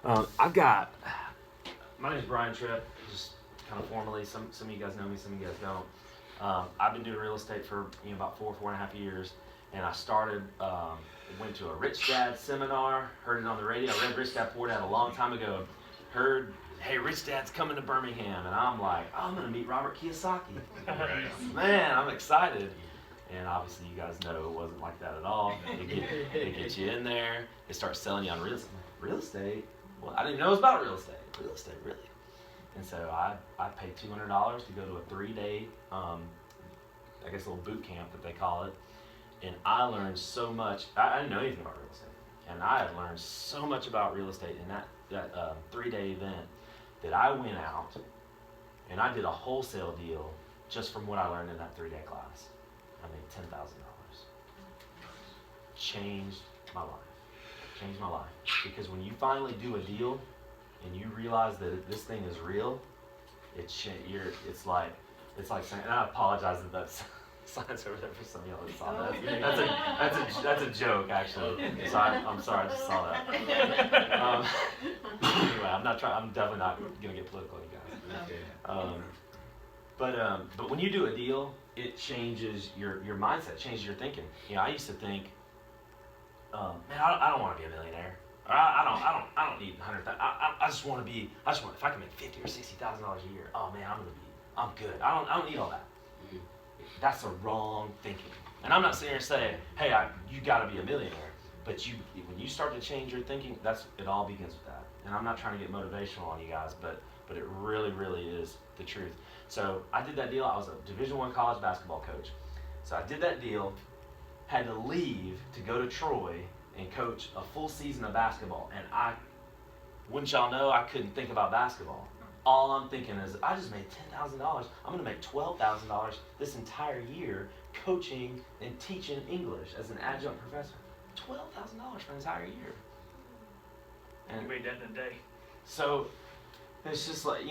My name is Brian Trippe, just kind of formally. Some of you guys know me, some of you guys don't. I've been doing real estate for about 4.5 years, and I started, went to a Rich Dad seminar, heard it on the radio. I read Rich Dad Poor Dad a long time ago, heard, hey, Rich Dad's coming to Birmingham, and I'm like, I'm going to meet Robert Kiyosaki. Man, I'm excited. And obviously you guys know it wasn't like that at all. They get you in there, they start selling you on real estate. Real estate? Well, I didn't even know it was about real estate. Real estate, really? And so I paid $200 to go to a 3-day, I guess a little boot camp that they call it. And I learned so much. I didn't know anything about real estate. And I had learned so much about real estate in that 3-day event that I went out and I did a wholesale deal just from what I learned in that 3-day class. I made $10,000. Changed my life. Changed my life. Because when you finally do a deal and you realize that this thing is real, it's like saying, and I apologize that that's signs over there for some of y'all that saw that. That's a joke, actually. So I'm sorry I just saw that. Anyway, I'm definitely not gonna get political, you guys. But when you do a deal, it changes your mindset, changes your thinking. I used to think, man, I don't want to be a millionaire. Or I don't need 100,000. I just want if I can make $50,000 or $60,000 a year. Oh man, I'm good. I don't need all that. That's a wrong thinking. And I'm not sitting here saying, hey, you got to be a millionaire. But when you start to change your thinking, it all begins with that. And I'm not trying to get motivational on you guys, but it really, really is the truth. So I did that deal. I was a Division I college basketball coach. So I did that deal, had to leave to go to Troy and coach a full season of basketball. And wouldn't y'all know, I couldn't think about basketball. All I'm thinking is, I just made $10,000. I'm going to make $12,000 this entire year coaching and teaching English as an adjunct professor. $12,000 for an entire year. And you made that in a day. So it's just like,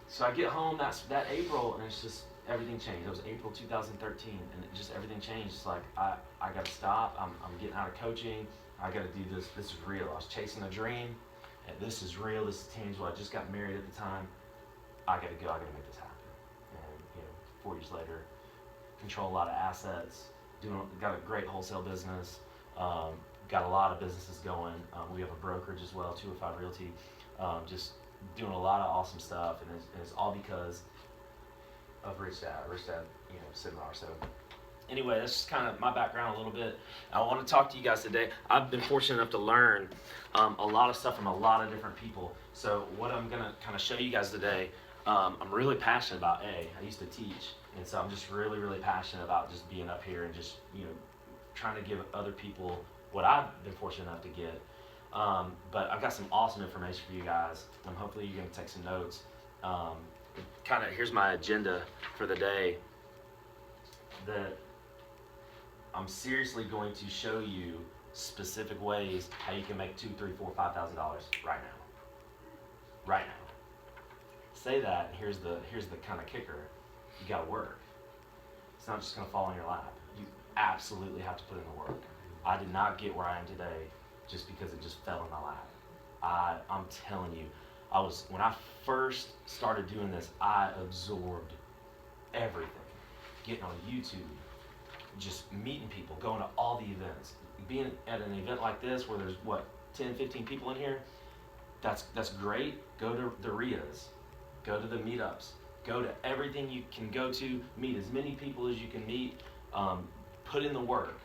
so I get home that April, and it's just everything changed. It was April 2013, and everything changed. It's like I got to stop. I'm getting out of coaching. I got to do this. This is real. I was chasing a dream. And this is real, this is tangible. I just got married at the time. I gotta go, I gotta make this happen. And 4 years later, control a lot of assets, got a great wholesale business, got a lot of businesses going. We have a brokerage as well, 205 Realty, just doing a lot of awesome stuff, and it's all because of Rich Dad seminar. So anyway, that's just kind of my background a little bit. I want to talk to you guys today. I've been fortunate enough to learn a lot of stuff from a lot of different people. So what I'm going to kind of show you guys today, I'm really passionate about I used to teach. And so I'm just really, really passionate about just being up here and just, trying to give other people what I've been fortunate enough to get. But I've got some awesome information for you guys. And hopefully you're going to take some notes. Here's my agenda for the day. That I'm seriously going to show you specific ways how you can make $2,000, $3,000, $4,000, $5,000 right now. Right now. Say that, and here's the kind of kicker. You gotta work. It's not just gonna fall in your lap. You absolutely have to put in the work. I did not get where I am today just because it just fell in my lap. I'm telling you, when I first started doing this, I absorbed everything. Getting on YouTube, just meeting people, going to all the events, being at an event like this where there's 10, 15 people in here, that's great. Go to the RIAs, go to the Meetups, go to everything you can go to, meet as many people as you can meet, put in the work.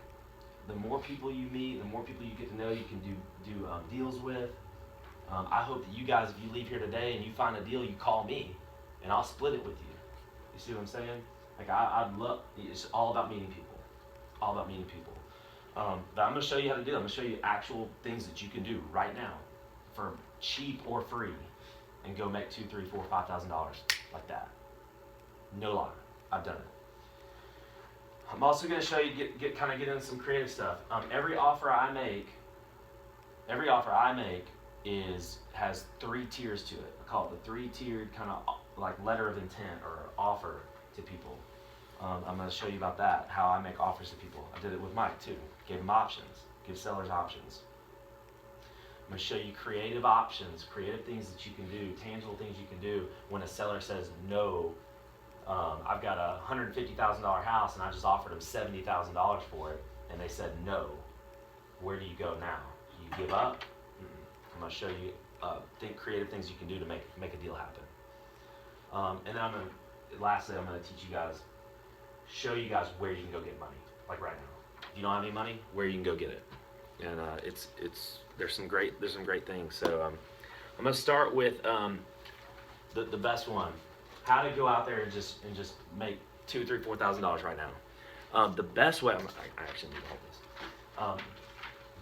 The more people you meet, the more people you get to know, you can do deals with. I hope that you guys, if you leave here today and you find a deal, you call me and I'll split it with you. You see what I'm saying? Like I'd love, it's all about meeting people. All about meeting people. But I'm going to show you how to do it. I'm going to show you actual things that you can do right now for cheap or free and go make $2,000, $3,000, $4,000, $5,000 like that. No lie. I've done it. I'm also going to show you, get into some creative stuff. Every offer I make has 3 tiers to it. I call it the 3-tiered kind of like letter of intent or offer to people. I'm going to show you about that, how I make offers to people. I did it with Mike too. Gave him options, give sellers options. I'm going to show you creative options, creative things that you can do, tangible things you can do when a seller says no. I've got a $150,000 house and I just offered them $70,000 for it, and they said no. Where do you go now? Do you give up? I'm going to show you creative things you can do to make a deal happen. And then lastly, I'm going to teach you guys, show you guys where you can go get money, like right now. If you don't have any money, where you can go get it. And there's some great things. So I'm going to start with the best one. How to go out there and just make $2,000, $3,000, $4,000 right now. The best way, I actually need to hold this.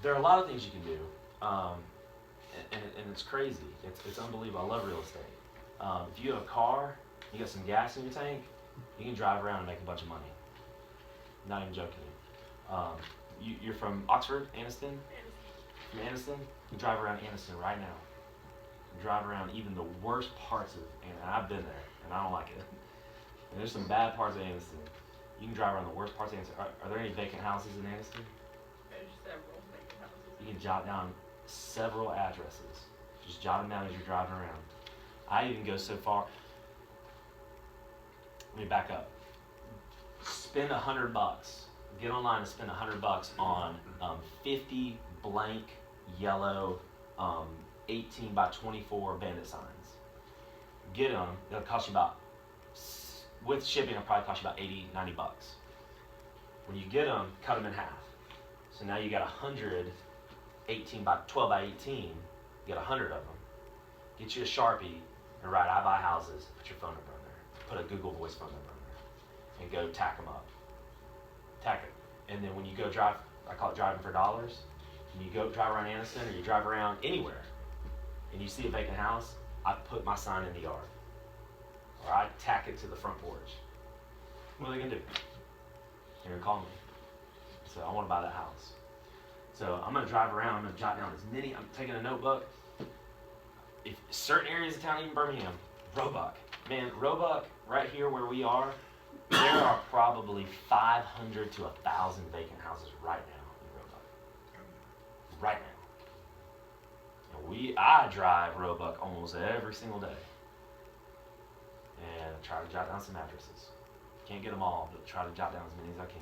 There are a lot of things you can do, and it's crazy. It's unbelievable. I love real estate. If you have a car, you got some gas in your tank, you can drive around and make a bunch of money. Not even joking. You're from Oxford, Anniston? From Anniston? You drive around Anniston right now. You drive around even the worst parts of Anniston. I've been there, and I don't like it. And there's some bad parts of Anniston. You can drive around the worst parts of Anniston. Are there any vacant houses in Anniston? There's several vacant houses. You can jot down several addresses. Just jot them down as you're driving around. I even go so far. Let me back up. Spend $100. Get online and spend $100 on 50 blank yellow 18 by 24 bandit signs. Get them. They'll cost you about, with shipping, it'll probably cost you about $80, $90. When you get them, cut them in half. So now you got 100 18 by 12 by 18. You get 100 of them. Get you a Sharpie and write "I buy houses." Put your phone number in there. Put a Google Voice phone number in there, and go tack them up. Tack it. And then when you go drive, I call it driving for dollars. When you go drive around Anniston or you drive around anywhere, and you see a vacant house, I put my sign in the yard, or I tack it to the front porch. What are they gonna do? They're gonna call me. So I want to buy that house. So I'm gonna drive around. I'm gonna jot down as many. I'm taking a notebook. If certain areas of town, even Birmingham, Roebuck, man, Roebuck, right here where we are, there are probably 500 to 1,000 vacant houses right now in Roebuck. Right now. And I drive Roebuck almost every single day, and try to jot down some addresses. Can't get them all, but try to jot down as many as I can.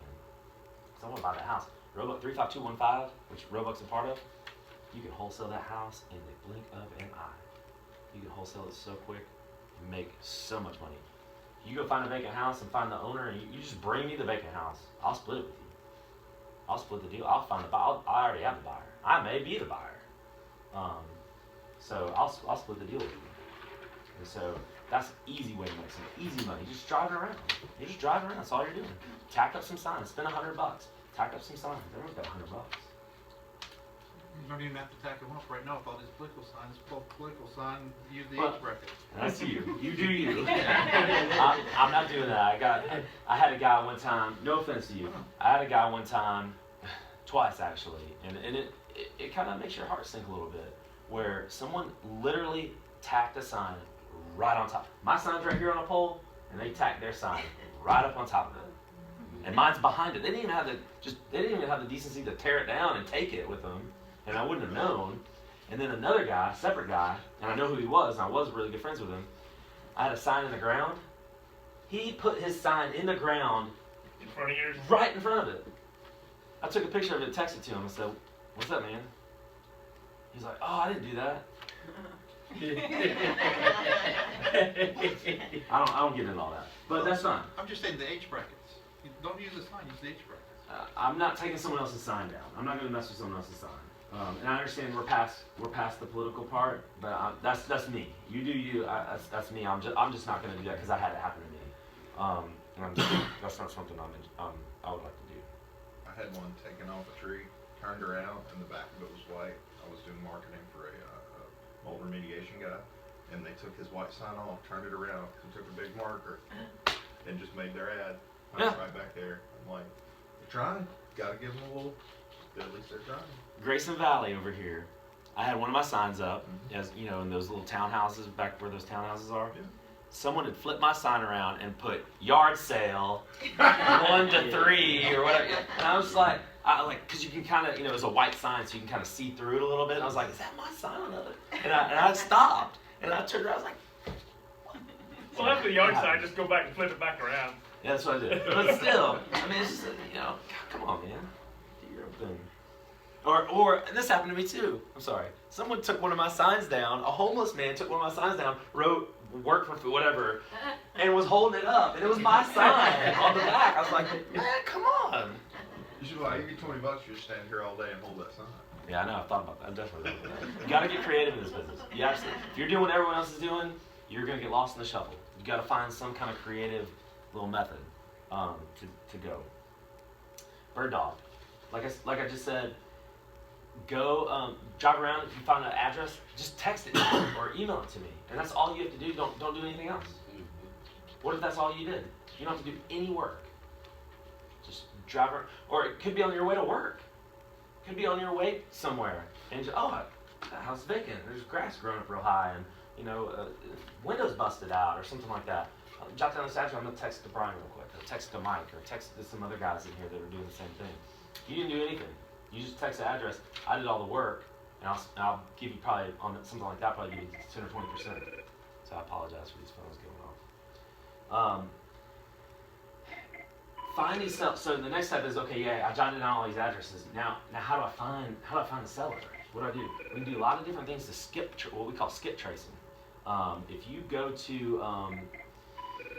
Because I want to buy that house. Roebuck 35215, which Roebuck's a part of, you can wholesale that house in the blink of an eye. You can wholesale it so quick and make so much money. You go find a vacant house and find the owner, and you just bring me the vacant house. I'll split it with you. I'll split the deal. I'll find the buyer. I already have the buyer. I may be the buyer. So I'll split the deal with you. And so that's an easy way to make some easy money. Just driving around. You're just driving around. That's all you're doing. Tack up some signs. Spend $100. Tack up some signs. Everyone's got $100. You don't even have to tack them up right now with all these political signs. Pull political sign, use the Well, H bracket. That's you. You do you. I'm not doing that. I had a guy one time. No offense to you. I had a guy one time, twice actually, and it kind of makes your heart sink a little bit. Where someone literally tacked a sign right on top. My sign's right here on a pole, and they tacked their sign right up on top of it. And mine's behind it. They didn't even have the decency to tear it down and take it with them. And I wouldn't have known. And then another guy, separate guy, and I know who he was, and I was really good friends with him. I had a sign in the ground. He put his sign in the ground In front of yours? right in front of it. I took a picture of it and texted to him and said, "What's up, man?" He's like, "Oh, I didn't do that." I don't get into all that. But that's fine. I'm just saying the H brackets. You don't use the sign, use the H brackets. I'm not taking someone else's sign down. I'm not going to mess with someone else's sign. And I understand we're past the political part, but that's me. You do you. That's me. I'm just not going to do that because I had it happen to me. That's not something I would like to do. I had one taken off a tree, turned around, and the back of it was white. I was doing marketing for a mold remediation guy, and they took his white sign off, turned it around, and took a big marker, and just made their ad. Yeah. Right back there. I'm like, they're trying. Got to give them a little. At least they're trying. Grayson Valley over here. I had one of my signs up, as you know, in those little townhouses back where those townhouses are. Yeah. someone had flipped my sign around and put yard sale 1 to 3 or whatever. And I was like, because you can kind of, it was a white sign, so you can kind of see through it a little bit. And I was like, is that my sign on it? And I stopped, and I turned around, I was like, Well, after the yard sign, just go back and flip it back around. yeah, that's what I did. But still, I mean, it's just, come on, man. Do your own thing. Or this happened to me too. I'm sorry. Someone took one of my signs down. A homeless man took one of my signs down, wrote work for food, whatever, and was holding it up. And it was my sign on the back. I was like, man, come on. You should buy, give you $20, you just stand here all day and hold that sign. Yeah, I know. I've thought about that. I'm definitely thought about that. You got to get creative in this business. You absolutely. If you're doing what everyone else is doing, you're going to get lost in the shuffle. You got to find some kind of creative little method to go. Bird dog. Like I just said, go drive around. If you find an address, just text it or email it to me, and that's all you have to do. Don't do anything else. What if that's all you did? You don't have to do any work. Just drive around, or it could be on your way to work. It could be on your way somewhere, and just, that house is vacant. There's grass growing up real high, and windows busted out, or something like that. Jot down this address. I'm gonna text it to Brian real quick, or text it to Mike, or text it to some other guys in here that are doing the same thing. You didn't do anything. You just text the address. I did all the work, and I'll give you probably on something like that, probably give you 10 or 20%. So I apologize for these phones going off. Find these stuff. So the next step is, okay, yeah, I jotted down all these addresses. Now how do I find the seller? What do I do? We can do a lot of different things to skip what we call skip tracing. If you go to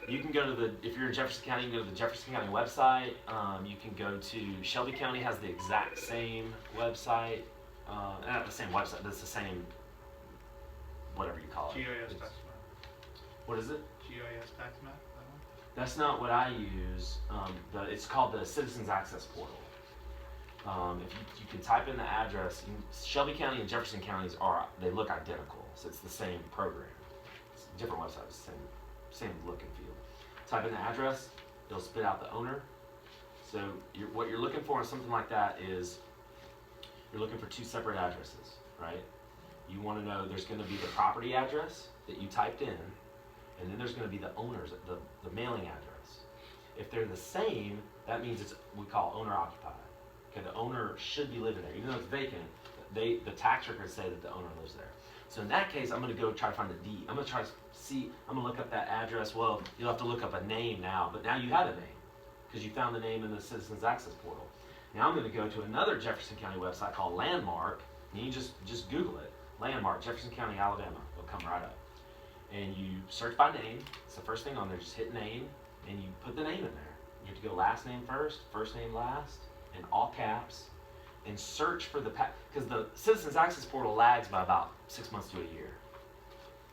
you can go to if you're in Jefferson County, you can go to the Jefferson County website. You can go to Shelby County has the exact same website. Not the same website, but it's the same, whatever you call it. GIS tax map. What is it? GIS tax map, that one? That's not what I use. It's called the Citizens Access Portal. If you can type in the address, Shelby County and Jefferson counties they look identical, so it's the same program. It's different websites, same look and feel. Type in the address, it'll spit out the owner. So what you're looking for in something like that is you're looking for 2 separate addresses, right? You want to know there's going to be the property address that you typed in, and then there's going to be the owner's, the mailing address. If they're the same, that means we call owner occupied. Okay, the owner should be living there, even though it's vacant. The tax records say that the owner lives there. So in that case, I'm going to go try to find the deed. I'm going to try to see. I'm going to look up that address. Well, you'll have to look up a name now, but now you have a name because you found the name in the Citizens Access Portal. Now I'm going to go to another Jefferson County website called Landmark, and you just Google it. Landmark, Jefferson County, Alabama. It'll come right up. And you search by name. It's the first thing on there. Just hit name, and you put the name in there. You have to go last name first name last, in all caps, and search for because the Citizens Access Portal lags by about 6 months to a year.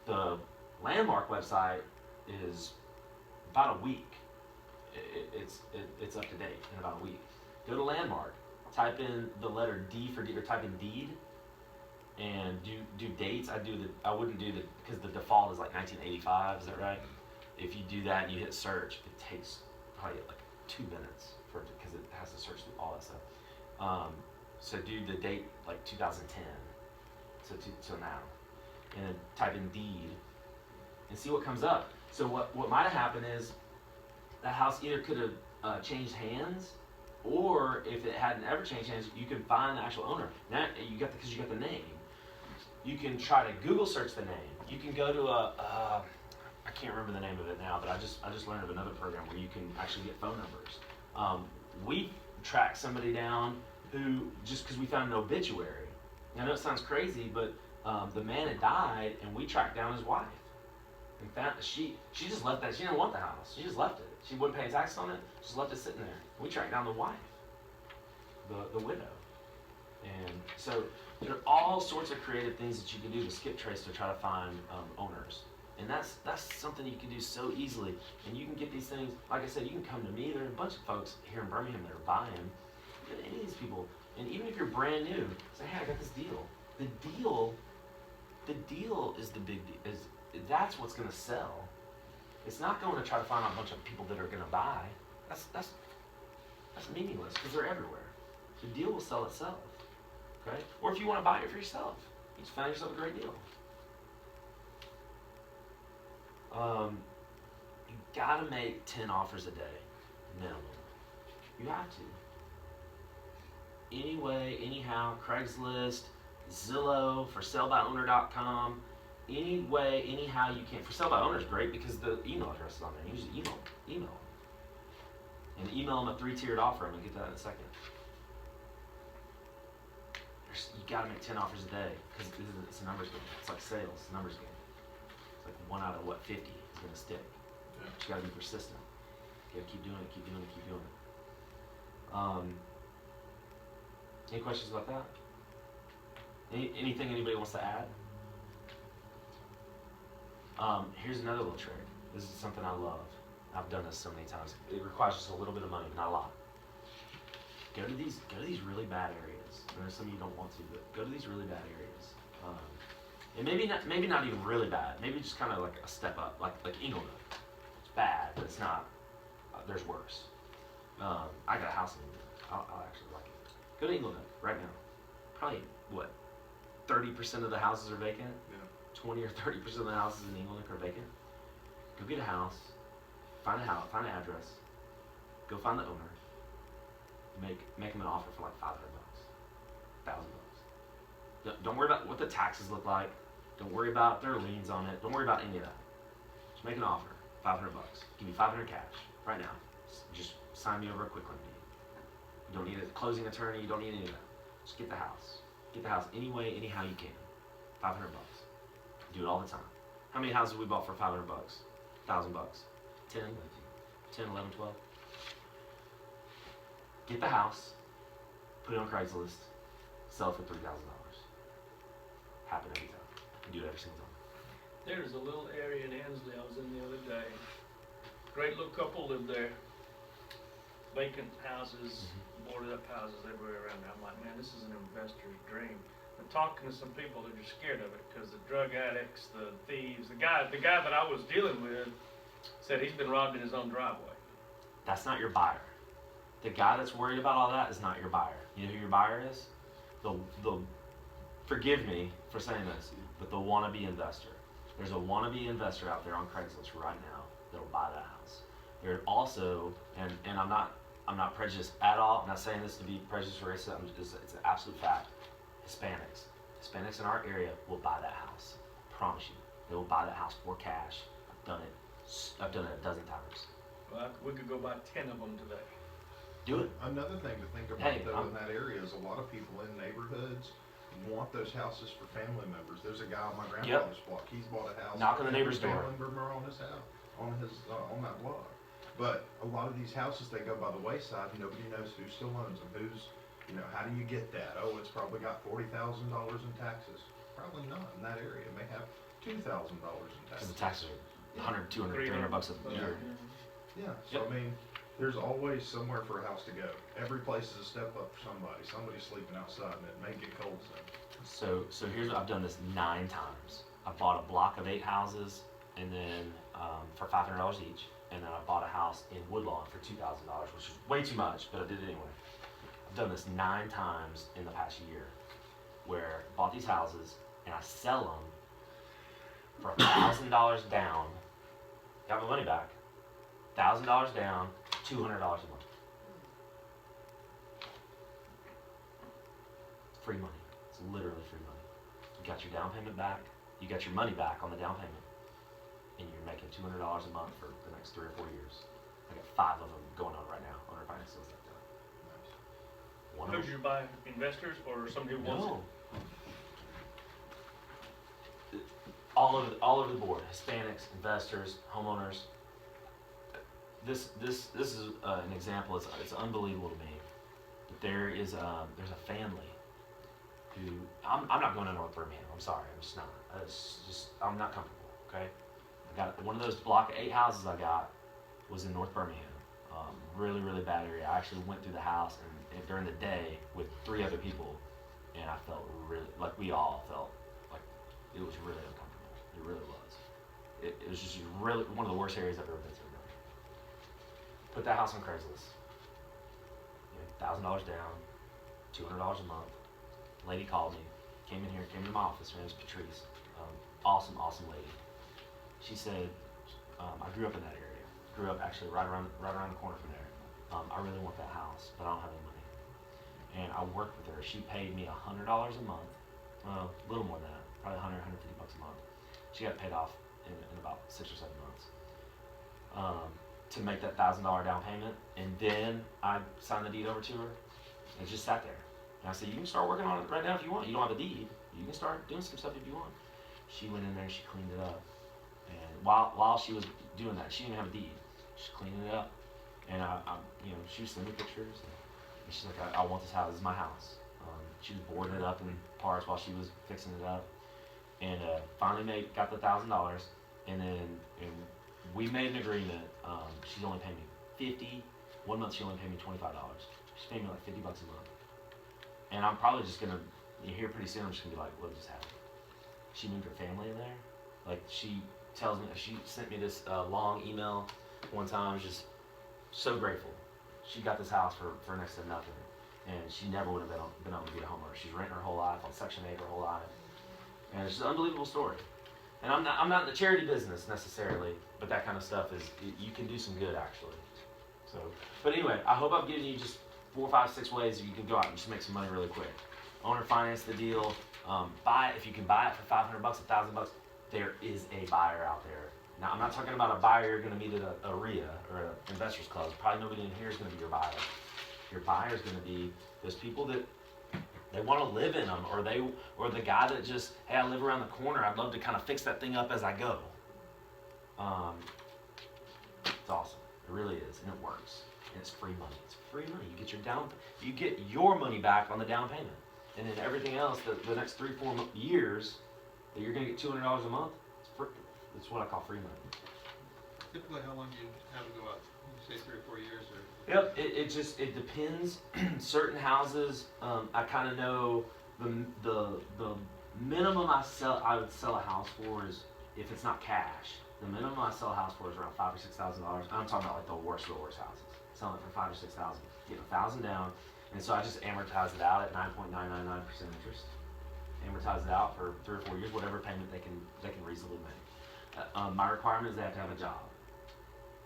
The Landmark website is about a week. It's up to date in about a week. Go to Landmark, type in the letter D for deed, or type in deed, and do dates. I wouldn't do because the default is like 1985. Is that right? If you do that and you hit search, it takes probably like 2 minutes because it has to search through all that stuff. So do the date like 2010. So now, and then type in deed and see what comes up. So what might have happened is that house either could have changed hands, or if it hadn't ever changed hands, you can find the actual owner. Now because you got the name. You can try to Google search the name. You can go to I can't remember the name of it now, but I just learned of another program where you can actually get phone numbers. We tracked somebody down who, just because we found an obituary. I know it sounds crazy, but the man had died, and we tracked down his wife. And found she just left that. She didn't want the house. She just left it. She wouldn't pay taxes on it. Just left it sitting there. We tracked down the wife, the widow. And so there are all sorts of creative things that you can do to skip trace to try to find owners. And that's something you can do so easily. And you can get these things, like I said, you can come to me. There are a bunch of folks here in Birmingham that are buying. Get any of these people, and even if you're brand new, say, hey, I got this deal. The deal is the big deal. That's what's going to sell. It's not going to try to find a bunch of people that are going to buy. That's meaningless because they're everywhere. The deal will sell itself. Okay? Or if you want to buy it for yourself, you just found yourself a great deal. You gotta make 10 offers a day, minimum. You have to. Anyway, anyhow, Craigslist, Zillow, forsalebyowner.com, any way, anyhow you can. For sale by owner is great because the email address is on there. You just email them. And email them a 3-tiered offer. I'm gonna get that in a second. You gotta make 10 offers a day because it's a numbers game. It's like sales, it's a numbers game. It's like 1 out of 50 is gonna stick. Yeah. But you gotta be persistent. You gotta keep doing it, keep doing it, keep doing it. Any questions about that? Anything anybody wants to add? Here's another little trick. This is something I love. I've done this so many times. It requires just a little bit of money, but not a lot. Go to these really bad areas. I know some of you don't want to, but go to these really bad areas. And maybe not even really bad. Maybe just kind of like a step up, like Inglewood. It's bad, but it's not. There's worse. I got a house in Inglewood. I'll actually like it. Go to Inglewood right now. Probably what? 30% of the houses are vacant. Yeah. 20 or 30% of the houses in England are vacant. Go get a house, find an address, go find the owner, make them an offer for like $500, $1,000. Don't worry about what the taxes look like. Don't worry about their liens on it. Don't worry about any of that. Just make an offer, $500. Give me $500 cash right now. Just sign me over a quick claim deed. You don't need a closing attorney. You don't need any of that. Just get the house. Get the house any way, anyhow you can. $500. Do it all the time. How many houses we bought for $500? $1,000? 10, 11, 12. Get the house, put it on Craigslist, sell it for $3,000. Happen every time. You do it every single time. There's a little area in Ansley I was in the other day. Great little couple lived there. Vacant houses, boarded up houses everywhere around there. I'm like, man, this is an investor's dream. I'm talking to some people that are scared of it because the drug addicts, the thieves, the guy that I was dealing with said he's been robbed in his own driveway. That's not your buyer. The guy that's worried about all that is not your buyer. You know who your buyer is? The forgive me for saying this, but the wannabe investor. There's a wannabe investor out there on Craigslist right now that'll buy that house. There also, and I'm not prejudiced at all. I'm not saying this to be prejudiced or racist. It's an absolute fact. Hispanics in our area will buy that house. I promise you, they will buy that house for cash. I've done it a dozen times. Well, we could go buy 10 of them today. Do it. Another thing to think about though in that area is a lot of people in neighborhoods want those houses for family members. There's a guy on my grandfather's block. He's bought a house. Knock on the neighbor's door. Family member on his house, on that block. But a lot of these houses, they go by the wayside. Nobody knows who still owns them. How do you get that? Oh, it's probably got $40,000 in taxes. Probably not in that area. It may have $2,000 in Because taxes. the taxes are $100, $200, $300 a year. Yeah. So I mean, there's always somewhere for a house to go. Every place is a step up for somebody. Somebody's sleeping outside, and it may get cold soon. So here's what I've done this 9 times. I bought a block of 8 houses, and then for $500 each, and then I bought a house in Woodlawn for $2,000, which is way too much, but I did it anyway. I've done this 9 times in the past year, where I bought these houses and I sell them for $1,000 down. Got my money back. $1,000 down, $200 a month. Free money. It's literally free money. You got your down payment back. You got your money back on the down payment, and you're making $200 a month for the next 3 or 4 years. I got 5 of them going on right now. Owner finance deals like that. One of Who them. did you buy? Investors or somebody who wants No. All over the board. Hispanics, investors, homeowners. This is an example. It's unbelievable to me. But there's a family who I'm not going to North Birmingham. I'm sorry. I'm just not. I'm not comfortable. Okay. I got one of those block of 8 houses I got was in North Birmingham. Really, really bad area. I actually went through the house and during the day with 3 other people, and I felt really like we all felt like it was really uncomfortable. It really was. It was just really one of the worst areas I've ever been to. Put that house on Craigslist. $1,000 down, $200 a month. Lady called me, came to my office. Her name was Patrice. Awesome lady. She said, I grew up in that area. Grew up actually right around the corner from there. I really want that house, but I don't have any money. And I worked with her. She paid me $100 a month. Well, a little more than that, probably 150 bucks a month. She got it paid off in about 6 or 7 months. To make that $1,000 down payment, and then I signed the deed over to her, and it just sat there. And I said, you can start working on it right now if you want. You don't have a deed. You can start doing some stuff if you want. She went in there and she cleaned it up. And while she was doing that, she didn't have a deed. She cleaned it up, and she was sending me pictures. And she's like, I want this house. This is my house. She was boarding it up in parts while she was fixing it up, and finally got the $1,000, and we made an agreement. She's only paying me $50. 1 month she only paid me $25. She's paying me like $50 a month, and I'm probably just gonna here pretty soon. I'm just gonna be like, we'll just have it. She moved her family in there. Like she tells me, she sent me this long email one time. I was just so grateful. She got this house for next to nothing, and she never would have been able to be a homeowner. She's renting her whole life on Section 8 her whole life, and it's just an unbelievable story. And I'm not in the charity business necessarily, but that kind of stuff is, you can do some good actually. So, but anyway, I hope I've given you just 4, 5, 6 ways you can go out and just make some money really quick. Owner finance the deal. Buy it if you can buy it for $500, $1,000. There is a buyer out there. Now, I'm not talking about a buyer you're going to meet at a RIA or an investors club. Probably nobody in here is going to be your buyer. Your buyer is going to be those people that they want to live in them, or the guy that just, hey, I live around the corner. I'd love to kind of fix that thing up as I go. It's awesome. It really is, and it works. And it's free money. It's free money. You get your money back on the down payment, and then everything else, the next 3, 4 years that you're going to get $200 a month. It's what I call free money. Typically, how long do you have it go out? You say 3 or 4 years, or? Yep, it depends. Certain houses, I kind of know the minimum I would sell a house for is, if it's not cash, the minimum I sell a house for is around $5,000 or $6,000. I'm talking about like the worst houses. Selling it for $5,000 or $6,000, get $1,000 down, and so I just amortize it out at 9.999% interest. Amortize it out for 3 or 4 years, whatever payment they can reasonably make. My requirement is they have to have a job.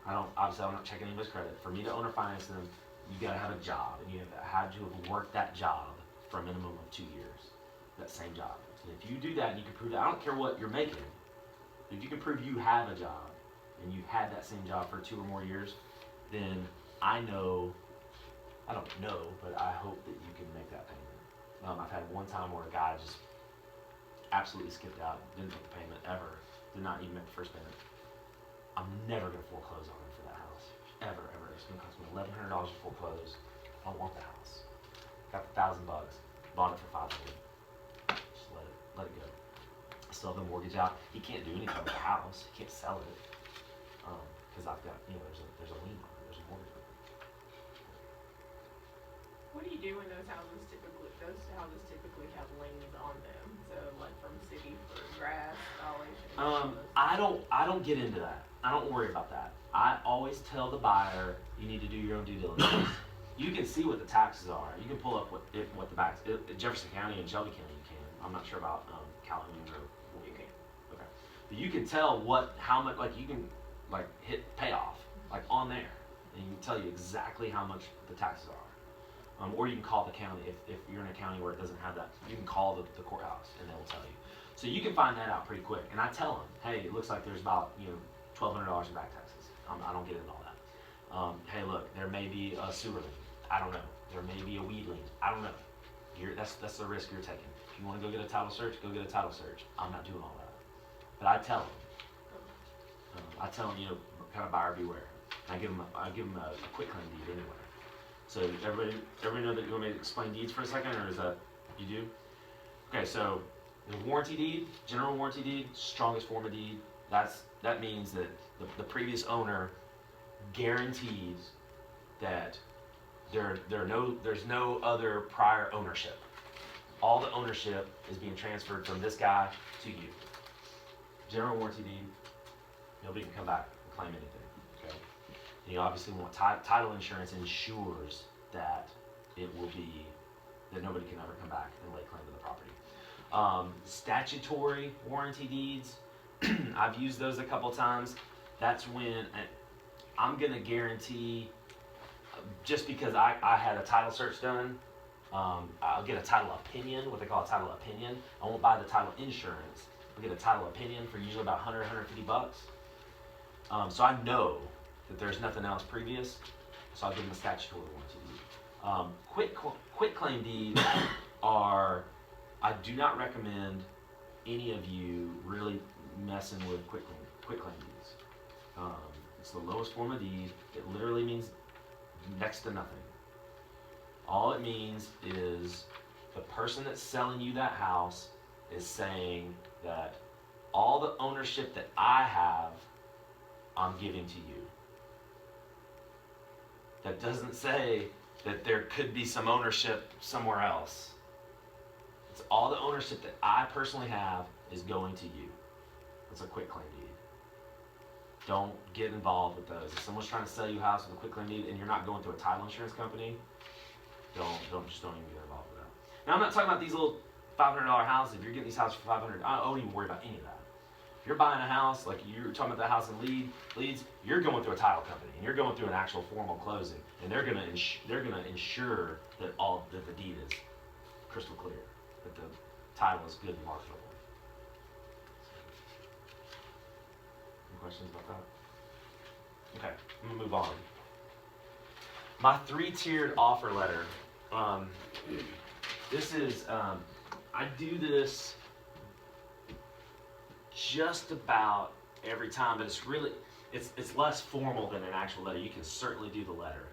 I'm not checking anybody's credit. For me to own or finance them, you gotta have a job, and you have to have worked that job for a minimum of 2 years. That same job. And if you do that, and you can prove that, I don't care what you're making. If you can prove you have a job, and you've had that same job for 2 or more years, then I don't know, but I hope that you can make that payment. I've had one time where a guy just absolutely skipped out, didn't make the payment ever, did not even make the first payment. I'm never going to foreclose on him for that house. Ever. It's going to cost me $1,100 to foreclose. I don't want the house. Got the $1,000, bought it for $500. Just let it go. I still have the mortgage out. He can't do anything with the house. He can't sell it. Because I've got, there's a lien on it. There's a mortgage on it. What do you do when those houses typically have liens on them? So like from city for grass, violations. I don't get into that. I don't worry about that. I always tell the buyer, you need to do your own due diligence. You can see what the taxes are. You can pull up what the backs. Jefferson County and Shelby County you can. I'm not sure about Calhoun or. You can. Okay. But you can tell how much, like you can like hit payoff like on there, and you can tell you exactly how much the taxes are. Or you can call the county if you're in a county where it doesn't have that. You can call the courthouse and they will tell you. So you can find that out pretty quick. And I tell them, hey, it looks like there's about $1,200 in back taxes. I don't get into all that. Hey, look, there may be a sewer lien. I don't know. There may be a weed lien. I don't know. That's the risk you're taking. If you want to go get a title search, go get a title search. I'm not doing all that. But I tell them. Kind of buyer beware. I give them a quick claim deed anyway. So everybody know that you want me to explain deeds for a second, or is that you do? Okay, so the warranty deed, general warranty deed, strongest form of deed. That means that the previous owner guarantees that there's no other prior ownership. All the ownership is being transferred from this guy to you. General warranty deed, nobody can come back and claim anything. Okay. And you obviously want title insurance ensures that that nobody can ever come back and lay claim to the property. Statutory warranty deeds, I've used those a couple times. that's when I'm gonna guarantee, just because I had a title search done, I'll get a title opinion, what they call a title opinion. I won't buy the title insurance. I'll get a title opinion for usually about 100, 150 bucks. So I know that there's nothing else previous, so I'll give them a statutory warranty. Quit claim deeds are, I do not recommend any of you really messing with quit claim deeds. It's the lowest form of deed. It literally means next to nothing. All it means is the person that's selling you that house is saying that all the ownership that I have, I'm giving to you. That doesn't say that there could be some ownership somewhere else. It's all the ownership that I personally have is going to you. That's a quitclaim deed. Don't get involved with those. If someone's trying to sell you a house with a quitclaim deed and you're not going through a title insurance company, don't even get involved with that. Now, I'm not talking about these little $500 houses. If you're getting these houses for $500, I don't even worry about any of that. If you're buying a house, like you're talking about that house in Leeds, you're going through a title company and you're going through an actual formal closing, and they're gonna ensure that that the deed is crystal clear, that the title is good and marketable. Any questions about that? Okay, I'm gonna move on. My 3-tiered offer letter. This is, I do this just about every time, but it's less formal than an actual letter. You can certainly do the letter.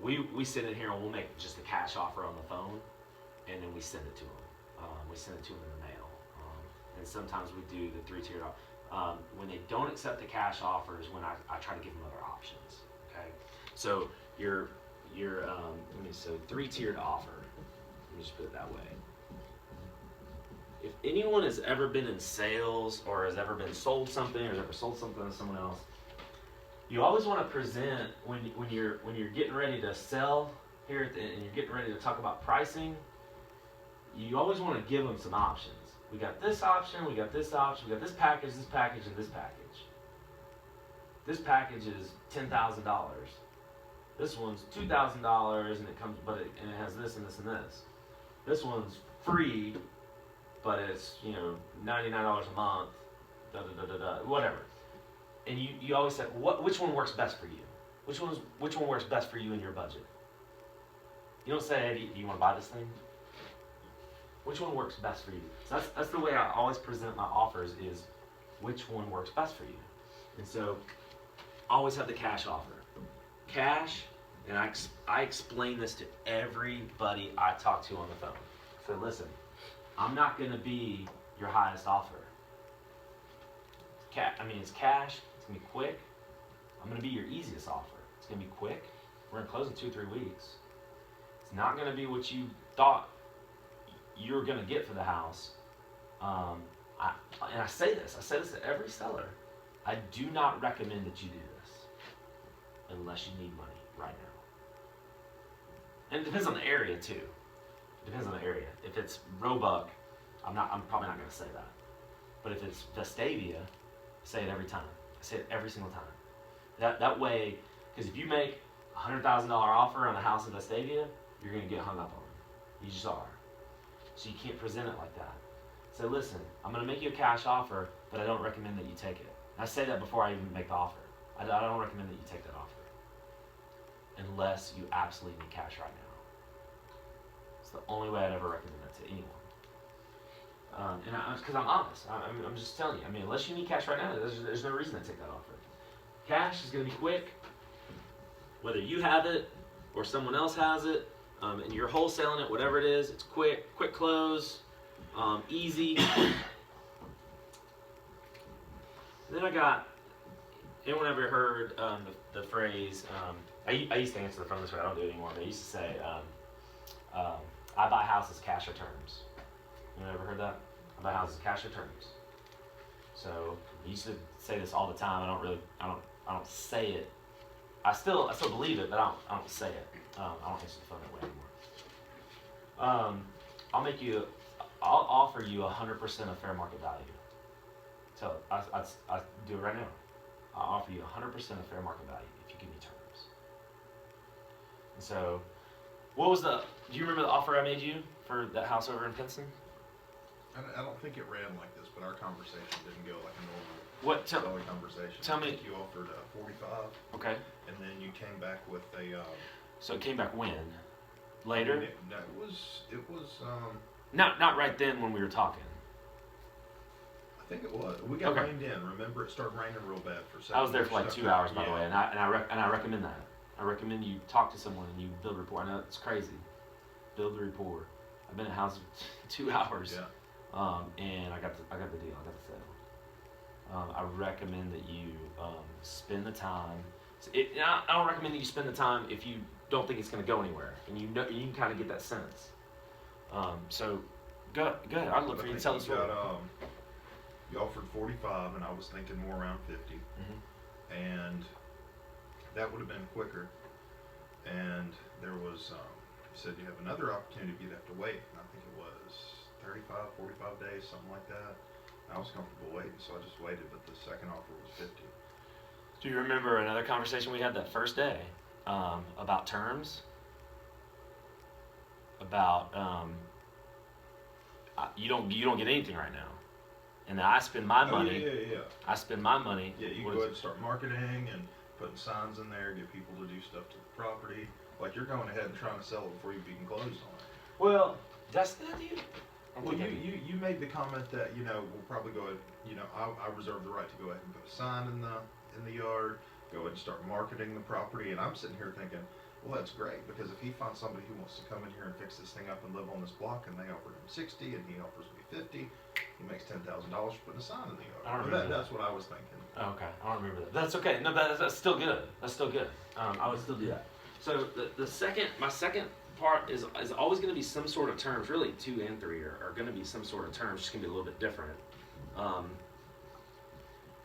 We sit in here and we'll make just a cash offer on the phone, and then we send it to them. We send it to them in the mail. And sometimes we do the 3-tiered offer. When they don't accept the cash offers, when I try to give them other options. Okay, so your 3-tiered offer. Let me just put it that way. If anyone has ever been in sales or has ever been sold something or has ever sold something to someone else, you always want to present when you're getting ready to sell here and you're getting ready to talk about pricing. You always want to give them some options. We got this option, we got this option, we got this package, and this package. This package is $10,000. This one's $2,000 and it has this and this and this. This one's free, but it's $99 a month, whatever. And you always say, which one works best for you? Which one works best for you in your budget? You don't say, hey, do you want to buy this thing? Which one works best for you? So that's the way I always present my offers, is which one works best for you. And so I always have the cash offer. Cash, and I explain this to everybody I talk to on the phone. So listen, I'm not going to be your highest offer. It's cash. It's going to be quick. I'm going to be your easiest offer. It's going to be quick. We're going to close in 2 or 3 weeks. It's not going to be what you thought you're going to get for the house. I say this to every seller. I do not recommend that you do this unless you need money right now. And it depends on the area too. If it's Roebuck, I'm probably not going to say that. But if it's Vestavia, say it every time. I say it every single time. That way, because if you make a $100,000 offer on a house in Vestavia, you're going to get hung up on. You just are. So you can't present it like that. So listen, I'm going to make you a cash offer, but I don't recommend that you take it. And I say that before I even make the offer. I don't recommend that you take that offer unless you absolutely need cash right now. It's the only way I'd ever recommend that to anyone. Because I'm honest. I'm just telling you. Unless you need cash right now, there's no reason to take that offer. Cash is going to be quick. Whether you have it or someone else has it, and you're wholesaling it, whatever it is, it's quick close, easy. Then I got, anyone ever heard the phrase, I used to answer the phone this way, I don't do it anymore, but I used to say, I buy houses cash or terms. Anyone ever heard that? I buy houses cash or terms. So I used to say this all the time. I don't say it. I still believe it, but I don't say it. I don't answer the phone that way anymore. I'll offer you 100% of fair market value. So I do it right now. I offer you 100% of fair market value if you give me terms. And so, what was do you remember the offer I made you for that house over in Pinson? I don't think it ran like this, but our conversation didn't go like a normal What, selling conversation. tell I me- think you offered 45, okay, and then you came back with a. so it came back when? Later? No, it was. Not right then when we were talking. I think it was. We got Okay. rained in. Remember, it started raining real bad for a second. I was there for like Stuck 2 there. hours, by the Yeah. way, and I recommend that. I recommend you talk to someone and you build rapport. I know it's crazy. Build the rapport. I've been at houses 2 hours, Yeah. and I got the deal. I got the sale. I recommend that you spend the time. I don't recommend that you spend the time if you don't think it's going to go anywhere, and you can kind of get that sense. So, go ahead. I'd love But for I you to think tell you the story. got, you offered 45, and I was thinking more around 50, and that would have been quicker. And there was, you said you have another opportunity, but you'd have to wait. And I think it was 35, 45 days, something like that. I was comfortable waiting, so I just waited. But the second offer was 50. Do you remember another conversation we had that first day about terms? About you don't get anything right now, and I spend my money. Yeah. I spend my money. Yeah, you what go is ahead and start marketing and putting signs in there, get people to do stuff to the property. Like you're going ahead and trying to sell it before you even close on it. Well, that's that you. Well, you made the comment that we'll probably go ahead. I reserve the right to go ahead and put a sign in the yard. Go ahead and start marketing the property, and I'm sitting here thinking, well, that's great because if he finds somebody who wants to come in here and fix this thing up and live on this block, and they offer him 60, and he offers me 50, he makes $10,000 for putting a sign in the yard. I don't remember That's what I was thinking. Oh, okay, I don't remember that. That's okay. No, that's still good. That's still good. I would still do that. So my second part is always going to be some sort of terms. Really, 2 and 3 are going to be some sort of terms. Just going to be a little bit different.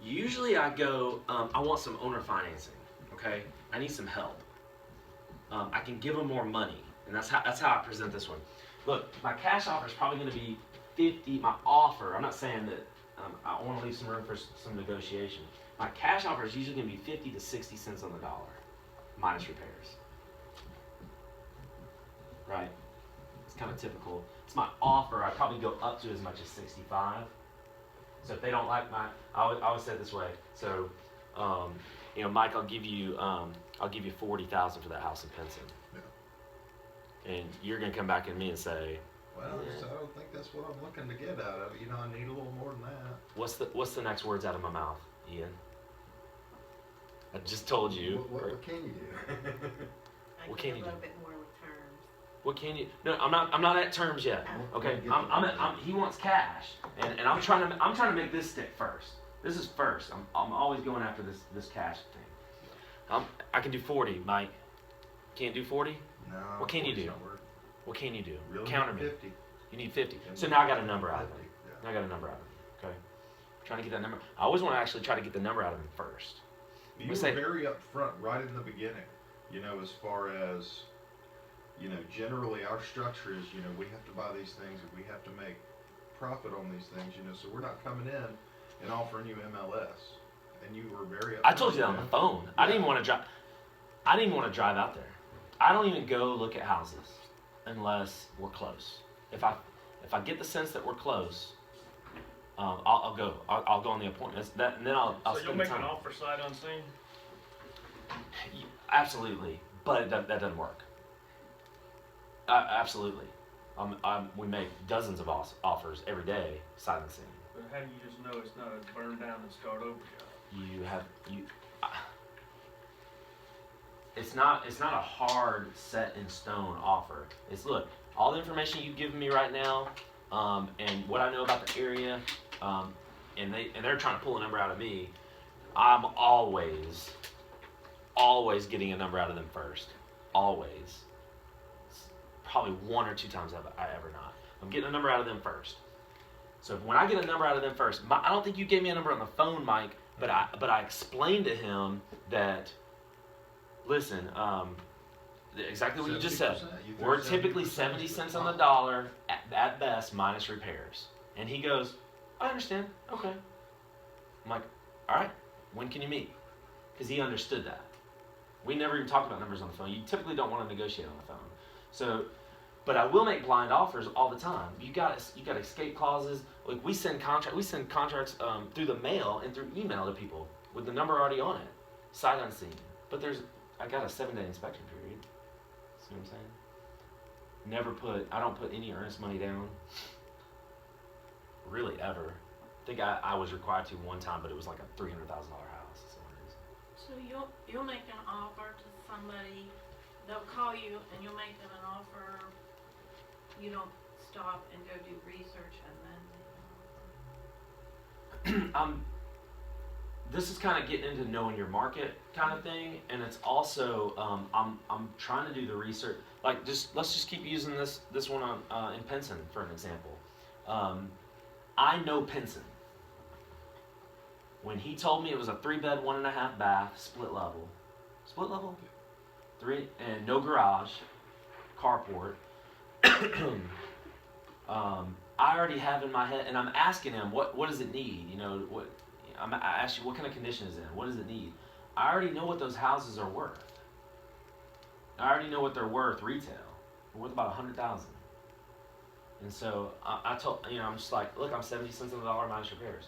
Usually, I go. I want some owner financing. Okay, I need some help. I can give them more money, and that's how I present this one. Look, my cash offer is probably going to be 50. My offer. I'm not saying that. I want to leave some room for some negotiation. My cash offer is usually going to be 50 to 60 cents on the dollar, minus repairs. Right? It's kind of typical. It's my offer. I probably go up to as much as 65. So if they don't like I always say it this way. So, Mike, I'll give you 40,000 for that house in Pinson. Yeah. And you're going to come back at me and say, Well, I don't think that's what I'm looking to get out of it. I need a little more than that. what's the next words out of my mouth, Ian? I just told you. What can you do? What can you do? A little bit more with terms. What can you? No, I'm not at terms yet. Okay, he wants cash, and I'm trying to make this stick first. This is first. I'm always going after this cash thing. I can do 40, Mike. Can't do 40? No. What can you do? 40's not worth it. What can you do? Really Counter need me. 50. You need 50. And So now I got a number out of 50, him. yeah. Now I got a number out of him. Okay. Trying to get that number. I always want to actually try to get the number out of him first. You were very upfront right in the beginning, as far as, generally our structure is, we have to buy these things and we have to make profit on these things, so we're not coming in and offering you MLS. And you were very upfront. I told you that on the phone. I didn't even want to drive. I didn't even want to drive out there. I don't even go look at houses unless we're close. If I get the sense that we're close, I'll go. I'll go on the appointments. And then I'll So spend you'll the make time. an offer sight unseen? Absolutely, but that doesn't work. Absolutely. We make dozens of offers every day, sight unseen. But how do you just know it's not a burn down and start over job? It's not a hard set in stone offer. It's look, all the information you've given me right now, and what I know about the area, and they're trying to pull a number out of me. I'm always getting a number out of them first. Always. Probably 1 or 2 times I ever not. I'm getting a number out of them first. So when I get a number out of them first, I don't think you gave me a number on the phone, Mike, but I explained to him that, listen, exactly what you just said. We're typically 70 cents on the dollar at best, minus repairs. And he goes, I understand. Okay. I'm like, all right. When can you meet? because he understood that. We never even talked about numbers on the phone. You typically don't want to negotiate on the phone. So, but I will make blind offers all the time. You got escape clauses. Like we send contracts through the mail and through email to people with the number already on it, sight unseen. But I got a 7-day inspection period. See what I'm saying? I don't put any earnest money down. Really ever. I think I was required to one time, but it was like a $300,000 house. That's what it is. So you'll make an offer to somebody, they'll call you and you'll make them an offer, you don't stop and go do research and then make an offer? This is kind of getting into knowing your market kind of thing, and it's also I'm trying to do the research. Like let's just keep using this one on in Pinson for an example. I know Pinson. When he told me it was a 3-bed, 1.5 bath, split level, 3 and no garage, carport. I already have in my head, and I'm asking him what does it need? You know what? I asked you what kind of condition is it in? What does it need? I already know what those houses are worth. I already know what they're worth retail. They're worth about $100,000. And so I told I'm just like, look, I'm 70 cents on the dollar minus repairs.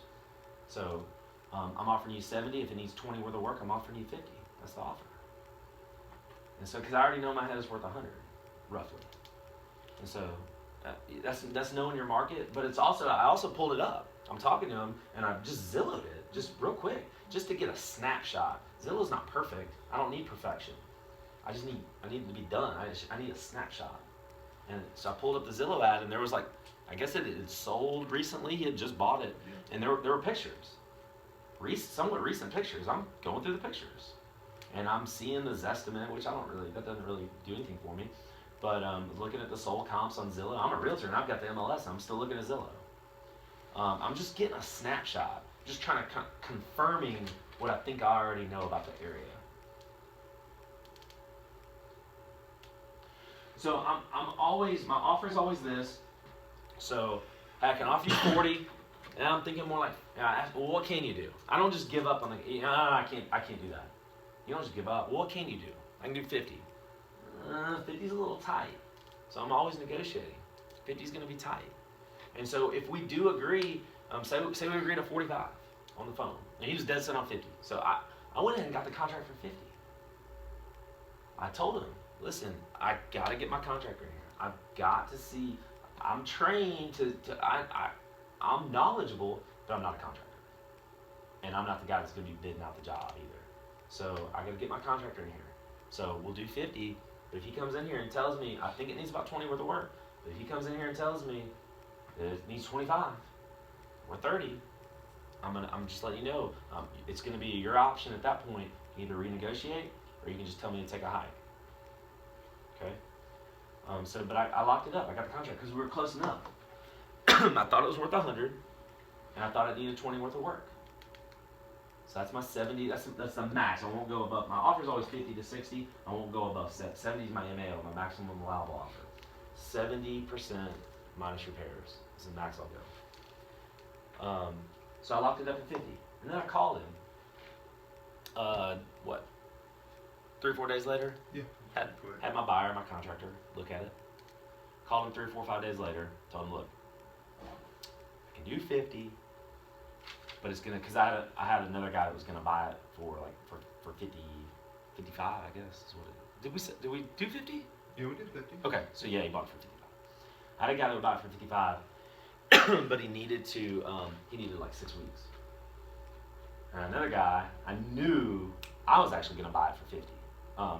So I'm offering you 70. If it needs 20 worth of work, I'm offering you 50. That's the offer. And so because I already know my head is worth 100, roughly. And so that's knowing your market. But it's also I also pulled it up. I'm talking to him and I've just Zillowed it, just real quick, just to get a snapshot. Zillow's not perfect. I don't need perfection. I need it to be done. I need a snapshot. And so I pulled up the Zillow ad, and there was like, I guess it had sold recently. He had just bought it, and there were pictures, somewhat recent pictures. I'm going through the pictures, and I'm seeing the Zestimate, which that doesn't really do anything for me. But looking at the sold comps on Zillow, I'm a realtor, and I've got the MLS, and I'm still looking at Zillow. I'm just getting a snapshot, just trying to confirming what I think I already know about the area. So my offer is always this. So I can offer you 40, and I'm thinking more like, well, what can you do? I don't just give up on I can't do that. You don't just give up. Well, what can you do? I can do 50. 50's a little tight. So I'm always negotiating. 50's going to be tight. And so if we do agree, say we agree to 45 on the phone, and he was dead set on 50. So I went ahead and got the contract for 50. I told him, listen, I got to get my contractor in here. I've got to see. I'm trained I'm knowledgeable, but I'm not a contractor. And I'm not the guy that's going to be bidding out the job either. So I got to get my contractor in here. So we'll do 50, but if he comes in here and tells me, I think it needs about 20 worth of work, but if he comes in here and tells me that it needs 25 or 30, I'm just letting you know, it's going to be your option at that point. You either renegotiate or you can just tell me to take a hike. Okay? But I locked it up. I got the contract because we were close enough. I thought it was worth 100, and I thought it needed 20 worth of work. So that's my 70. That's the max. I won't go above. My offer is always 50 to 60. I won't go above 70 is my MAO, my maximum allowable offer. 70% minus repairs is the max I'll go. So I locked it up at 50, and then I called him. 3 or 4 days later? Yeah. Had my buyer, my contractor, look at it. Called him 3 or 4 or 5 days later. Told him, look, I can do 50, but it's gonna, cause I had another guy that was gonna buy it for 50, 55, I guess is what it. Did we do 50? Yeah, we did 50. Okay, so yeah, he bought it for 55. I had a guy that would buy it for 55, but he needed like 6 weeks. And another guy, I knew I was actually gonna buy it for 50. I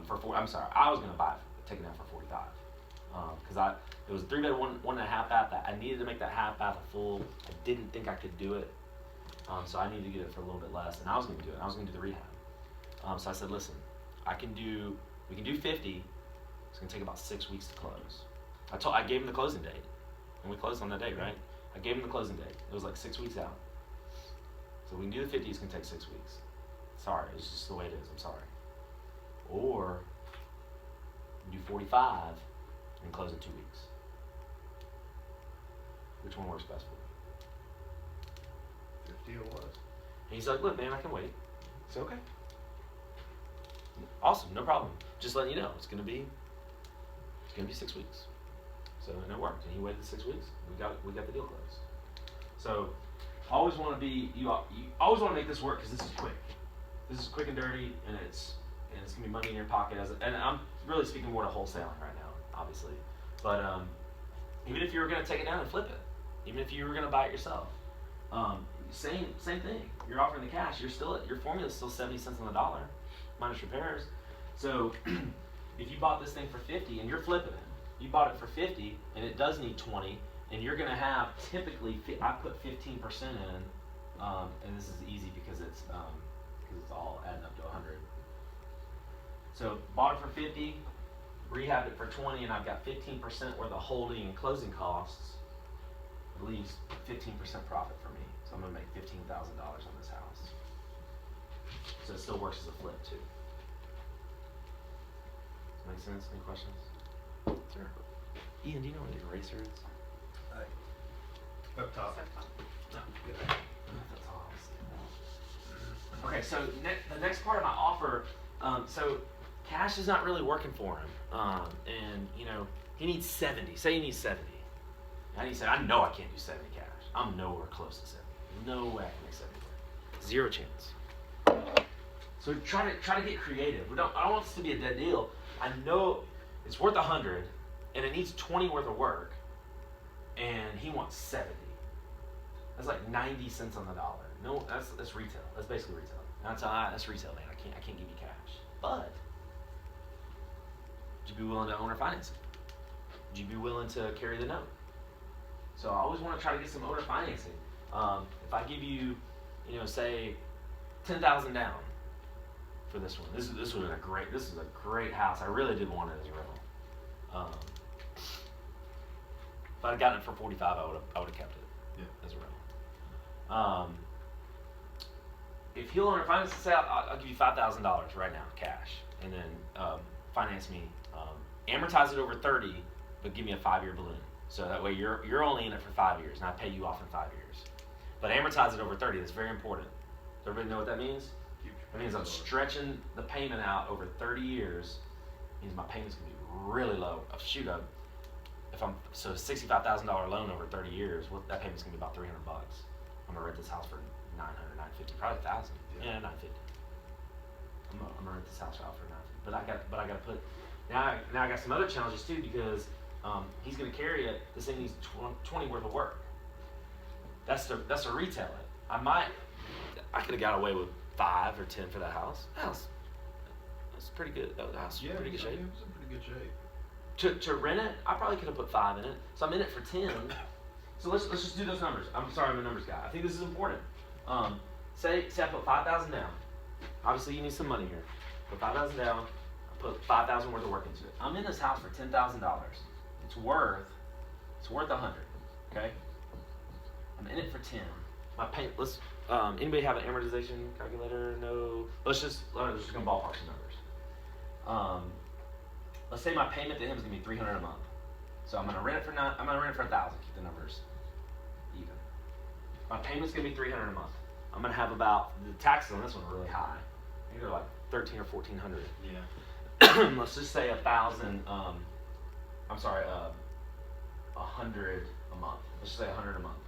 was gonna buy it, take it down for 45. Because it was a 3-bed, 1.5 bath. I needed to make that half bath a full. I didn't think I could do it, so I needed to get it for a little bit less, and I was going to do it. I was going to do the rehab. So I said, listen, we can do 50. It's going to take about 6 weeks to close. I gave him the closing date, and we closed on that date, right? I gave him the closing date. It was like 6 weeks out. So we can do the 50. It's going to take 6 weeks. Sorry, it's just the way it is. I'm sorry. Or do 45. And close in 2 weeks. Which one works best for you? 50 it was. And he's like, look, man, I can wait. I said, okay. Awesome, no problem. Just letting you know, it's gonna be 6 weeks. So, and it worked. And he waited 6 weeks. We got the deal closed. So, always want to be you always want to make this work because this is quick. This is quick and dirty, and it's gonna be money in your pocket. And I'm really speaking more to wholesaling right now, obviously. But even if you were gonna take it down and flip it, even if you were gonna buy it yourself, same thing. You're offering the cash. Your formula is still 70 cents on the dollar, minus repairs. So if you bought this thing for 50 and you're flipping it, you bought it for 50 and it does need 20, and you're gonna have typically I put 15% in, and this is easy because it's all adding up to 100. So bought it for 50, rehabbed it for 20, and I've got 15% worth of holding and closing costs. It leaves 15% profit for me. So I'm gonna make $15,000 on this house. So it still works as a flip too. Does that make sense? Any questions? Sure. Ian, do you know what an eraser is? Up top. No. That's all I was. Okay, so the next part of my offer, so cash is not really working for him, and he needs 70. Say he needs 70. And he said, I know I can't do 70 cash. I'm nowhere close to 70. No way I can make 70 work. Zero chance. So try to get creative. I don't want this to be a dead deal. I know it's worth 100, and it needs 20 worth of work, and he wants 70. That's like 90 cents on the dollar. No, that's retail. That's basically retail. That's retail, man. I can't give you cash. But would you be willing to own or finance it? Would you be willing to carry the note? So I always want to try to get some owner financing. If I give you, say, $10,000 down for this one. This is a great house. I really did want it as a rental. If I'd gotten it for $45,000, I would have kept it as a rental. If he'll owner finance it, say I'll give you $5,000 right now, cash, and then finance me, amortize it over 30, but give me a 5-year balloon. So that way you're only in it for 5 years, and I pay you off in 5 years. But amortize it over 30. That's very important. Does everybody know what that means? That means I'm stretching the payment out over 30 years. Means my payment's gonna be really low. So $65,000 loan over 30 years, that payment's gonna be about $300. I'm gonna rent this house for $900, $950, probably $1,000. Yeah, $950. I'm gonna rent this house out for $950. But I got to put now I got some other challenges too because he's gonna carry it. This thing needs 20 worth of work. That's to retail it. I could have got away with 5 or 10 for that house. That's pretty good. That house is in pretty good shape. It was in pretty good shape. To rent it, I probably could have put 5 in it. So I'm in it for 10. So let's just do those numbers. I'm sorry, I'm a numbers guy. I think this is important. Say I put $5,000 down. Obviously, you need some money here. Put $5,000 down. I put $5,000 worth of work into it. I'm in this house for $10,000. It's worth $100. Okay. I'm in it for 10. My payment. Anybody have an amortization calculator? No. Let's just gonna ballpark some numbers. Let's say my payment to him is gonna be $300 a month. So I'm gonna rent it for $1,000. Keep the numbers even. My payment's gonna be $300 a month. I'm gonna have about the taxes on this one are really high. I think they're like $1,300 or $1,400. Yeah. Let's just say 1,000. $100 a month. Let's just say $100 a month.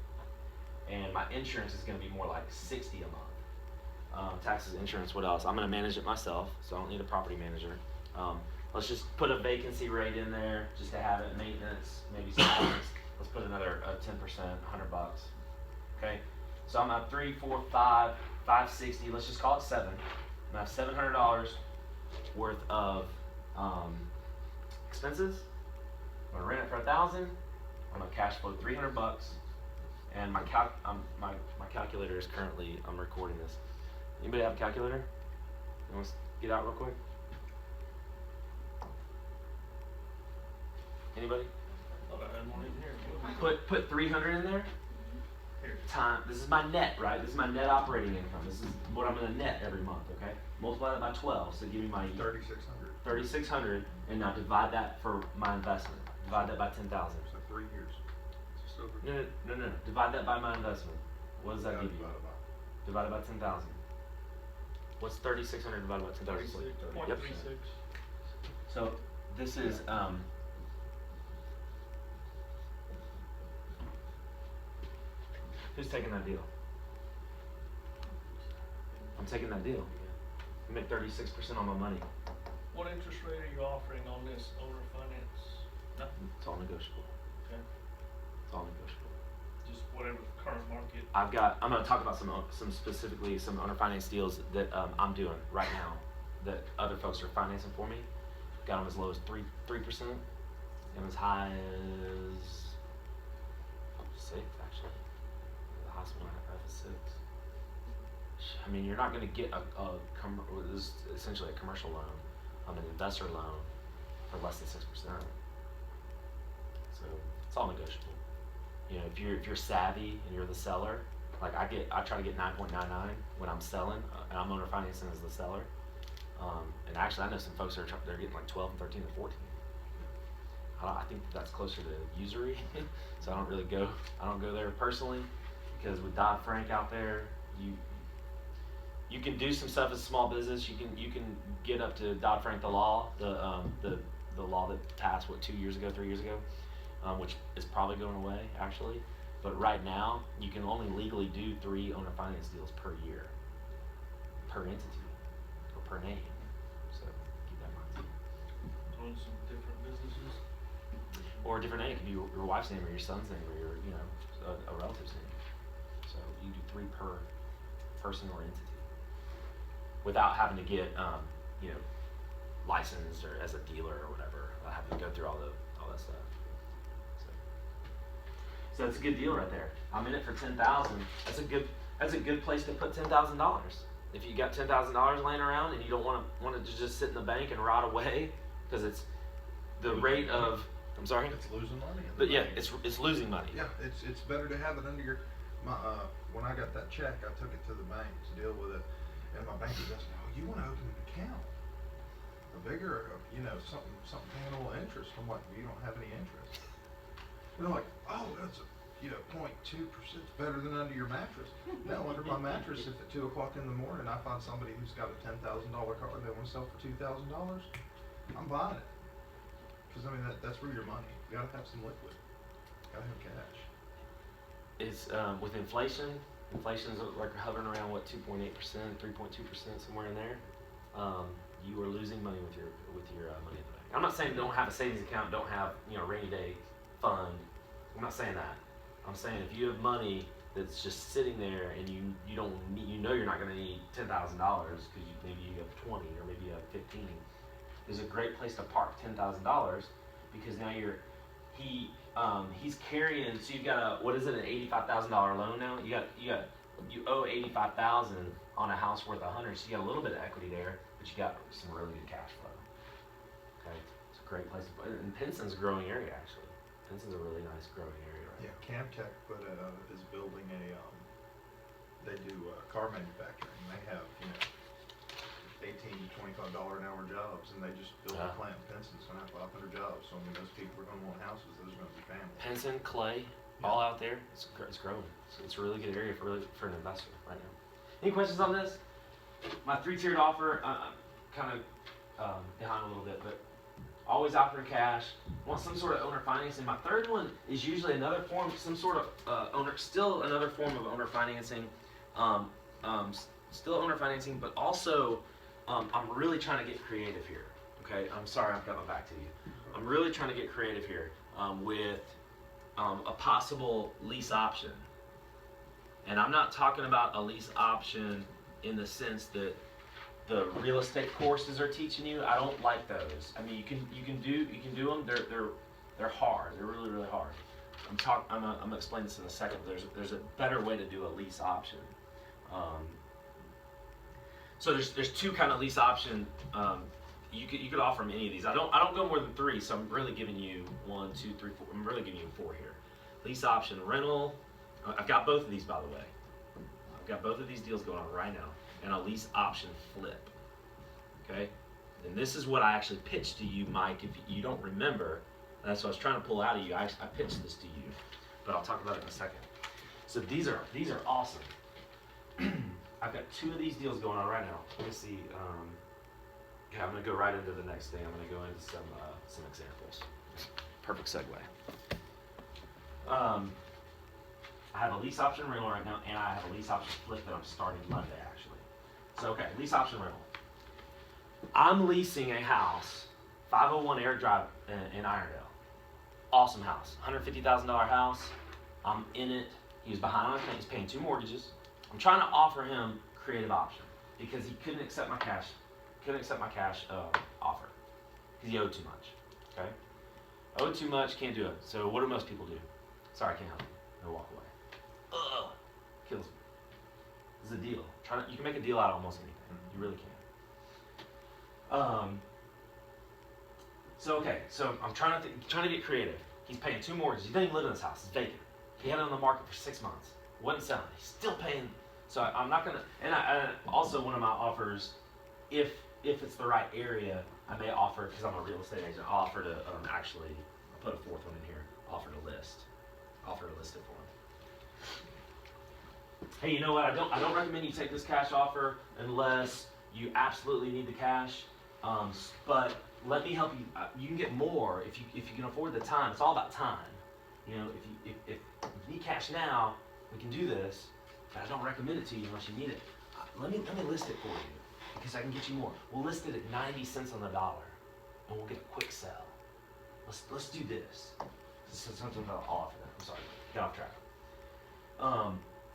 And my insurance is going to be more like $60 a month. Taxes, insurance, what else? I'm going to manage it myself, so I don't need a property manager. Let's just put a vacancy rate in there just to have it. Maintenance, maybe sometimes. Let's put another 10%, $100. Okay, so I'm at 3, 4, 5, 560. Let's just call it 7. I have $700 worth of expenses. I'm gonna rent it for $1,000. I'm gonna cash flow $300. And my calculator is currently, I'm recording this. Anybody have a calculator? You want to get out real quick? Anybody? Thought I had one in here. Put 300 in there. Here. This is my net, right? This is my net operating income. This is what I'm gonna net every month, okay? Multiply that by 12, so give me my 3,600. 3,600, and now divide that for my investment. Divide that by 10,000. So 3 years. Just over. No. Divide that by my investment. What does that give you? Divided by 10,000. What's 3,600 divided by 10,000? 36.36. So this is who's taking that deal? I'm taking that deal. I make 36% on my money. What interest rate are you offering on this owner finance? Nothing, It's all negotiable. okay, It's all negotiable. just whatever the current market. I'm going to talk about some specifically some owner finance deals that I'm doing right now that other folks are financing for me. Got them as low as 3%, and as high as 6 actually. The highest one I have is 6. I mean, you're not going to get this is essentially a commercial loan, an investor loan for less than 6%. So it's all negotiable. You know, if you're savvy and you're the seller, like I try to get 9.99 when I'm selling, and I'm owner financing as the seller. And actually, I know some folks that they're getting like 12 and 13 and 14. I think that's closer to usury, so I don't go there personally, because with Dodd-Frank out there, you can do some stuff as a small business. You can get up to Dodd-Frank, the law, the law that passed 3 years ago, which is probably going away actually. But right now, you can only legally do 3 owner finance deals per year, per entity, or per name. So keep that in mind. On some different businesses. Or a different name. It could be your wife's name or your son's name or your a relative's name. So you do 3 per person or entity, without having to get licensed or as a dealer or whatever. Having to go through all that stuff. So that's a good deal right there. I'm in it for $10,000. That's a good place to put $10,000. If you got $10,000 laying around and you don't want it to just sit in the bank and rot away, because it's the rate of. I'm sorry. It's losing money. But yeah, it's losing money. Yeah, it's better to have it under your. When I got that check, I took it to the bank to deal with it, and my banker goes, "Oh, you want to open an account? A bigger, something paying a little interest." I'm like, "You don't have any interest." And they're like, "Oh, that's 0.2%. It's better than under your mattress." No, under my mattress, if at 2 o'clock in the morning I find somebody who's got a $10,000 car they want to sell for $2,000, I'm buying it. Because I mean that's where your money. You gotta have some liquid. Gotta have cash. It's with inflation's like hovering around 2.8%, 3.2%, somewhere in there. You are losing money with your money in the bank. I'm not saying don't have a savings account, don't have rainy day fund. I'm not saying that. I'm saying if you have money that's just sitting there and you don't need, you're not going to need $10,000 because maybe you have 20 or maybe you have 15. There's a great place to park $10,000 because now he's carrying. So you've got an $85,000 loan now. You owe $85,000 on a house worth $100. So you got a little bit of equity there, but you got some really good cash flow. Okay, it's a great place to put it. And Pinson's a growing area actually. Pinson's a really nice growing area right Yeah, Camtech is building they do car manufacturing. They have $18 to $25 an hour jobs, and they just built a plant in Pinson's gonna have 500 jobs. So I mean, those people are gonna want houses. Those are gonna be families. Pinson, Clay, all out there. It's growing. So it's a really good area for an investor right now. Any questions on this? My 3-tiered offer, I'm kind of behind a little bit, but always offering cash. Want some sort of owner financing. My third one is usually another form, some sort of still another form of owner financing. Still owner financing, but also I'm really trying to get creative here. Okay, I'm sorry I've got my back to you. I'm really trying to get creative here with a possible lease option. And I'm not talking about a lease option in the sense that the real estate courses are teaching you. I don't like those. I mean, you can do them. They're hard. They're really, really hard. I'm gonna explain this in a second. There's a better way to do a lease option. So there's 2 kind of lease option. You could offer them any of these. I don't go more than 3. So I'm really giving you 1, 2, 3, 4. I'm really giving you 4 here. Lease option, rental. I've got both of these, by the way. I've got both of these deals going on right now. And a lease option flip. Okay? And this is what I actually pitched to you, Mike, if you don't remember. That's what I was trying to pull out of you. I pitched this to you. But I'll talk about it in a second. So these are awesome. I've got 2 of these deals going on right now. Let me see. Okay, I'm gonna go right into the next thing. I'm gonna go into some examples. Perfect segue. I have a lease option rental right now, and I have a lease option flip that I'm starting Monday, actually. So, okay, lease option rental. I'm leasing a house, 501 Air Drive in Irondale. Awesome house, $150,000 house. I'm in it. He was behind on his payments, paying 2 mortgages. I'm trying to offer him creative option because he couldn't accept my cash. Offer because he owed too much. Okay, owed too much, can't do it. So what do most people do? Sorry, I can't help you. They walk away. Ugh, kills me. This is a deal. You can make a deal out of almost anything. You really can. So I'm trying to get creative. He's paying 2 mortgages. He doesn't even live in this house. It's vacant. He had it on the market for 6 months. Wasn't selling. He's still paying. So I'm not gonna. And I also one of my offers, if it's the right area, I may offer, because I'm a real estate agent, I'll offer to actually, I'll put a 4th one in here. Offer to list it for him. Hey, you know what? I don't recommend you take this cash offer unless you absolutely need the cash. But let me help you. You can get more if you can afford the time. It's all about time. You know, if you need cash now, we can do this. But I don't recommend it to you unless you need it. Let me list it for you because I can get you more. We'll list it at 90 cents on the dollar, and we'll get a quick sell. Let's do this. This is something I'll offer that. I'm sorry, get off track.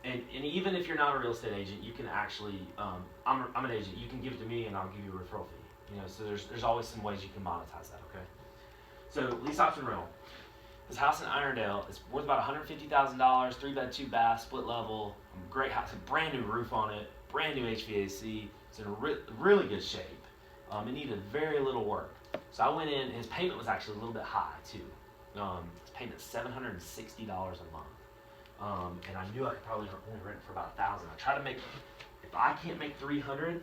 And even if you're not a real estate agent, you can actually. I'm an agent. You can give it to me, and I'll give you a referral fee. You know, so there's always some ways you can monetize that. Okay. So lease option rental. This house in Irondale is worth about $150,000, 3-bed, 2-bath, split level. Great house, a brand new roof on it, brand new HVAC. It's in really good shape. It needed very little work. So I went in, and his payment was actually a little bit high too. His payment is $760 a month. And I knew I could probably only rent it for about $1,000. I try to make, if I can't make $300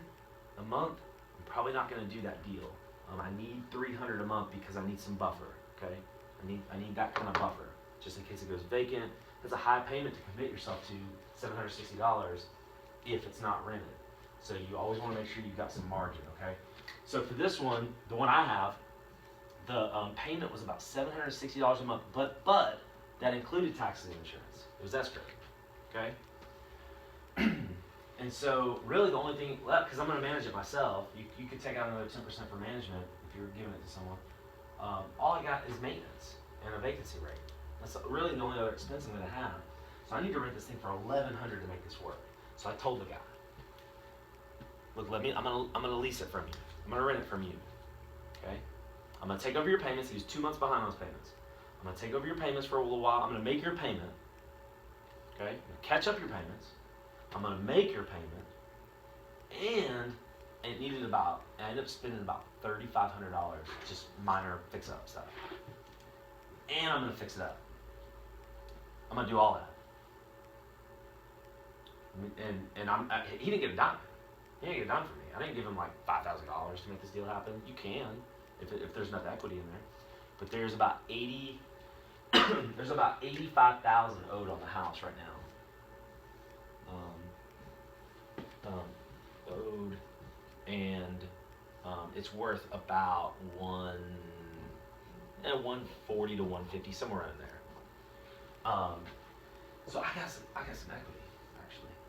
a month, I'm probably not going to do that deal. I need $300 a month because I need some buffer. Okay. I need that kind of buffer, just in case it goes vacant. That's a high payment to commit yourself to, $760, if it's not rented. So you always want to make sure you've got some margin, okay? So for this one, the one I have, the payment was about $760 a month, but that included taxes and insurance. It was escrow, okay? And so really the only thing left, because I'm going to manage it myself, you could take out another 10% for management if you're giving it to someone. All I got is maintenance and a vacancy rate. That's really the only other expense I'm going to have. So I need to rent this thing for $1,100 to make this work. So I told the guy, look, I'm gonna lease it from you. I'm gonna rent it from you. Okay? I'm gonna take over your payments. He was 2 months behind on his payments. I'm gonna take over your payments for a little while. I'm gonna make your payment. Okay? I'm gonna catch up your payments. I'm gonna make your payment. And it needed I ended up spending about $3,500, just minor fix-up stuff. And I'm gonna fix it up. I'm gonna do all that. And he didn't get a dime. He didn't get a dime from me. I didn't give him like $5,000 to make this deal happen. You can, if there's enough equity in there. But there's about $85,000 owed on the house right now. Owed, and it's worth about $140 to $150, somewhere around there. So I got some equity.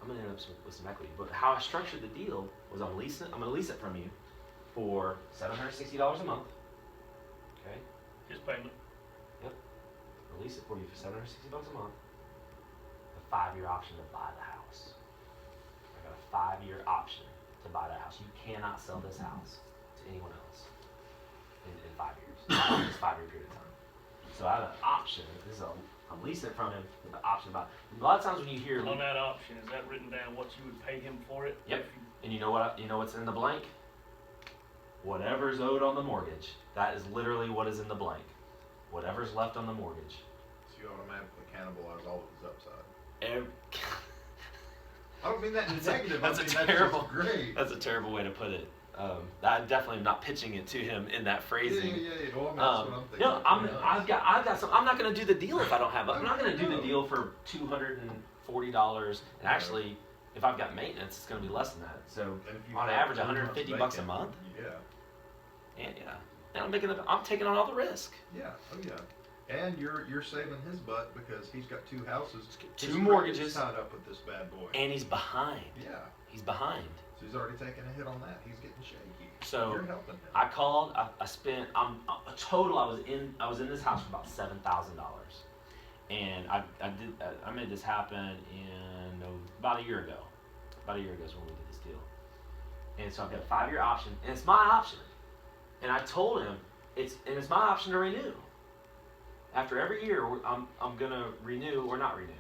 I'm gonna end up with some equity. But how I structured the deal was I'm gonna lease it from you for $760 a month. Okay? His payment. Yep. I'll lease it for you for $760 a month. A 5-year option to buy the house. I got a 5-year option to buy that house. You cannot sell this house to anyone else in 5 years. This 5-year period of time. So I have an option. I'm leasing it from him with the option about. A lot of times when you hear on that option, is that written down what you would pay him for it? Yep. And you know what's in the blank? Whatever's owed on the mortgage. That is literally what is in the blank. Whatever's left on the mortgage. So you automatically cannibalize all of his upside. I don't mean that in a negative. That's That's great. That's a terrible way to put it. I definitely am not pitching it to him in that phrasing. Yeah. Well, that's what I'm thinking. No, I've got some. I'm not going to do the deal if I don't have it. I'm not going to do the deal for $240. And actually, If I've got maintenance, it's going to be less than that. So And if you on have average, 2 months $150 a vacant, month. Yeah, And I'm taking on all the risk. yeah, oh yeah. And you're saving his butt because he's got 2 houses. Two His mortgages. credit's tied up with this bad boy. And he's behind. Yeah, He's behind. so he's already taken a hit on that. He's getting shaky. So You're helping him. I called. I spent. A total. I was in this house for about $7,000, and I made this happen in about a year ago. About a year ago is when we did this deal. And so I've got a 5-year option, and it's my option. And I told him it's my option to renew. After every year, I'm gonna renew or not renew.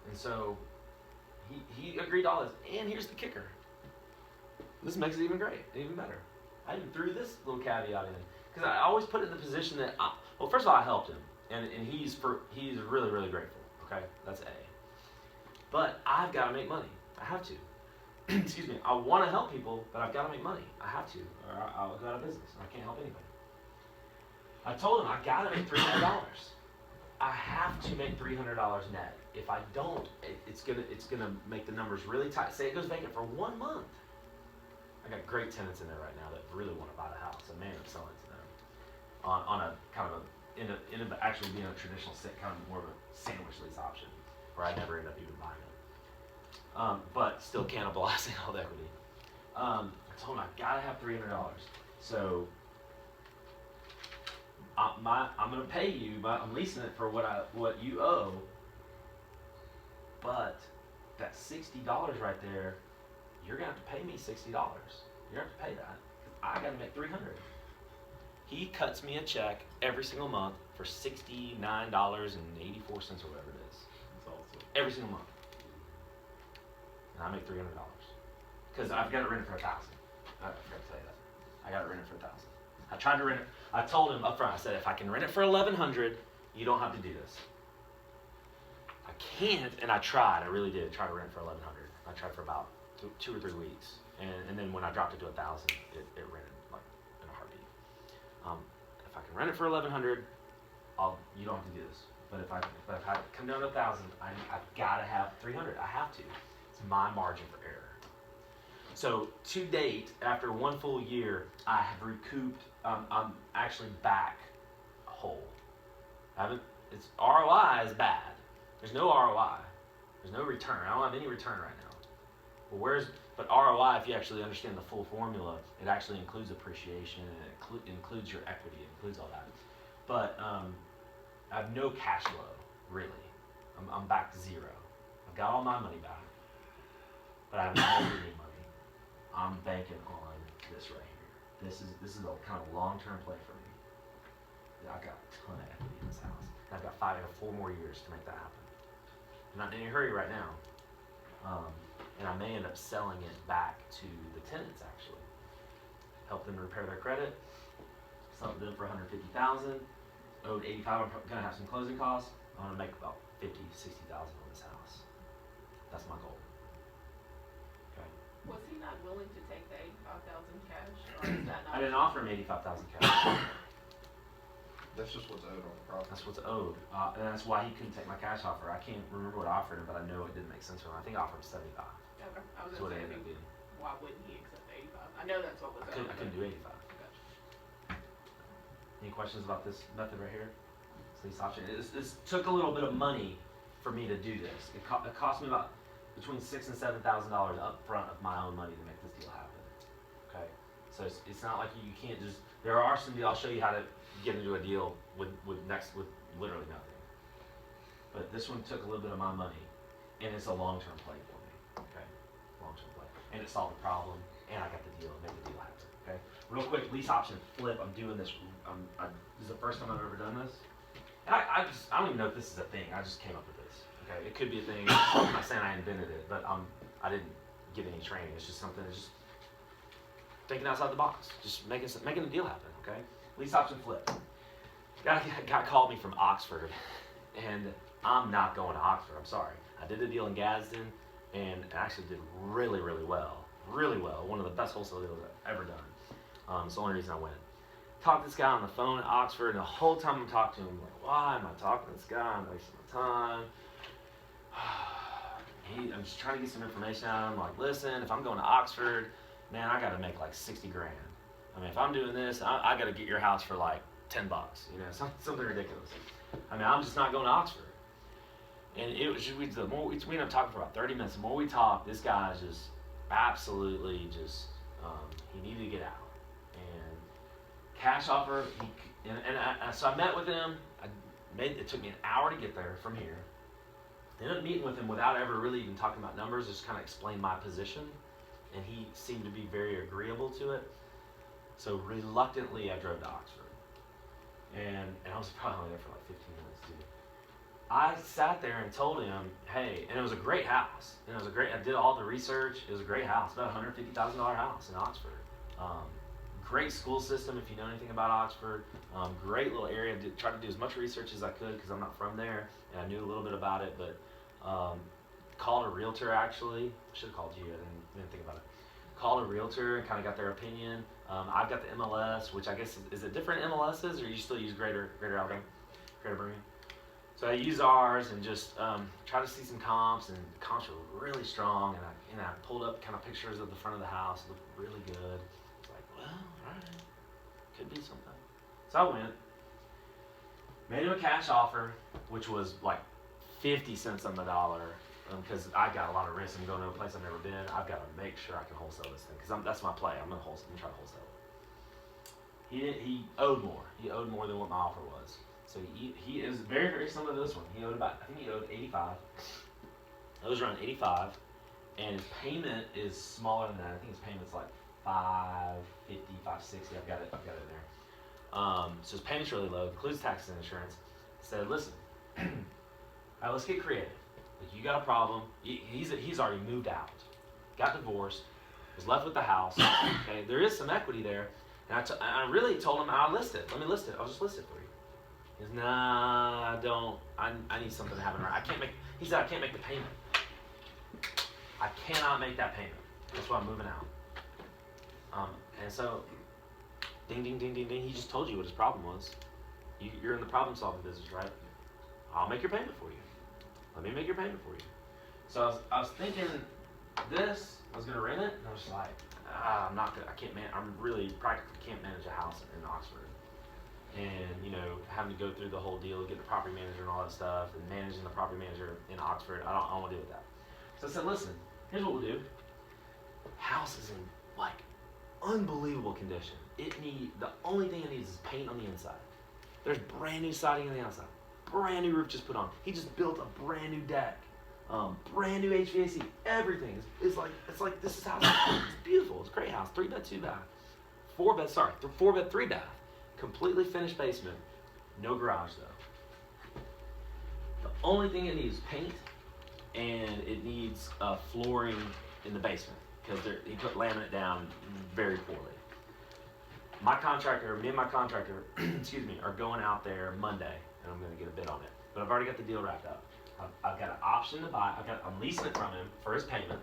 And so he agreed to all this. And here's the kicker. This makes it even better. I even threw this little caveat in because I always put it in the position that well, first of all, I helped him, and he's really, really grateful. Okay, that's A. But I've got to make money. I have to. Excuse me. I want to help people, but I've got to make money. I have to, or I'll go out of business. And I can't help anybody. I told him I got to make $300. I have to make $300 net. If I don't, it's gonna make the numbers really tight. Say it goes vacant for 1 month. I got great tenants in there right now that really want to buy the house. I may end up selling it to them on a kind of actually being a traditional kind of more of a sandwich lease option, where I never end up even buying it. But still cannibalizing all the equity. I told him I gotta have $300. So I'm gonna pay you, but I'm leasing it for what you owe. But that $60 right there, you're gonna have to pay me $60. You're gonna have to pay that. I gotta make $300. He cuts me a check every single month for $69.84 or whatever it is. That's awesome. Every single month. And I make $300. Because I've got it rented for $1,000. I forgot to tell you that. I got it rented for $1,000. I tried to rent it. I told him up front, I said, if I can rent it for $1,100, you don't have to do this. I can't, and I tried. I really did try to rent it for $1,100. I tried for about 2 or 3 weeks, and then when I dropped it to $1,000, it rented like in a heartbeat. If I can rent it for $1,100, you don't have to do this. But if I come down to $1,000, I've got to have $300. I have to. It's my margin for error. So to date, after 1 full year, I have recouped. I'm actually back whole. It's ROI is bad. There's no ROI. There's no return. I don't have any return right now. But ROI, if you actually understand the full formula, it actually includes appreciation and it includes your equity. It includes all that. But I have no cash flow, really. I'm back to zero. I've got all my money back, but I haven't made any money. I'm banking on this right here. This is a kind of long-term play for me. I've got a ton of equity in this house. I've got 4 more years to make that happen. I'm not in any hurry right now. And I may end up selling it back to the tenants, actually. Help them repair their credit. Sell it to them for $150,000. Owed $85,000. I'm gonna have some closing costs. I'm gonna make about $50,000-$60,000 on this house. That's my goal. Okay. Was he not willing to take the $85,000 cash, or is that not? I didn't offer him $85,000 cash. That's just what's owed on the property. That's what's owed, and that's why he couldn't take my cash offer. I can't remember what I offered him, but I know it didn't make sense for him. I think I offered him $75. Okay, I was That's gonna what it say, ended up being. why wouldn't he accept the 85? I know that's what was I couldn't do 85. Okay. Any questions about this method right here? This lease option. This took a little bit of money for me to do this. It cost me about between $6,000 and $7,000 up front of my own money to make this deal happen. Okay, so it's not like you can't just. There are some deals. I'll show you how to get into a deal with literally nothing. But this one took a little bit of my money, and it's a long-term play for me. Okay, long-term play, and it solved the problem, and I got the deal, and made the deal happen. Okay, real quick, lease option flip. I'm doing this. This is the first time I've ever done this, and I don't even know if this is a thing. I just came up with this. Okay, it could be a thing. I'm not saying I invented it, but I didn't get any training. It's just something. It's just thinking outside the box, just making a deal happen. Okay, lease option flip. Guy called me from Oxford, and I'm not going to Oxford. I'm sorry. I did a deal in Gadsden, and it actually did really, really well. Really well. One of the best wholesale deals I've ever done. It's the only reason I went. Talked to this guy on the phone at Oxford, and the whole time I'm talking to him, I'm like, why am I talking to this guy? I'm wasting my time. I'm just trying to get some information out of him. Like, listen, if I'm going to Oxford, man, I got to make like 60 grand. I mean, if I'm doing this, I got to get your house for like $10, you know, something ridiculous. I mean, I'm just not going to Oxford. And it was just, we ended up talking for about 30 minutes. The more we talked, this guy's just absolutely just, he needed to get out. And cash offer, so I met with him. It took me an hour to get there from here. I ended up meeting with him without ever really even talking about numbers, just kind of explained my position. And he seemed to be very agreeable to it. So reluctantly, I drove to Oxford. And I was probably only there for like 15 minutes, too. I sat there and told him, hey, and it was a great house. And I did all the research. It was a great house, about $150,000 house in Oxford. Great school system if you know anything about Oxford. Great little area. Tried to do as much research as I could because I'm not from there. And I knew a little bit about it, but called a realtor actually. I should have called you. I didn't think about it. Called a realtor and kind of got their opinion. I've got the MLS, which I guess is it different MLSs, or you still use Greater Alabama, Greater Birmingham? So I used ours and just tried to see some comps, and the comps were really strong. And I pulled up kind of pictures of the front of the house. It looked really good. It's like, well, all right, could be something. So I went, made him a cash offer, which was like 50 cents on the dollar. Because I got a lot of risk. I'm going to a place I've never been. I've got to make sure I can wholesale this thing. Because that's my play. I'm going to try to wholesale it. He owed more. He owed more than what my offer was. So he is very, very similar to this one. He owed I think he owed 85. It was around 85. And his payment is smaller than that. I think his payment's like 550, 560. I've got it there. So his payment's really low. Includes taxes and insurance. I said, listen, all right, let's get creative. Like, you got a problem. He's already moved out, got divorced, was left with the house. Okay, there is some equity there, and I really told him I'll list it. Let me list it. I'll just list it for you. He goes, nah, I don't. I need something to happen right. He said I can't make the payment. I cannot make that payment. That's why I'm moving out. And so, ding, ding, ding, ding, ding. He just told you what his problem was. You're in the problem solving business, right? I'll make your payment for you. Let me make your payment for you. So I was thinking this, I was going to rent it, and I was just like, I'm not good. I'm really practically can't manage a house in Oxford. And, having to go through the whole deal, get the property manager and all that stuff, and managing the property manager in Oxford, I don't want to deal with that. So I said, listen, here's what we'll do. House is in, like, unbelievable condition. The only thing it needs is paint on the inside. There's brand new siding on the outside. Brand new roof just put on. He just built a brand new deck, brand new HVAC. Everything is like this is how it's beautiful. It's a great house. 3-bed, 2-bath, 4-bed, 3-bath, completely finished basement. No garage though. The only thing it needs is paint, and it needs flooring in the basement because he put laminate down very poorly. Me and my contractor, excuse me, are going out there Monday. And I'm going to get a bid on it. But I've already got the deal wrapped up. I've got an option to buy. I'm leasing it from him for his payment.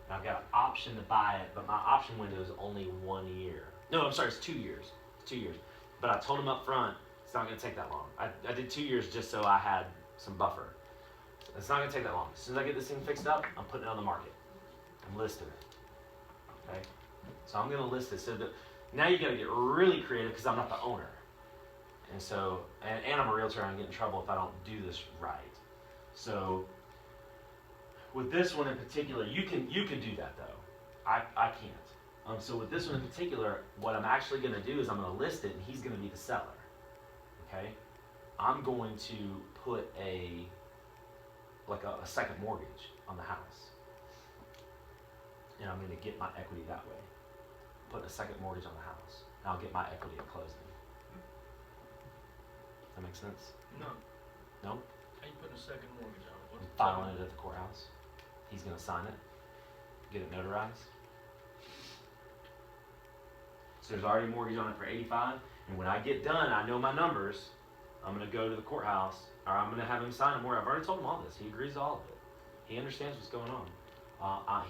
And I've got an option to buy it, but my option window is only 1 year. No, I'm sorry, it's 2 years. It's 2 years. But I told him up front, it's not going to take that long. I did 2 years just so I had some buffer. It's not going to take that long. As soon as I get this thing fixed up, I'm putting it on the market. I'm listing it. Okay? So I'm going to list it. So now you got to get really creative because I'm not the owner. And so, and I'm a realtor, I'm going to get in trouble if I don't do this right. So, with this one in particular, you can do that though. I can't. So with this one in particular, what I'm actually going to do is I'm going to list it, and he's going to be the seller. Okay? I'm going to put a second mortgage on the house, and I'm going to get my equity that way. Put a second mortgage on the house, and I'll get my equity at closing. That makes sense? No. No? How you putting a second mortgage on it? I'm filing it at the courthouse. He's going to sign it, get it notarized. So there's already a mortgage on it for 85, and when I get done, I know my numbers. I'm going to go to the courthouse, or I'm going to have him sign a mortgage. I've already told him all this. He agrees to all of it. He understands what's going on.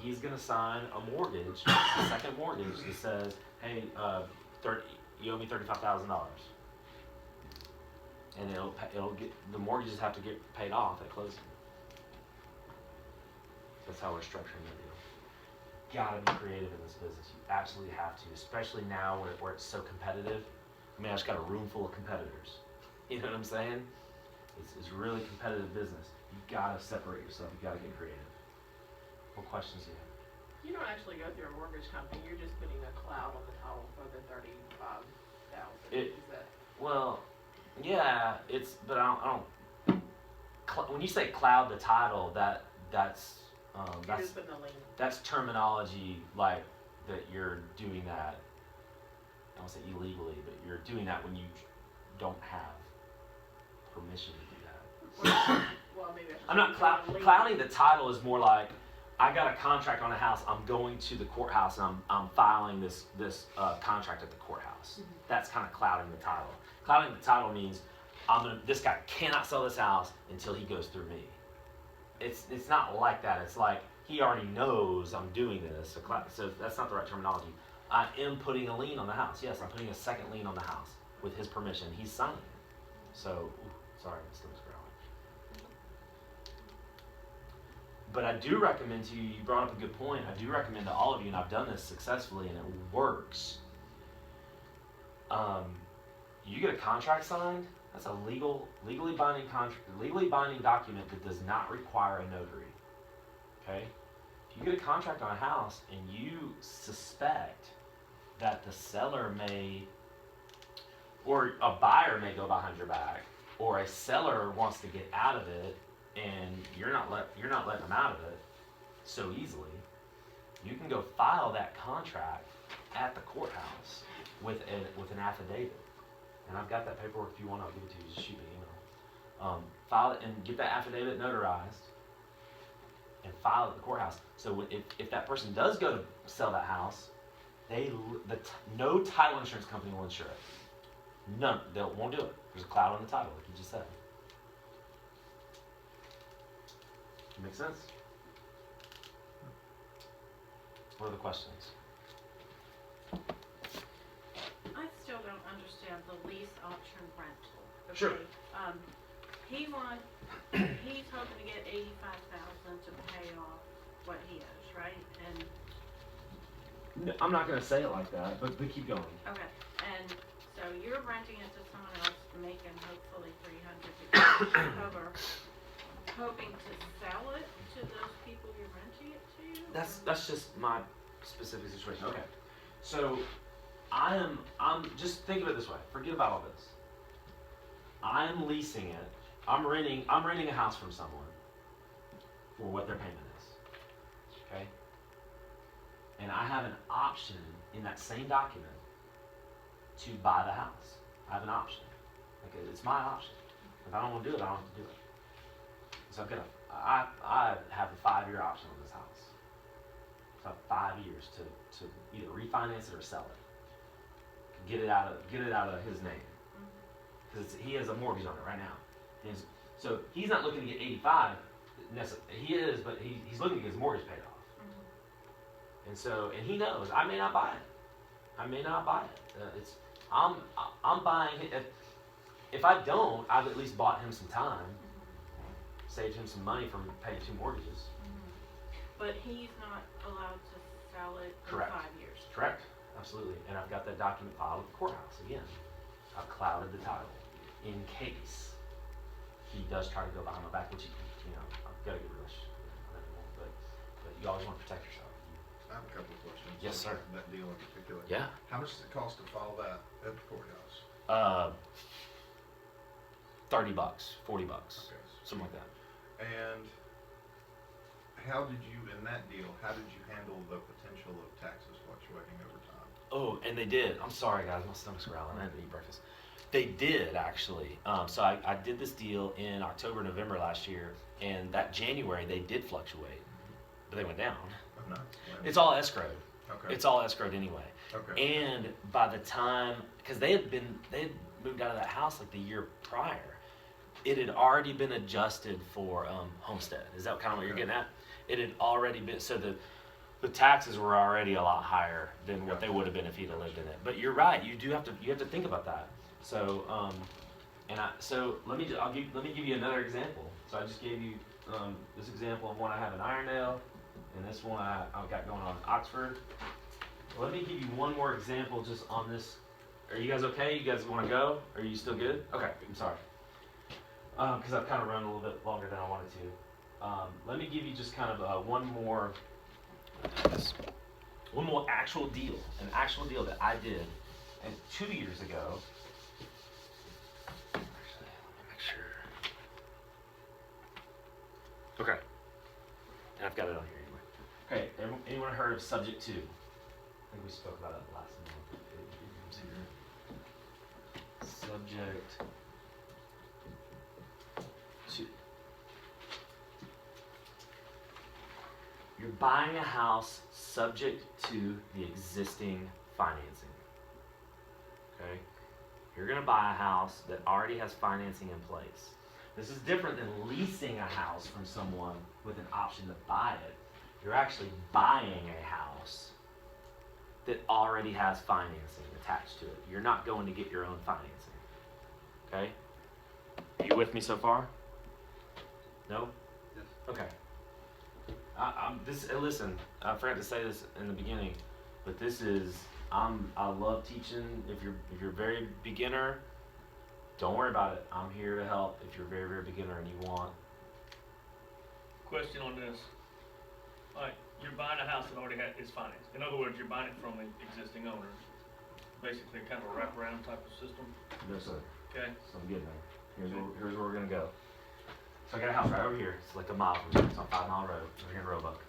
He's going to sign a mortgage, a second mortgage that says, hey, you owe me $35,000. And it'll get, the mortgages have to get paid off at closing. That's how we're structuring the deal. Gotta be creative in this business. You absolutely have to, especially now where it's so competitive. I mean, I just got a room full of competitors. You know what I'm saying? It's really competitive business. You gotta separate yourself. You gotta get creative. What questions do you have? You don't actually go through a mortgage company, you're just putting a cloud on the title for the 35,000. It- Is that? Well, yeah, but I don't when you say cloud the title, that's You're just putting a lien. that's terminology like that you're doing that. I don't say illegally, but you're doing that when you don't have permission to do that. Well, maybe I should I'm not say clouding the title is more like I got a contract on a house. I'm going to the courthouse and I'm filing this contract at the courthouse. Mm-hmm. That's kind of clouding the title. Clouding the title means this guy cannot sell this house until he goes through me. It's not like that. It's like he already knows I'm doing this. So that's not the right terminology. I am putting a lien on the house. Yes, I'm putting a second lien on the house with his permission. He's signing it. So, sorry, my stomach's growling. But I do recommend to you, you brought up a good point, I do recommend to all of you, and I've done this successfully and it works. You get a contract signed, that's a legally binding document that does not require a notary. Okay? If you get a contract on a house and you suspect that the seller may, or a buyer may go behind your back, or a seller wants to get out of it, and you're not letting them out of it so easily, you can go file that contract at the courthouse with an affidavit. And I've got that paperwork. If you want, I'll give it to you. Just shoot me an email. File it and get that affidavit notarized and file it at the courthouse. So if that person does go to sell that house, no title insurance company will insure it. None. They won't do it. There's a cloud on the title, like you just said. Make sense? What are the questions? I still don't understand the lease option rental. Okay? Sure. He's hoping to get $85,000 to pay off what he owes, right? And No, I'm not going to say it like that, but keep going. okay, and so you're renting it to someone else, making hopefully $300 to cover, hoping to sell it to those people you're renting it to? That's just my specific situation. Okay. So I'm just think of it this way. Forget about all this. I'm leasing it. I'm renting a house from someone for what their payment is. Okay? And I have an option in that same document to buy the house. I have an option. Okay, it's my option. If I don't want to do it, I don't have to do it. So I have a 5-year option on this house. So I have 5 years to either refinance it or sell it. Get it out of his name. Because he has a mortgage on it right now. So he's not looking to get 85. He is, but he's looking to get his mortgage paid off. And he knows I may not buy it. I'm buying it. If I don't, I've at least bought him some time, saved him some money from paying 2 mortgages. But he's not allowed to sell it Correct. in 5 years. Correct, absolutely. And I've got that document filed at the courthouse again. I've clouded the title in case he does try to go behind my back, which I've got a good relationship with him, but you always want to protect yourself. I have a couple of questions. Yes, sir. That deal in particular. Yeah. How much does it cost to file that at the courthouse? $30, $40, Okay. something like that. And how did you, in that deal, how did you handle the potential of taxes fluctuating over time? Oh, and they did. I'm sorry, guys. My stomach's growling. I didn't eat breakfast. They did, actually. So I did this deal in October, November last year, and that January they did fluctuate, but they went down. Oh, nice. It's all escrowed. Okay. It's all escrowed anyway. Okay. And by the time, because they had moved out of that house like the year prior, it had already been adjusted for homestead. Is that kind of what you're getting at? It had already been, so the taxes were already a lot higher than what they would have been if he'd have lived in it. But you're right. You have to think about that. So let me give you another example. So I just gave you this example of one I have in Irondale, this one I've got going on in Oxford. Let me give you one more example just on this. Are you guys okay? You guys want to go? Are you still good? Okay, I'm sorry. Because I've kind of run a little bit longer than I wanted to. Let me give you just kind of one more actual deal, an actual deal that I did 2 years ago. Actually, let me make sure. Okay. And I've got it on here anyway. Okay, anyone heard of Subject 2? I think we spoke about it last month. Subject 2. You're buying a house subject to the existing financing. Okay? You're going to buy a house that already has financing in place. This is different than leasing a house from someone with an option to buy it. You're actually buying a house that already has financing attached to it. You're not going to get your own financing. Okay? Are you with me so far? No? Yes. Okay. Listen, I forgot to say this in the beginning, but I love teaching. If you're very beginner, don't worry about it. I'm here to help if you're very, very beginner and you want. Question on this. Alright, you're buying a house that already is financed. In other words, you're buying it from the existing owner. Basically kind of a wraparound type of system. No, sir. Okay? So I'm getting there. Here's where we're gonna go. So I got a house right over here. It's like a mile from here. It's on 5 Mile Road. We're here in Roebuck.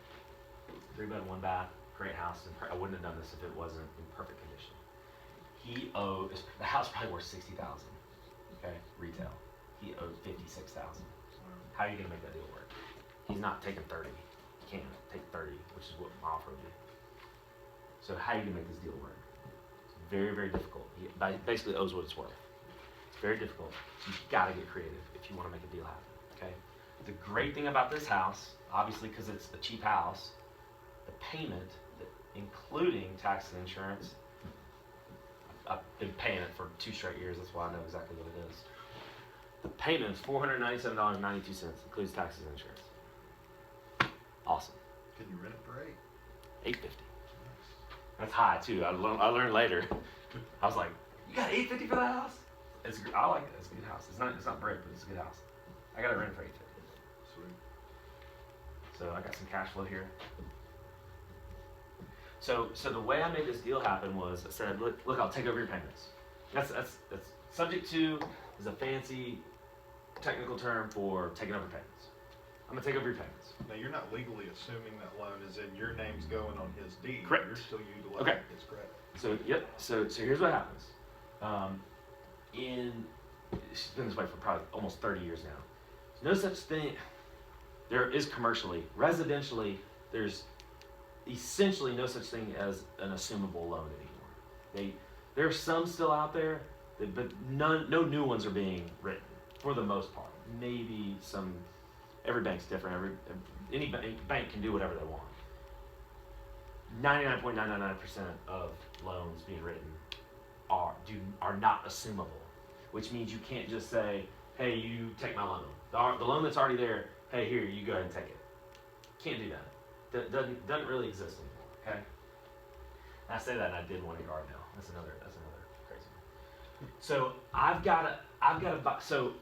3-bed, 1 bath. Great house. And I wouldn't have done this if it wasn't in perfect condition. The house probably worth $60,000. Okay, retail. He owed $56,000. How are you gonna make that deal work? He's not taking 30. He can't take 30, which is what my offer would be. So how are you gonna make this deal work? It's very, very difficult. He basically owes what it's worth. It's very difficult. So you've got to get creative if you want to make a deal happen. Okay. The great thing about this house, obviously, because it's a cheap house, the payment, including tax and insurance, I've been paying it for 2 straight years. That's why I know exactly what it is. The payment is $497.92, includes taxes and insurance. Awesome. Can you rent it for $850. That's high too. I learned later. I was like, you got $850 for that house? I like it. It's a good house. It's not brick, but it's a good house. I got it rented for $850. Sweet. So I got some cash flow here. So the way I made this deal happen was I said, look, I'll take over your payments. That's subject to is a fancy technical term for taking over payments. I'm gonna take over your payments. Now, you're not legally assuming that loan is in your name's going on his deed. Correct. You're still utilizing his credit. So yep. So here's what happens. It's been this way for probably almost 30 years now. There's no such thing. There is commercially, residentially. There's essentially no such thing as an assumable loan anymore. There are some still out there, but no new ones are being written for the most part. Maybe some. Every bank's different. Any bank can do whatever they want. 99.999% of loans being written are not assumable, which means you can't just say, "Hey, you take my loan." The loan that's already there, "Hey, here, you go ahead and take it." Can't do that. Doesn't really exist anymore. Okay. And I say that, and I did one in Gardendale. That's another crazy one. So I've got to. So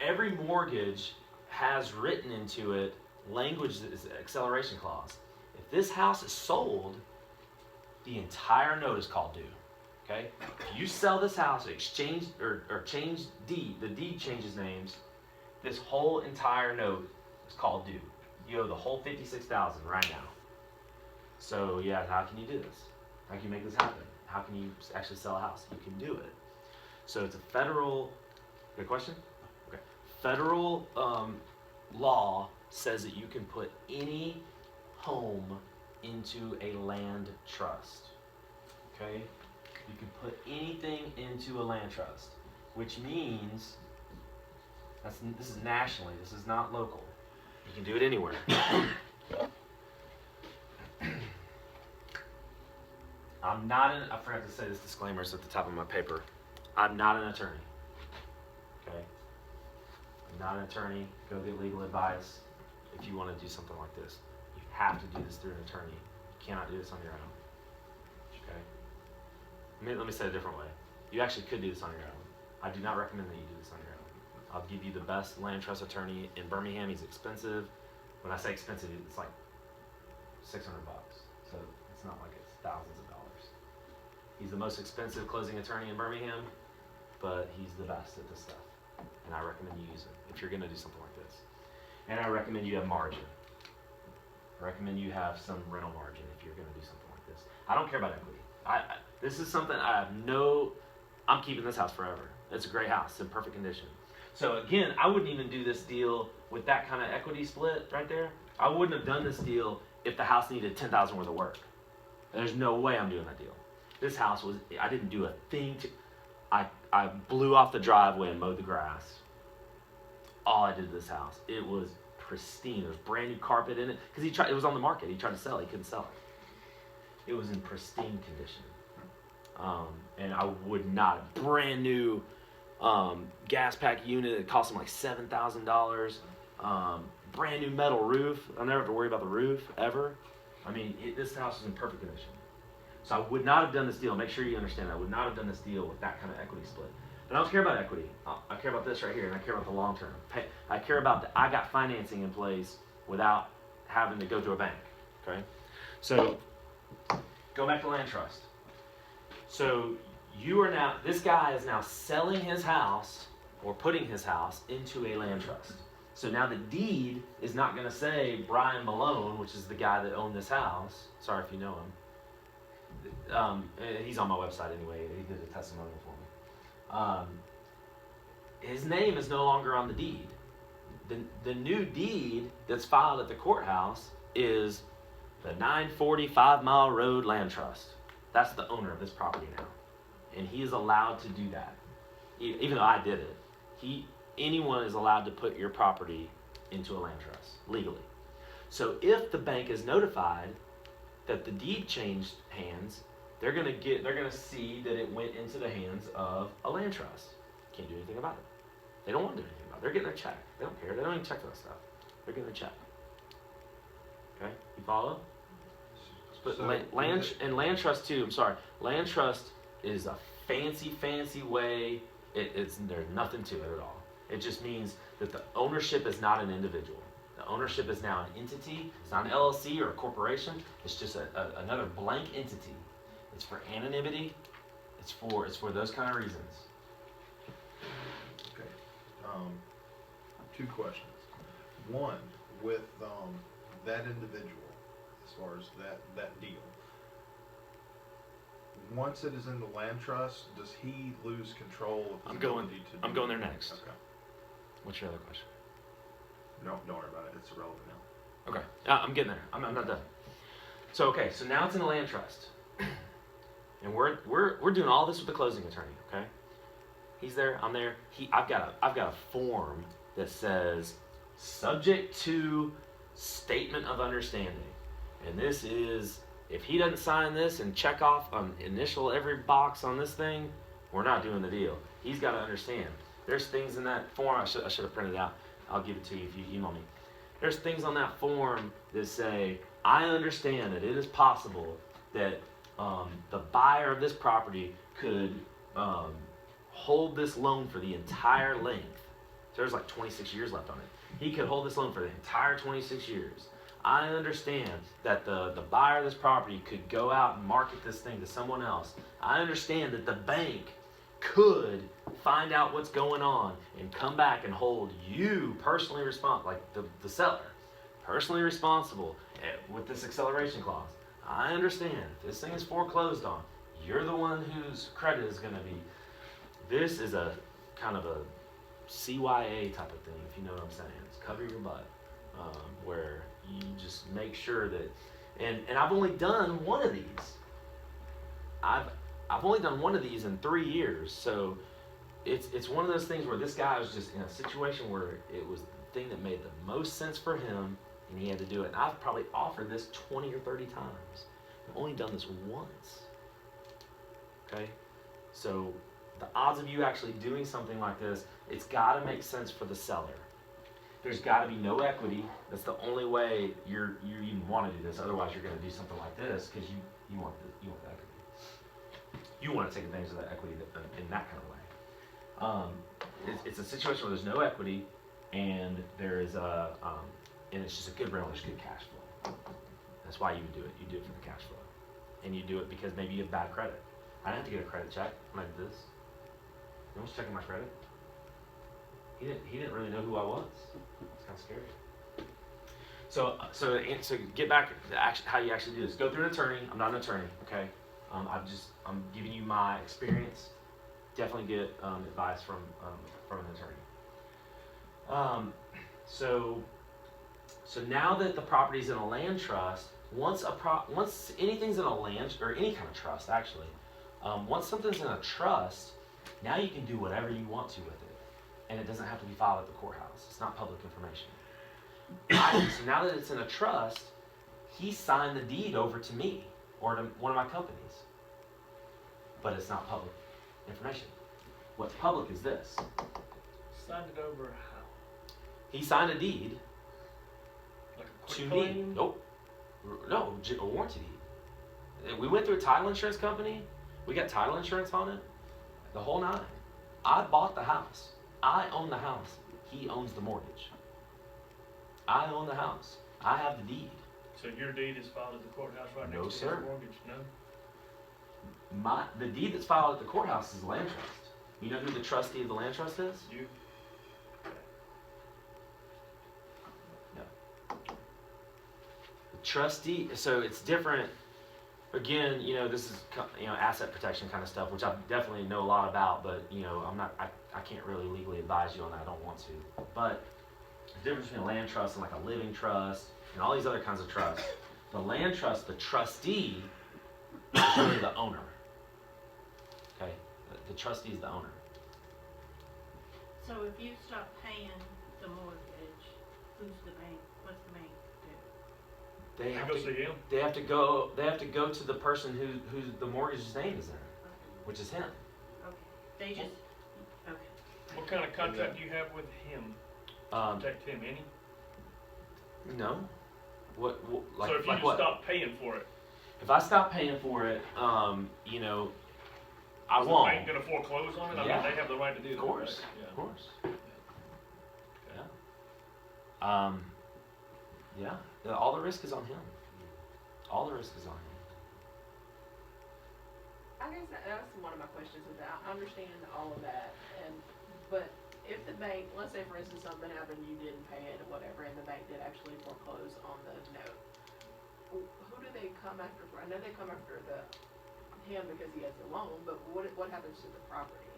every mortgage has written into it language that is an acceleration clause. If this house is sold, the entire note is called due. Okay? If you sell this house, exchange or change deed, the deed changes names, this whole entire note is called due. You owe the whole $56,000 right now. So yeah, how can you do this? How can you make this happen? How can you actually sell a house? You can do it. So it's a federal. Good question. Okay. Federal law says that you can put any home into a land trust. Okay? You can put anything into a land trust, which means this is nationally. This is not local. You can do it anywhere. I forgot to say this disclaimer is at the top of my paper. I'm not an attorney. Okay? I'm not an attorney. Go get legal advice if you want to do something like this. You have to do this through an attorney. You cannot do this on your own. Okay? Let me say it a different way. You actually could do this on your own. I do not recommend that you do this on your own. I'll give you the best land trust attorney in Birmingham. He's expensive. When I say expensive, it's like $600. So it's not like it's thousands of dollars. He's the most expensive closing attorney in Birmingham, but he's the best at this stuff. And I recommend you use it if you're gonna do something like this. And I recommend you have margin. I recommend you have some rental margin if you're gonna do something like this. I don't care about equity. This is something I'm keeping this house forever. It's a great house, it's in perfect condition. So again, I wouldn't even do this deal with that kind of equity split right there. I wouldn't have done this deal if the house needed $10,000 worth of work. There's no way I'm doing that deal. This house I didn't do a thing to, I blew off the driveway and mowed the grass. All I did to this house. It was pristine. There was brand new carpet in it. Because it was on the market. He tried to sell it. He couldn't sell it. It was in pristine condition. And I would not, brand new gas pack unit. It cost him like $7,000. Brand new metal roof. I'll never have to worry about the roof ever. I mean, this house is in perfect condition. So I would not have done this deal. Make sure you understand that. I would not have done this deal with that kind of equity split. But I don't care about equity. I care about this right here, and I care about the long term. I care about that I got financing in place without having to go to a bank. Okay? So go back to land trust. So this guy is now selling his house or putting his house into a land trust. So now the deed is not going to say Brian Malone, which is the guy that owned this house. Sorry if you know him. He's on my website anyway. He did a testimonial for me. His name is no longer on the deed. The new deed that's filed at the courthouse is the 940 5 Mile Road Land Trust. That's the owner of this property now. And he is allowed to do that. Even though I did it. Anyone is allowed to put your property into a land trust legally. So if the bank is notified that the deed changed hands, they're gonna see that it went into the hands of a land trust. Can't do anything about it. They don't want to do anything about it. They're getting their check. They don't care. They don't even check that stuff. They're getting their check. Okay, you follow? But land trust too. I'm sorry. Land trust is a fancy way. There's nothing to it at all. It just means that the ownership is not an individual. The ownership is now an entity. It's not an LLC or a corporation. It's just another blank entity. It's for anonymity. It's for those kind of reasons. Okay. 2 questions. One, with that individual, as far as that deal, once it is in the land trust, does he lose control of his ability to do I'm going there next. Okay. What's your other question? Don't worry about it. It's irrelevant now. Okay, I'm getting there. I'm not done. So now it's in a land trust, and we're doing all this with the closing attorney. Okay, he's there. I'm there. I've got a form that says subject to statement of understanding, and this is if he doesn't sign this and check off initial every box on this thing, we're not doing the deal. He's got to understand. There's things in that form. I should have printed it out. I'll give it to you if you email me. There's things on that form that say, I understand that it is possible that the buyer of this property could hold this loan for the entire length. So there's like 26 years left on it. He could hold this loan for the entire 26 years. I understand that the buyer of this property could go out and market this thing to someone else. I understand that the bank could find out what's going on and come back and hold you personally responsible, like the seller, personally responsible with this acceleration clause. I understand if this thing is foreclosed on, you're the one whose credit is going to be. This is a kind of a CYA type of thing, if you know what I'm saying. It's cover your butt, where you just make sure that, and I've only done one of these. I've only done one of these in 3 years, so it's one of those things where this guy was just in a situation where it was the thing that made the most sense for him, and he had to do it. And I've probably offered this 20 or 30 times. I've only done this once. Okay? So the odds of you actually doing something like this, it's got to make sense for the seller. there's got to be no equity. That's the only way you even want to do this. Otherwise, you're going to do something like this because you want the equity. You want to take advantage of that equity in that kind of way. It's a situation where there's no equity, and there is and it's just a good rental. There's good cash flow. That's why you would do it. You do it for the cash flow, and you do it because maybe you have bad credit. I didn't have to get a credit check when I did this. No one's checking my credit. He didn't really know who I was. It's kind of scary. So get back to how you actually do this. Go through an attorney. I'm not an attorney, okay? I'm giving you my experience. Definitely get advice from an attorney. So now that the property's in a land trust, once anything's in a land or any kind of trust actually, once something's in a trust, now you can do whatever you want to with it. And it doesn't have to be filed at the courthouse. It's not public information. So now that it's in a trust, he signed the deed over to me or to one of my companies. But it's not public information. What's public is this. Signed it over how? He signed a deed Like a to quick me. claim? Nope. No, a warranty deed. We went through a title insurance company. We got title insurance on it. The whole nine. I bought the house. I own the house. He owns the mortgage. I own the house. I have the deed. So your deed is filed at the courthouse right No, next to sir. his mortgage? No? The deed that's filed at the courthouse is the land trust. You know who the trustee of the land trust is? You? The trustee, so it's different. Again, this is asset protection kind of stuff, which I definitely know a lot about, but I can't really legally advise you on that. I don't want to. But the difference between a land trust and like a living trust and all these other kinds of trusts. The land trust, the trustee is really the owner. Okay, the trustee is the owner. So if you stop paying the mortgage, who's the bank? What's the bank do? They have go to. see him? They have to go. They have to go to the person who the mortgage's name is in, Okay. which is him. Okay. They just, okay. What kind of contract do you have with him? Protect him, any? No. What like So if you like just what? stop paying for it, If I stop paying for it, I is the won't. bank gonna foreclose on it? I Yeah. mean, they have the right to do that, Of course, right? of course. Yeah. All the risk is on him. All the risk is on him. I guess that's one of my questions with that. I understand all of that, but if the bank, let's say for instance something happened, you didn't pay it or whatever, and the bank did actually foreclose on the note, who do they come after for? I know they come after him because he has the loan, but what happens to the property?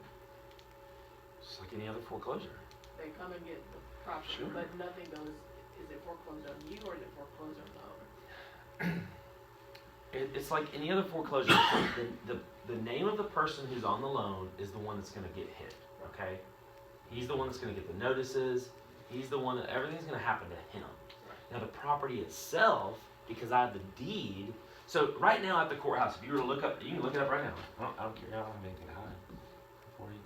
Just like any other foreclosure. They come and get the property, Sure. but nothing goes. Is it foreclosed on you or is it foreclosed on the owner? It's like any other foreclosure. The name of the person who's on the loan is the one that's going to get hit. Okay, he's the one that's going to get the notices. He's the one that everything's going to happen to him. Now the property itself, because I have the deed. So right now at the courthouse, if you were to look up, you can look it up right now. I don't care. I don't have anything to hide. For you.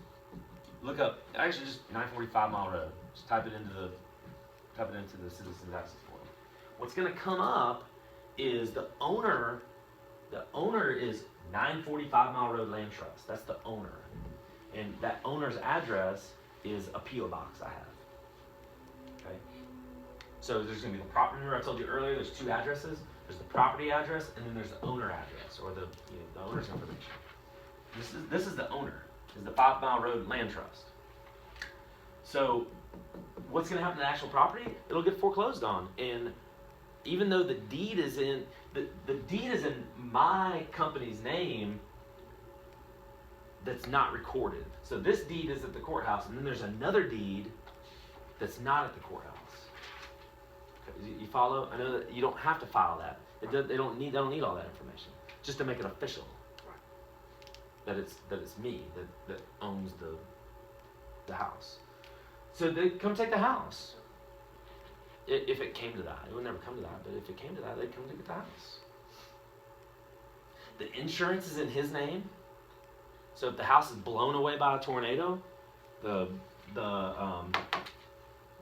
Look up. Actually, just 945 Mile Road. Just type it into the Citizens Access Portal. What's going to come up is the owner. The owner is 945 Mile Road Land Trust. That's the owner. And that owner's address is a P.O. box I have. Okay? So there's going to be the property. Remember I told you earlier there's two addresses? There's the property address and then there's the owner address or the owner's information. This is the owner. This is the 5 Mile Road Land Trust. So what's going to happen to the actual property? It'll get foreclosed on. And even though the deed is in my company's name, that's not recorded. So this deed is at the courthouse, and then there's another deed that's not at the courthouse. You follow? I know that you don't have to file that. They don't need all that information just to make it official. That it's me that owns the house. So they come take the house. If it came to that, it would never come to that. But if it came to that, they'd come to get the house. The insurance is in his name. So if the house is blown away by a tornado, the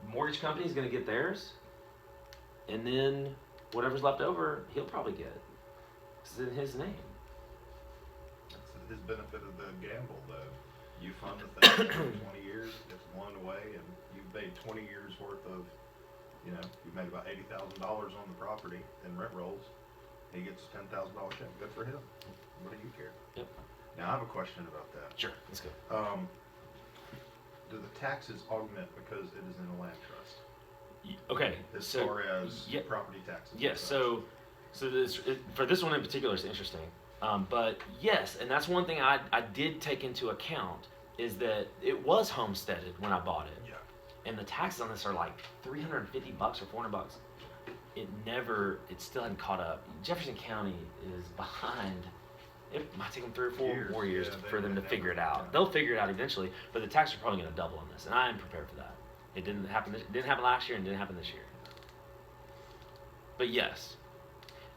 mortgage company's gonna get theirs, and then whatever's left over, he'll probably get it. It's in his name. That's his benefit of the gamble, though. You fund the thing for 20 years, it's blown away, and you've made 20 years worth of, you've made about $80,000 on the property in rent rolls. He gets a $10,000 check. Good for him. What do you care? Yep. Now I have a question about that. Sure, let's go. Do the taxes augment because it is in a land trust? Okay, As so far as property taxes? yes, so for this one in particular, it's interesting. But yes, and that's one thing I did take into account is that it was homesteaded when I bought it. Yeah. And the taxes on this are like $350 or $400. It still hadn't caught up. Jefferson County is behind. It might take them 3 or 4 more years for them to figure it out. Yeah. They'll figure it out eventually, but the taxes are probably going to double on this, and I am prepared for that. It didn't happen. It didn't happen last year, and it didn't happen this year. But yes,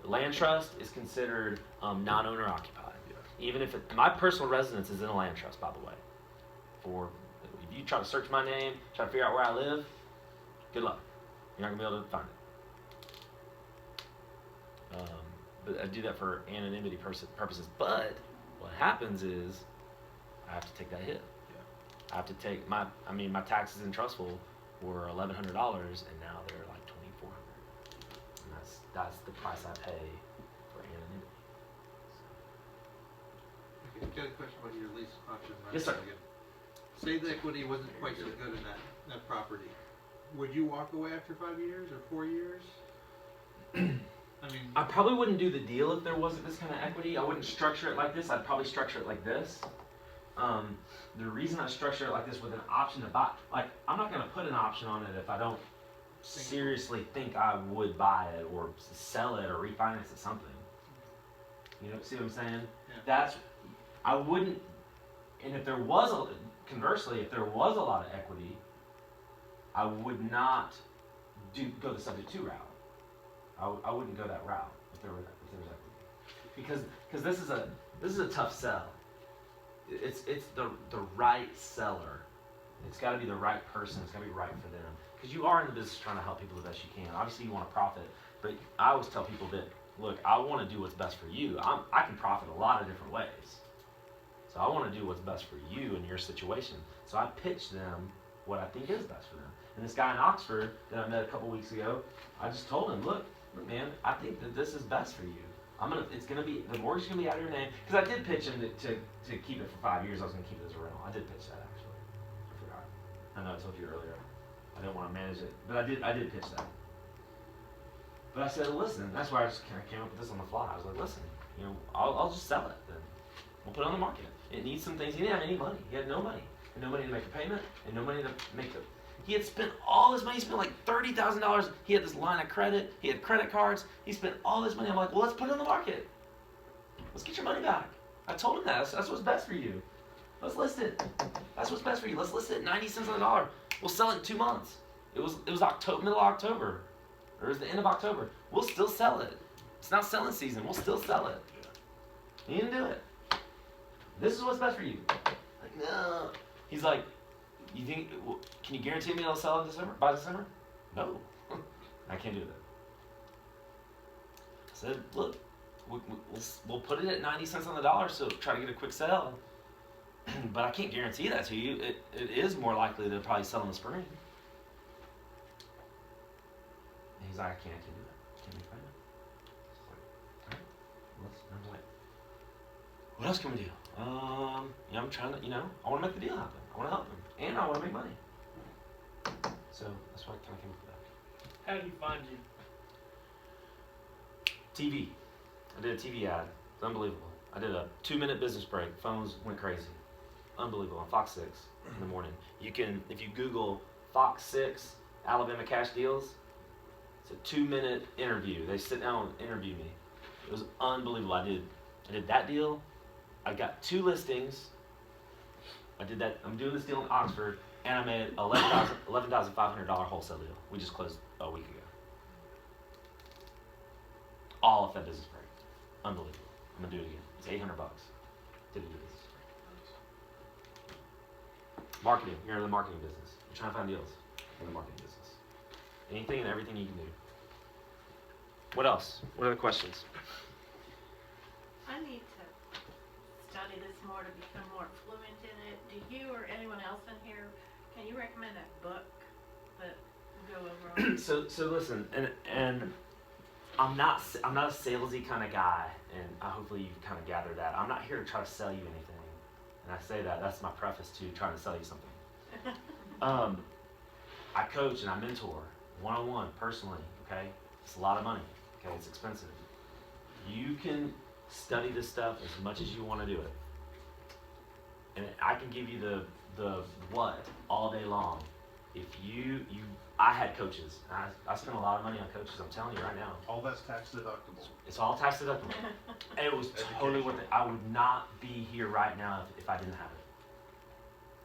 land trust is considered non-owner occupied. Yeah. Even if my personal residence is in a land trust, by the way. If you try to search my name, try to figure out where I live, good luck. You're not gonna be able to find it. But I do that for anonymity purposes. But what happens is I have to take that hit. Yeah. I have to take my taxes in trustful were $1,100, and now they're like $2,400, and that's the price I pay for anonymity. Okay, got a question about your lease option. Yes, sir. Say the equity wasn't quite so good in that property. Would you walk away after 5 years or 4 years? I mean, I probably wouldn't do the deal if there wasn't this kind of equity. I wouldn't structure it like this. I'd probably structure it like this. The reason I structure it like this with an option to buy, like I'm not going to put an option on it if I don't seriously think I would buy it or sell it or refinance it something. You know, see what I'm saying? Yeah. I wouldn't, and if there was conversely, if there was a lot of equity, I would not go the subject to route. I wouldn't go that route if there was equity, because this is a tough sell. It's the right seller. It's got to be the right person. It's got to be right for them, because you are in the business trying to help people the best you can. Obviously, you want to profit, but I always tell people that, look, I want to do what's best for you. I can profit a lot of different ways, so I want to do what's best for you in your situation. So I pitch them what I think is best for them. And this guy in Oxford that I met a couple weeks ago, I just told him, look, man, I think that this is best for you. The mortgage is gonna be out of your name, because I did pitch him to keep it for 5 years. I was gonna keep it as a rental. I did pitch that actually. I forgot. I know I told you earlier. I didn't want to manage it, but I did pitch that. But I said, listen, that's why I just kind of came up with this on the fly. I was like, listen, I'll just sell it then. We'll put it on the market. It needs some things. He didn't have any money. He had no money. And no money to make a payment, and no money to make the. He had spent all his money. He spent like $30,000. He had this line of credit. He had credit cards. He spent all his money. I'm like, well, let's put it on the market. Let's get your money back. I told him that. That's what's best for you. Let's list it. That's what's best for you. Let's list it at 90 cents on the dollar. We'll sell it in 2 months. It was October, middle of October, or it was the end of October. We'll still sell it. It's not selling season. We'll still sell it. He didn't do it. This is what's best for you. Like, no. He's like, you think? Can you guarantee me it'll sell in by December? No, I can't do that. I said, look, we'll put it at 90 cents on the dollar, so try to get a quick sell. But I can't guarantee that to you. It is more likely they'll probably sell in the spring. And he's like, I can't do that. Can't make payment. Like, all right. I'm like, what else can we do? I'm trying to, I want to make the deal happen. I want to help him, and I want to make money. So that's why I kind of came up with that. How did he find you? TV. I did a TV ad. It's unbelievable. I did a 2-minute business break. Phones went crazy. Unbelievable. On Fox 6 in the morning. You can, if you Google Fox 6 Alabama Cash Deals, it's a 2-minute interview. They sit down and interview me. It was unbelievable. I did that deal. I got 2 listings. I did that. I'm doing this deal in Oxford, and I made $11,500 wholesale deal. We just closed a week ago. All of that business break. Unbelievable. I'm gonna do it again. It's $800. Did it do this? Marketing. You're in the marketing business. You're trying to find deals in the marketing business. Anything and everything you can do. What else? What other questions? I need to study this more to become more fluent in it. Do you or anyone else in here, can you recommend a book that will go over all So listen, and I'm not a salesy kind of guy, and hopefully you've kind of gathered that. I'm not here to try to sell you anything, and I say that's my preface to trying to sell you something. I coach and I mentor one-on-one personally. Okay, it's a lot of money. Okay, it's expensive. You can study this stuff as much as you want to do it, and I can give you the what all day long. If I had coaches. I spent a lot of money on coaches. I'm telling you right now. All that's tax deductible. It's all tax deductible. It was totally worth it. I would not be here right now if I didn't have it.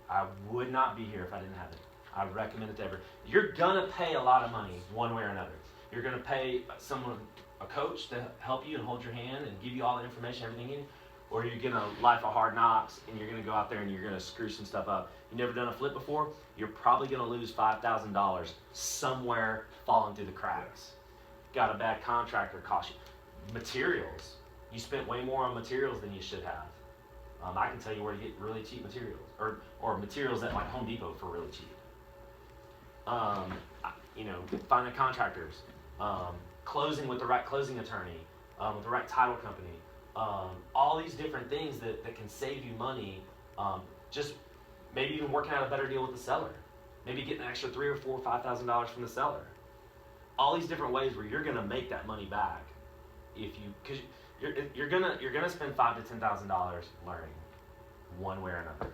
I would not be here if I didn't have it. I recommend it to everyone. You're gonna pay a lot of money one way or another. You're gonna pay a coach to help you and hold your hand and give you all the information, everything you need, or you're gonna life of hard knocks and you're gonna go out there and you're gonna screw some stuff up. You never done a flip before? You're probably gonna lose $5,000 somewhere falling through the cracks. Got a bad contractor cost you. Materials. You spent way more on materials than you should have. I can tell you where to get really cheap materials, or materials at like Home Depot for really cheap. Finding contractors, closing with the right closing attorney, with the right title company, all these different things that can save you money. Just maybe even working out a better deal with the seller, maybe getting an extra $3,000 or $4,000 or $5,000 from the seller. All these different ways where you're gonna make that money back, because you're gonna spend $5,000 to $10,000 learning, one way or another,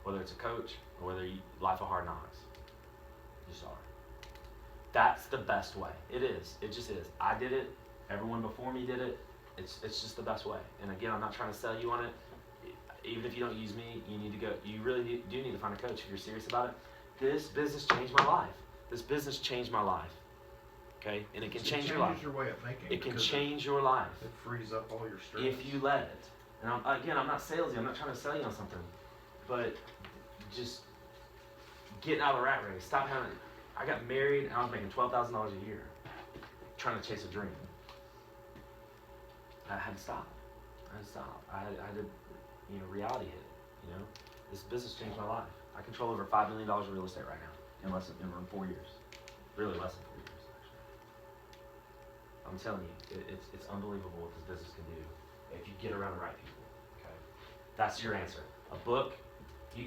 whether it's a coach or whether you life of hard knocks. You just are. That's the best way. It is. It just is. I did it. Everyone before me did it. It's just the best way. And again, I'm not trying to sell you on it. Even if you don't use me, you need to go. You really do need to find a coach if you're serious about it. This business changed my life. This business changed my life. Okay, and it can change your life. It changes your way of thinking. It can because change your life It frees up all your stress. if you let it. And I'm not salesy. I'm not trying to sell you on something, but just getting out of the rat race. Stop having. I got married and I was making $12,000 a year, trying to chase a dream. I had to stop. I had to, reality hit. This business changed my life. I control over $5 million of real estate right now in 4 years. Really less than 4 years, actually. I'm telling you, it's unbelievable what this business can do if you get around the right people. Okay, that's your answer. A book.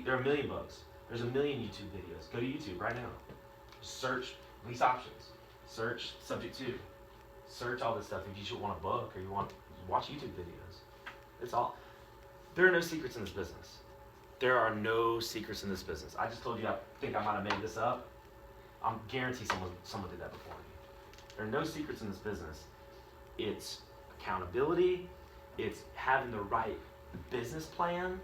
There are a million books. There's a million YouTube videos. Go to YouTube right now. Search lease options. Search subject to. Search all this stuff if you should want a book or you want to watch YouTube videos. It's all. There are no secrets in this business. There are no secrets in this business. I just told you I think I might have made this up. I'm guarantee someone did that before me. There are no secrets in this business. It's accountability. It's having the right business plan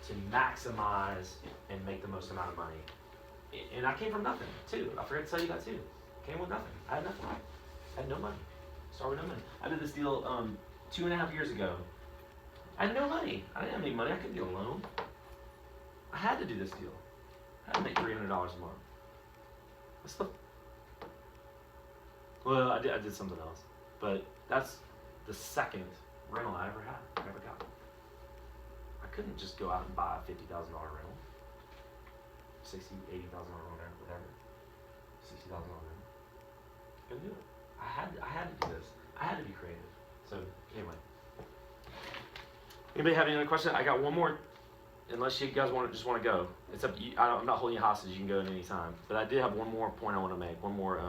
to maximize and make the most amount of money. And I came from nothing, too. I forgot to tell you that, too. Came with nothing. I had nothing. I had no money. Started with no money. I did this deal 2.5 years ago. I had no money. I didn't have any money. I couldn't get a loan. I had to do this deal. I had to make $300 a month. Well, I did something else. But that's the second rental I ever got. I couldn't just go out and buy a $50,000 rental. $60,000, $80,000 rental, whatever. $60,000 rental. Couldn't do it. I had to do this. I had to be creative. So anyway. Anybody have any other questions? I got one more. Unless you guys just want to go. It's up to you. I'm not holding you hostage. You can go at any time. But I did have one more point I want to make. One more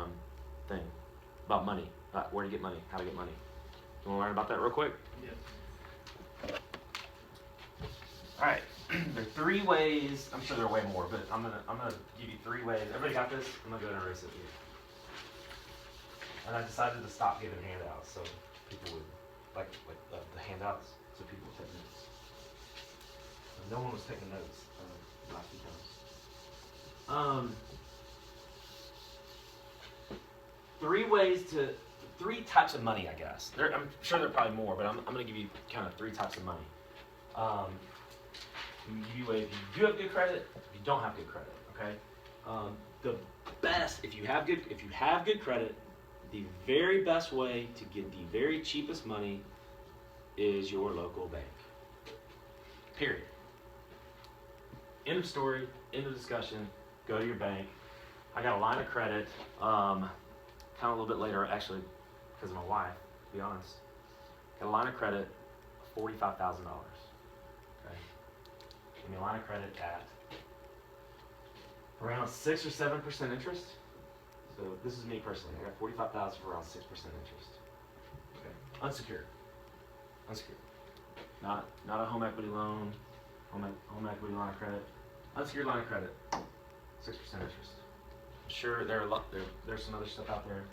thing about money. Where to get money. How to get money. You want to learn about that real quick? Yeah. All right. There are 3 ways. I'm sure there are way more, but I'm gonna give you 3 ways. Everybody got this? I'm gonna go ahead and erase it here. And I decided to stop giving handouts so people would like the handouts so people would take notes. No one was taking notes last few times. 3 types of money, I guess. I'm sure there are probably more, but I'm going to give you kind of 3 types of money. I'm going to give you if you do have good credit, if you don't have good credit, okay? the best, if you have good credit, the very best way to get the very cheapest money is your local bank. Period. End of story, end of discussion. Go to your bank. I got a line of credit, kind of a little bit later, actually, because of my wife, to be honest. Got a line of credit, $45,000. Okay. Give me a line of credit at around 6 or 7% interest. So this is me personally. I got $45,000 for around 6% interest. Okay. Unsecured. Unsecured. Not a home equity loan, home equity line of credit. Unsecured line of credit. 6% interest. I'm sure there's some other stuff out there.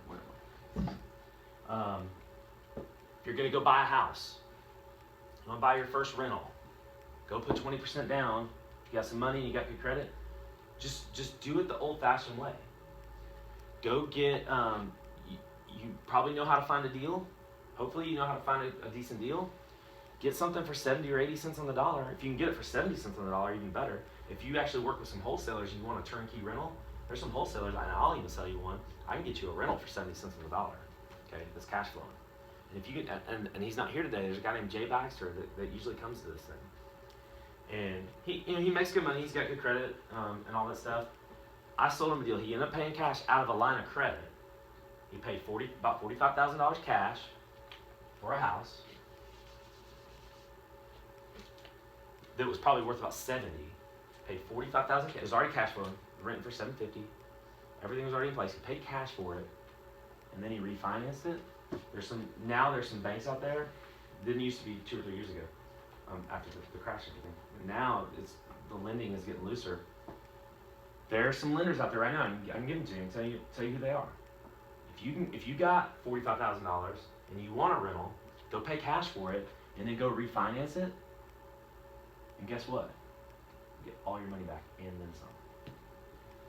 If you're gonna go buy a house, you wanna buy your first rental, go put 20% down. If you got some money and you got good credit, just do it the old-fashioned way. Go get, you probably know how to find a deal. Hopefully you know how to find a decent deal. Get something for 70 or 80 cents on the dollar. If you can get it for 70 cents on the dollar, even better. If you actually work with some wholesalers and you want a turnkey rental, there's some wholesalers, and I'll even sell you one. I can get you a rental for 70 cents on the dollar. Okay, that's cash flowing. And if you get, and he's not here today. There's a guy named Jay Baxter that usually comes to this thing, and he makes good money. He's got good credit and all that stuff. I sold him a deal. He ended up paying cash out of a line of credit. He paid about $45,000 cash for a house that was probably worth about 70. Paid $45,000 cash. It was already cash flowing. Renting for $750. Everything was already in place. He paid cash for it, and then he refinanced it. There's some banks out there. Didn't used to be 2 or 3 years ago, after the crash and everything. Now the lending is getting looser. There are some lenders out there right now. I can give them to you and tell you who they are. If you got $45,000 and you want a rental, go pay cash for it and then go refinance it. And guess what? You get all your money back and then some.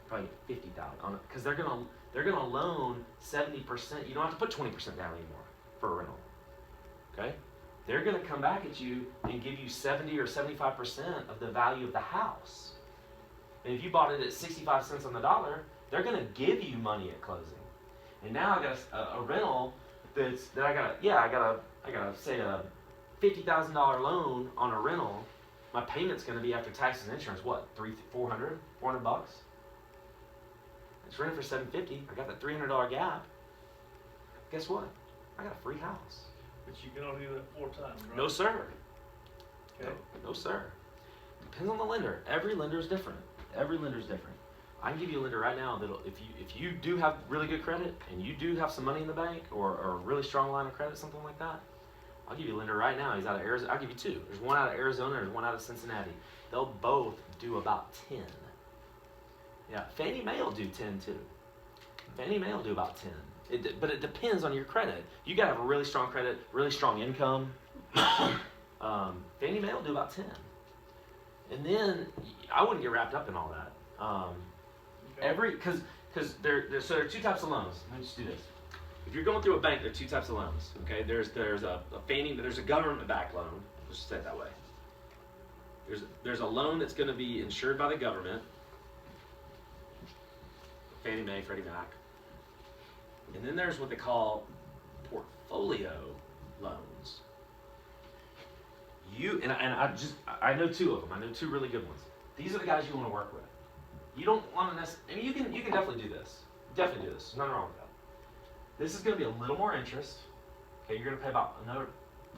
Probably $50,000 because they're gonna loan 70%. You don't have to put 20% down anymore for a rental. Okay? They're gonna come back at you and give you 70 or 75% of the value of the house. And if you bought it at 65 cents on the dollar, they're gonna give you money at closing. And now I got a rental that I gotta say a $50,000 loan on a rental. My payment's gonna be after taxes and insurance, what, $400 bucks? It's rented for $750. I got that $300 gap. Guess what? I got a free house. But you can only do that 4 times, right? No, sir. Okay. No, sir. Depends on the lender. Every lender is different. I can give you a lender right now that'll, if you do have really good credit and you do have some money in the bank or a really strong line of credit, something like that, I'll give you a lender right now. He's out of Arizona. I'll give you 2. There's one out of Arizona. There's one out of Cincinnati. They'll both do about 10. Yeah, Fannie Mae will do 10 too. Fannie Mae will do about 10. But it depends on your credit. You gotta have a really strong credit, really strong income. Fannie Mae will do about 10. And then I wouldn't get wrapped up in all that. Because there are 2 types of loans. Let me just do this. If you're going through a bank, there are 2 types of loans. Okay, there's a Fannie, there's a government-backed loan. Let's just say it that way. There's a loan that's going to be insured by the government. Fannie Mae, Freddie Mac. And then there's what they call portfolio loans. I know 2 of them. I know 2 really good ones. These are the guys you want to work with. You don't want to necessarily, you can definitely do this. Definitely do this. There's nothing wrong with that. This is going to be a little more interest. Okay, you're going to pay about another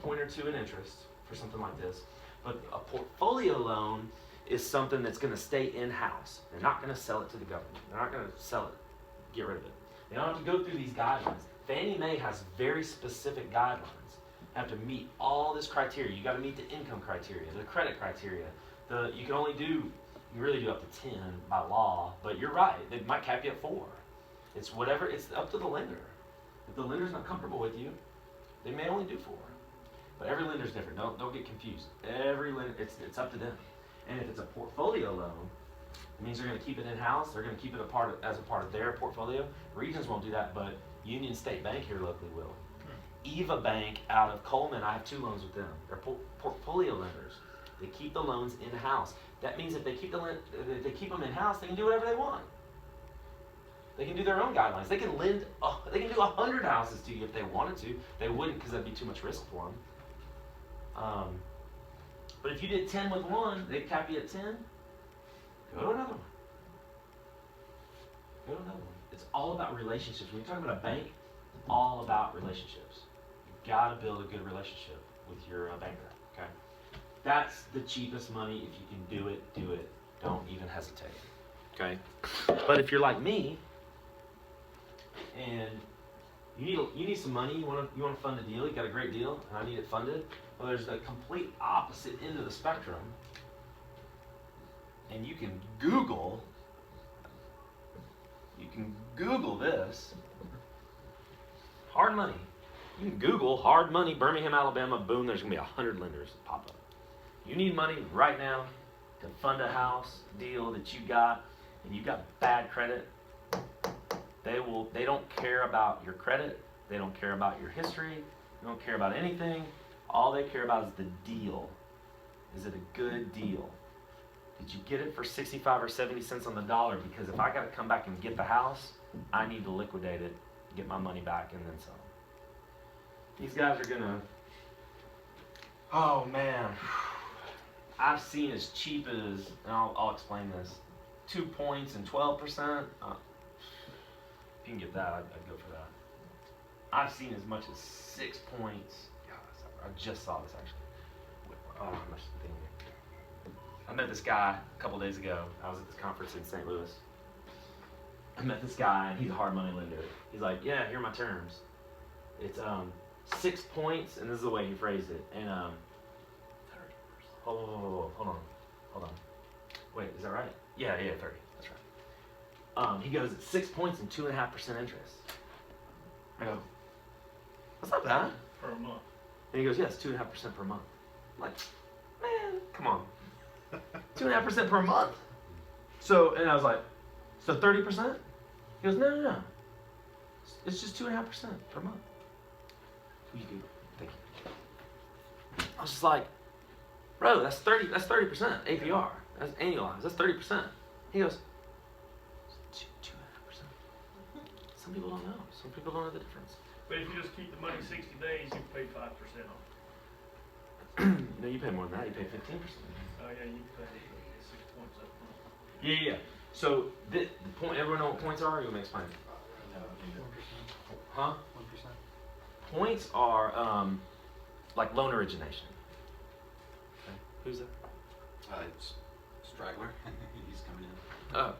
point or 2 in interest for something like this. But a portfolio loan is something that's going to stay in-house. They're not going to sell it to the government. They're not going to sell it, get rid of it. They don't have to go through these guidelines. Fannie Mae has very specific guidelines. You have to meet all this criteria. You got to meet the income criteria, the credit criteria. You can really do up to 10 by law, but you're right. They might cap you at 4. It's up to the lender. If the lender's not comfortable with you, they may only do 4. But every lender's different. Don't get confused. Every lender, it's up to them. And if it's a portfolio loan, it means they're going to keep it in-house. They're going to keep it as a part of their portfolio. Regions won't do that, but Union State Bank here locally will. Eva Bank out of Coleman, I have 2 loans with them. They're portfolio lenders. They keep the loans in-house. That means if they keep them in-house, they can do whatever they want. They can do their own guidelines. They can lend. They can do 100 houses to you if they wanted to. They wouldn't because that'd be too much risk for them. But if you did 10 with one, they'd cap you at 10. Go to another one. Go to another one. It's all about relationships. When you're talking about a bank, it's all about relationships. You've got to build a good relationship with your banker. Okay. That's the cheapest money. If you can do it, do it. Don't even hesitate. Okay. But if you're like me, and you need some money, you want to fund a deal, you got a great deal, and I need it funded. Well, there's the complete opposite end of the spectrum, and you can Google this. Hard money. You can Google hard money, Birmingham, Alabama, boom, there's going to be 100 lenders that pop up. You need money right now to fund a house deal that you got, and you got bad credit. They don't care about your credit. They don't care about your history. They don't care about anything. All they care about is the deal. Is it a good deal? Did you get it for 65 or 70 cents on the dollar? Because if I got to come back and get the house, I need to liquidate it, get my money back, and then some. These guys are gonna, oh man, I've seen as cheap as, and I'll explain this, 2 points and 12%. If you can get that, I'd go for that. I've seen as much as 6 points. I just saw this actually. Oh, how much thing. I met this guy a couple days ago. I was at this conference in St. Louis. I met this guy, and he's a hard money lender. He's like, yeah, here are my terms. It's 6 points, and this is the way he phrased it. And hold on. Wait, is that right? Yeah, 30. That's right. He goes, it's 6 points and 2.5% interest. I go, that's not bad. Per month. And he goes, yes, 2.5% per month. I'm like, man, come on. 2.5% per month. So, and I was like, so 30%? He goes, no. It's just 2.5% per month. You can, thank you. I was just like, bro, that's 30% APR. That's annualized. That's 30%. He goes, 2.5%. Some people don't know. Some people don't know the difference. But if you just keep the money 60 days, you pay 5% on it. No, you pay more than that. You pay 15%. Oh yeah, you pay 6 points up front. Yeah. So the point. Everyone know what points are? You want me to explain? Huh? 1%. Points are like loan origination. Okay. Who's that? It's Straggler. He's coming in. Oh.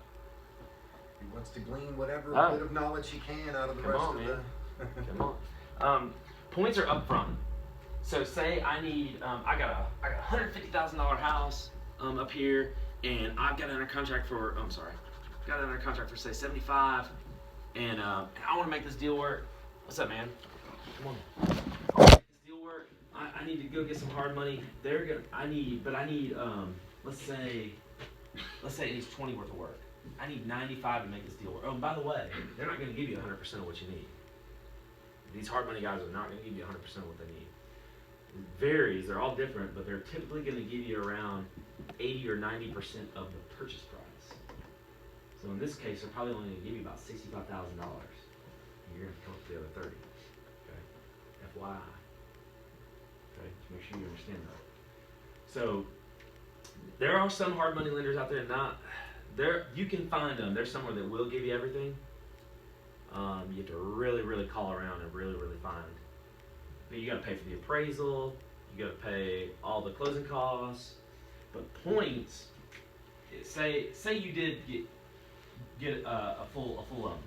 He wants to glean whatever Oh. bit of knowledge he can out of the Come rest on, of man. the. Come on. Points are upfront. So say I need, I got a $150,000 house up here, and I've got it under contract for, got it under contract for say 75, and I want to make this deal work. What's up, man? Come on. I want to make this deal work. I need to go get some hard money. I need, let's say it needs 20 worth of work. I need 95 to make this deal work. Oh, and by the way, they're not going to give you 100% of what you need. These hard money guys are not going to give you 100% of what they need. It varies, they're all different, but they're typically going to give you around 80 or 90% of the purchase price. So in this case, they're probably only going to give you about $65,000. And you're going to come up with the other 30. Okay? FYI. Okay? To make sure you understand that. So there are some hard money lenders out there, you can find them. There's somewhere that will give you everything. You have to really, really call around and really, really find. But you got to pay for the appraisal. You got to pay all the closing costs. But points, say you did get a full loan.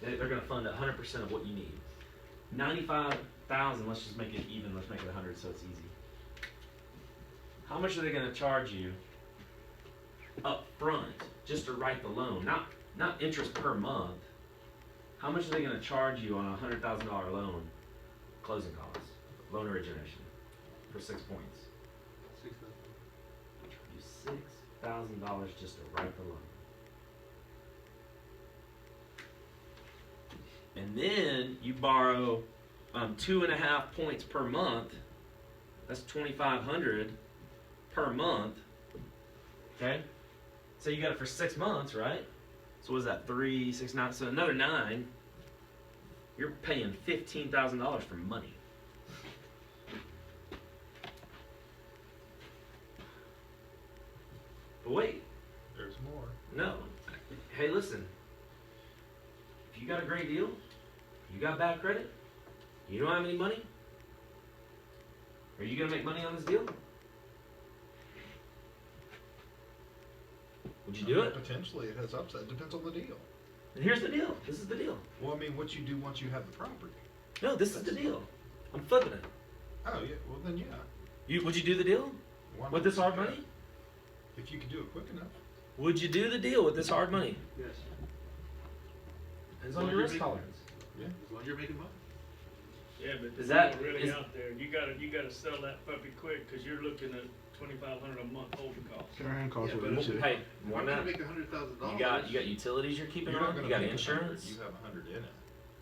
They're going to fund 100% of what you need. 95,000. Let's just make it even. Let's make it 100 so it's easy. How much are they going to charge you up front just to write the loan? Not interest per month. How much are they going to charge you on a $100,000 loan? Closing costs, loan origination, for 6 points. They charge you $6,000 just to write the loan. And then you borrow 2.5 points per month. That's $2,500 per month. Okay, so you got it for 6 months, right? So what is that? 3, 6, 9. So another 9. You're paying $15,000 for money. But wait, There's more. no. Hey, listen. If you got a great deal, you got bad credit, you don't have any money, are you gonna make money on this deal? Would you do it? Potentially, it has upside. Depends on the deal. And here's the deal. This is the deal. Well, I mean, what you do once you have the property. No, this is the deal. I'm flipping it. Oh, yeah. Well, then, yeah. Would you do the deal Why with not? this hard money? If you could do it quick enough. Would you do the deal with this hard money? Yes, Depends on your risk tolerance. Yeah. as long as you're making money. Yeah, but Is the that- deal really is- out there, you gotta sell that puppy quick, cause you're looking at $2,500 a month holding costs. Carrying costs Yeah, with but- it too. Hey, more I'm than gonna that. make $100,000. You got utilities you're keeping You're not on. gonna You got make 100, insurance. You have 100 in it.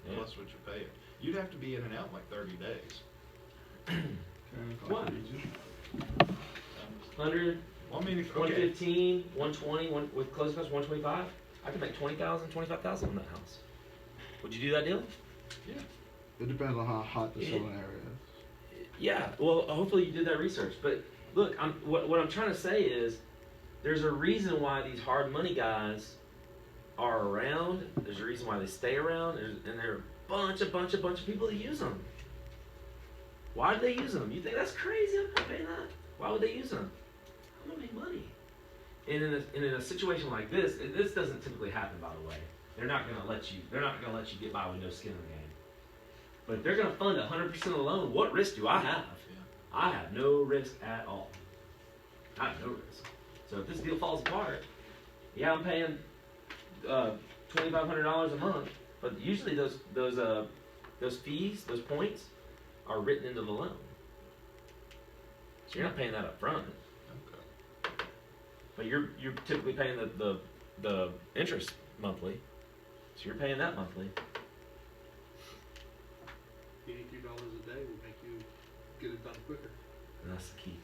Yeah. Plus what you pay it. You'd have to be in and out in like 30 days. Carrying costs What? with it too. 100, Well, I mean, if, okay. 115, 120, with closing costs 125. I could make 20,000, 25,000 on that house. Would you do that deal? Yeah. It depends on how hot the Yeah. selling area is. Yeah. Well, hopefully you did that research. But look, what I'm trying to say is, there's a reason why these hard money guys are around. There's a reason why they stay around. And there are a bunch of people that use them. Why do they use them? You think that's crazy? I'm not paying that. Why would they use them? I'm gonna make money. And in a situation like this, this doesn't typically happen, by the way. They're not gonna let you get by with no skin in the game. But if they're gonna fund 100% of the loan, what risk do I have? Yeah. I have no risk at all. I have no risk. So if this deal falls apart, yeah, I'm paying $2,500 a month, but usually those fees, those points, are written into the loan. So you're not paying that up front, Okay. but you're typically paying the interest monthly. So you're paying that monthly. $82 a day will make you get it done quicker. And that's the key.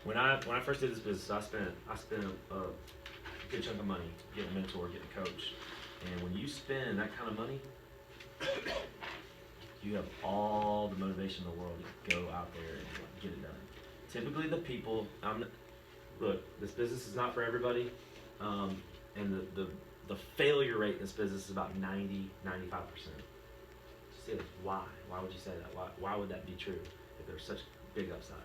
When I first did this business, I spent a good chunk of money getting a mentor, getting a coach. And when you spend that kind of money, you have all the motivation in the world to go out there and get it done. Typically, the people, look, this business is not for everybody, and the failure rate in this business is about 90, 95%. Say, why? Why would you say that? Why would that be true if there's such big upside?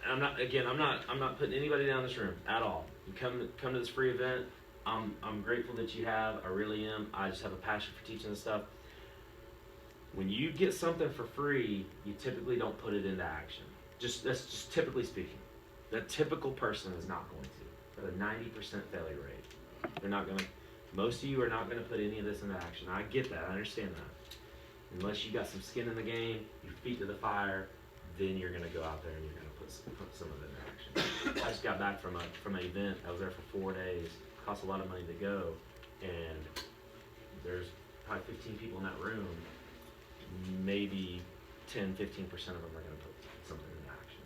I'm not putting anybody down in this room at all. You come to this free event. I'm grateful that you have. I really am. I just have a passion for teaching this stuff. When you get something for free, you typically don't put it into action. That's just typically speaking. The typical person is not going to. At a 90% failure rate, they're not going to. Most of you are not going to put any of this into action. I get that. I understand that. Unless you got some skin in the game, your feet to the fire, then you're going to go out there and you're going to put some of it in action. I just got back from an event. I was there for 4 days. Cost a lot of money to go, and there's probably 15 people in that room. Maybe 10, 15% of them are going to put something into action.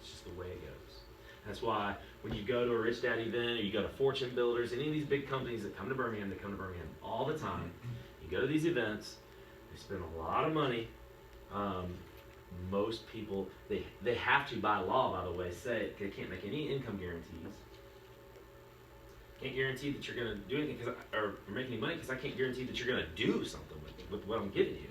It's just the way it goes. That's why when you go to a Rich Dad event, or you go to Fortune Builders, any of these big companies that come to Birmingham, all the time. You go to these events, they spend a lot of money. Most people, they have to, by law, by the way, say they can't make any income guarantees. Can't guarantee that you're going to do anything or make any money, because I can't guarantee that you're going to do something with what I'm giving you.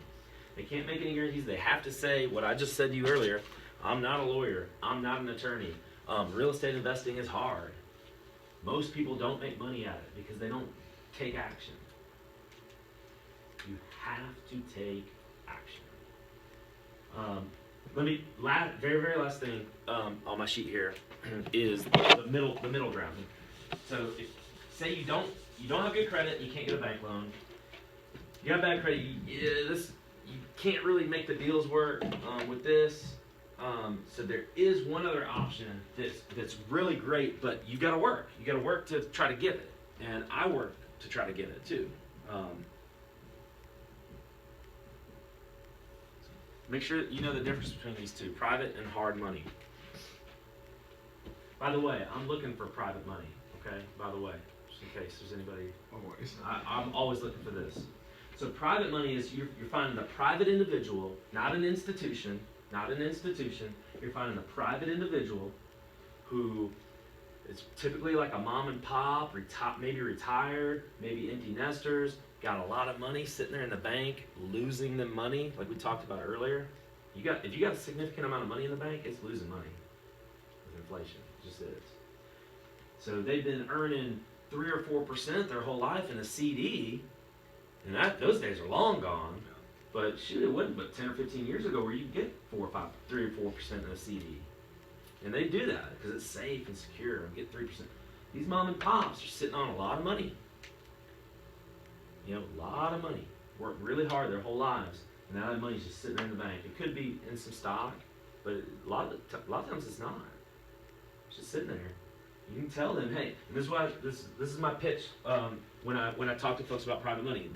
They can't make any guarantees. They have to say what I just said to you earlier. I'm not a lawyer. I'm not an attorney. Real estate investing is hard. Most people don't make money at it because they don't take action. You have to take action. Very, very last thing on my sheet here is the middle ground. So say you don't have good credit, you can't get a bank loan. You got bad credit, you can't really make the deals work with this. So there is one other option that's really great, but you got to work. You got to work to try to get it, and I work to try to get it too. Make sure you know the difference between these two: private and hard money. By the way, I'm looking for private money. okay, by the way, just in case there's anybody. Always. I'm always looking for this. So private money is you're finding a private individual, not an institution, You're finding a private individual who is typically like a mom and pop, maybe retired, maybe empty nesters, got a lot of money sitting there in the bank, losing the money, like we talked about earlier. If you got a significant amount of money in the bank, it's losing money with inflation. It just is. So they've been earning 3 or 4% their whole life in a CD, and those days are long gone. But shoot, it wasn't but 10 or 15 years ago where you could get 3 or 4% in a CD. And they do that because it's safe and secure and get 3%. These mom and pops are sitting on a lot of money. A lot of money. Worked really hard their whole lives. And now that money's just sitting there in the bank. It could be in some stock, but a lot of times it's not. It's just sitting there. You can tell them, hey, and this is my pitch when I talk to folks about private money.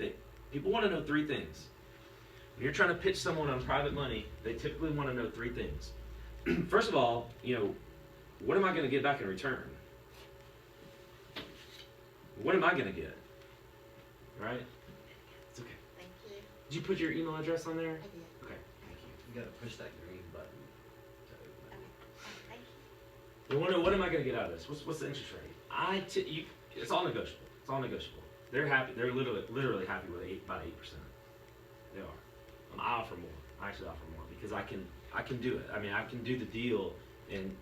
People want to know 3 things. When you're trying to pitch someone on private money, they typically want to know 3 things. First of all, what am I going to get back in return? What am I going to get? Right? It's okay. Thank you. Did you put your email address on there? I did. Okay, thank you. You gotta push that green button to open it. Thank you. You want to know what am I going to get out of this? What's the interest rate? It's all negotiable. It's all negotiable. They're happy. They're literally happy with about 8%. They are. I offer more. I actually offer more because I can do it. I mean, I can do the deal, and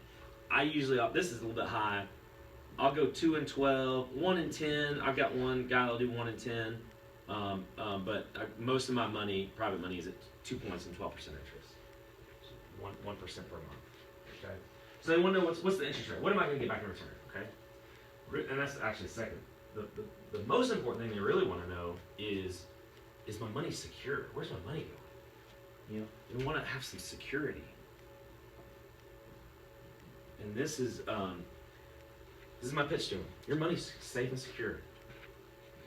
I usually this is a little bit high. I'll go 2 and 12, 1 and 10. I've got one guy that'll do 1 and 10, but most of my money, private money, is at 2 points and 12% interest, 1% per month. Okay. So they want to know what's the interest rate. What am I going to get back in return? Okay. And that's actually second. The most important thing they really want to know is my money secure? Where's my money going? They want to have some security. And this is my pitch to them. Your money's safe and secure.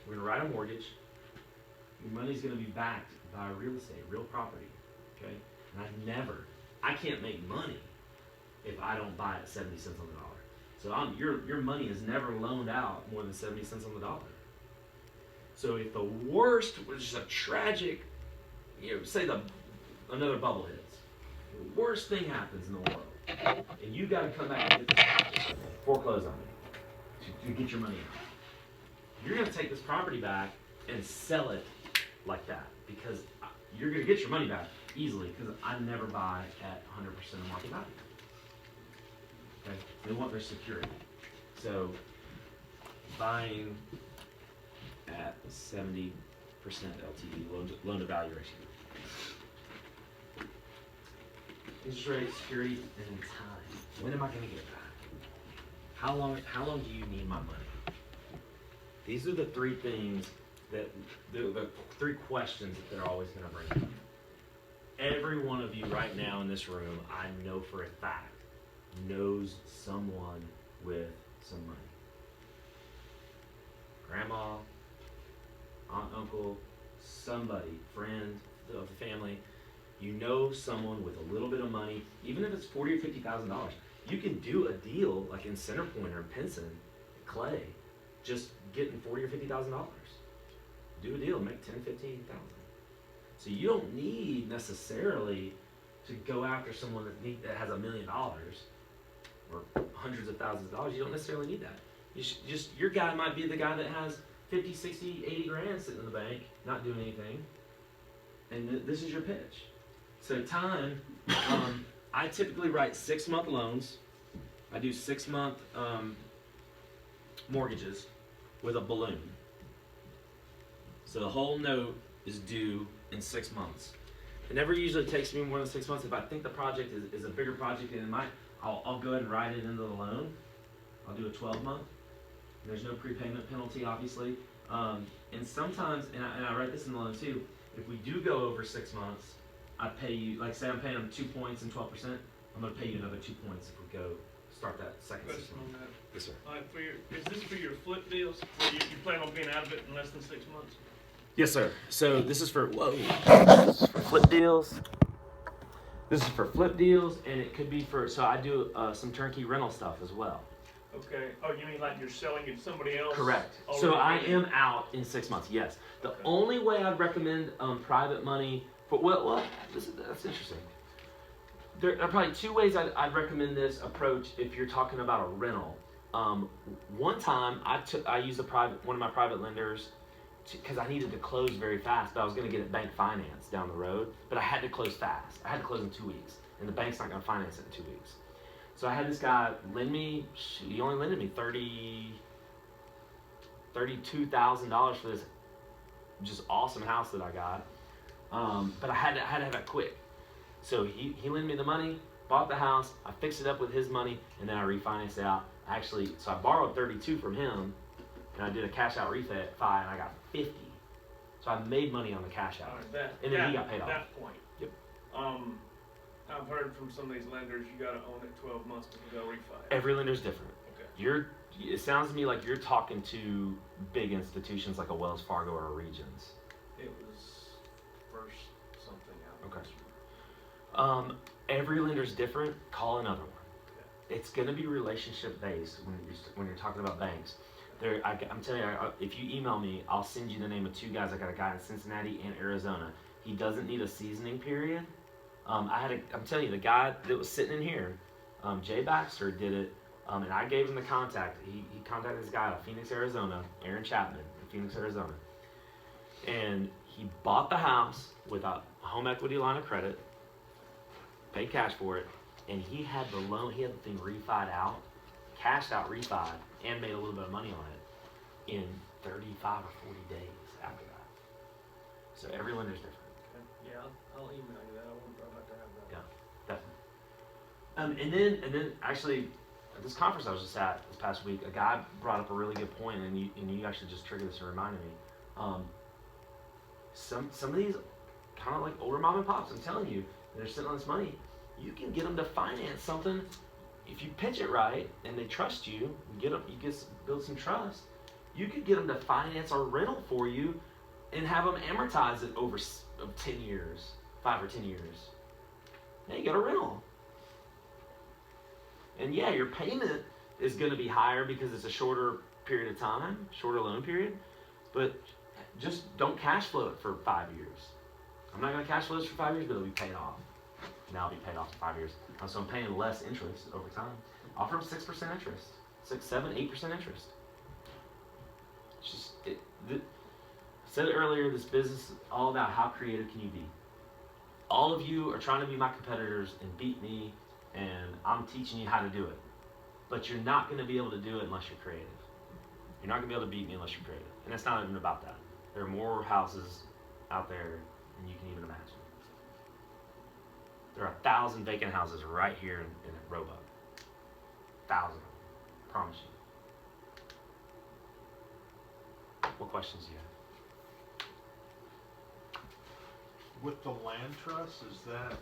We're gonna write a mortgage. Your money's gonna be backed by real estate, real property. Okay? And I can't make money if I don't buy it 70 cents on the dollar. So your money is never loaned out more than 70 cents on the dollar. So if the worst, which is a tragic, say another bubble hits, the worst thing happens in the world, and you got to come back and get this property, foreclose on it, to get your money out. You're going to take this property back and sell it like that because you're going to get your money back easily because I never buy at 100% of market value. Okay? They want their security. So buying at 70% LTV, loan to value ratio. Interest rate, security, and time. When am I going to get it back? How long do you need my money? These are the 3 things the 3 questions that they're always going to bring up. Every one of you right now in this room, I know for a fact, knows someone with some money. Grandma, aunt, uncle, somebody, friend of the family. You know someone with a little bit of money, even if it's $40,000 or $50,000. You can do a deal like in Centerpoint or Pinson, Clay, just getting $40,000 or $50,000. Do a deal, make $10,000, $15,000. So you don't need necessarily to go after someone that has $1 million or hundreds of thousands of dollars. You don't necessarily need that. Your guy might be the guy that has 50, 60, 80 grand sitting in the bank, not doing anything. And this is your pitch. So time, I typically write 6-month loans. I do 6-month mortgages with a balloon. So the whole note is due in 6 months. It never usually takes me more than 6 months. If I think the project is a bigger project than it might, I'll go ahead and write it into the loan. I'll do a 12-month. There's no prepayment penalty, obviously. And sometimes, and I write this in the loan too, if we do go over 6 months, I pay you, like say I'm paying them 2 points and 12%, I'm going to pay you another 2 points if we go start that second 6 Question months. on that. Yes, sir. Is this for your flip deals, where you plan on being out of it in less than 6 months? Yes, sir. So this is for, this is for flip deals. This is for flip deals, and it could be for, so I do some turnkey rental stuff as well. Okay, oh, you mean like you're selling it to somebody else? Correct. So I already? am out in 6 months. Yes. The Okay. only way I'd recommend private money for that's interesting. There are probably 2 ways I'd recommend this approach if you're talking about a rental. One time I used one of my private lenders because I needed to close very fast, but I was going to get it bank finance down the road, but I had to close fast. I had to close in 2 weeks, and the bank's not going to finance it in 2 weeks. So I had this guy lend me. He only lended me $32,000 for this just awesome house that I got. But I had to have it quick. So he lent me the money, bought the house, I fixed it up with his money, and then I refinanced it out. So I borrowed 32 from him, and I did a cash out refi, and I got 50. So I made money on the cash out, and then he got paid off. That point. Yep. I've heard from some of these lenders, you gotta own it 12 months before they'll refi. Every lender's different. Okay. It sounds to me like you're talking to big institutions like a Wells Fargo or a Regions. It was first something out. Okay. Every lender's different. Call another one. It's going to be relationship based when you're talking about banks. I'm telling you, if you email me, I'll send you the name of 2 guys. I got a guy in Cincinnati and Arizona. He doesn't need a seasoning period. I'm telling you, the guy that was sitting in here, Jay Baxter, did it, and I gave him the contact. He contacted this guy out of Phoenix, Arizona, Aaron Chapman in Phoenix, Arizona, and he bought the house with a home equity line of credit, paid cash for it, and he had the thing refied out, cashed out refied, and made a little bit of money on it in 35 or 40 days after that. So every lender's different. Okay. Yeah, I'll email you that. I'll have to have that. Definitely. And then actually, at this conference I was just at this past week, a guy brought up a really good point, and you actually just triggered this and reminded me. Some of these kind of like older mom and pops, I'm telling you, they're sitting on this money. You can get them to finance something if you pitch it right and they trust you. Build some trust. You could get them to finance a rental for you and have them amortize it over 10 years, 5 or 10 years. Now you got a rental. And yeah, your payment is going to be higher because it's a shorter period of time, shorter loan period, but just don't cash flow it for 5 years. I'm not going to cash flow this for 5 years, but it'll be paid off. Now it'll be paid off in 5 years. So I'm paying less interest over time. Offer them 6% interest, 6, 7, 8% interest. It's just, I said it earlier, this business is all about how creative can you be. All of you are trying to be my competitors and beat me, and I'm teaching you how to do it. But you're not going to be able to do it unless you're creative. You're not going to be able to beat me unless you're creative. And it's not even about that. There are more houses out there than you can even imagine. There are 1,000 vacant houses right here in Roebuck. 1,000, I promise you. What questions do you have? With the land trust, does that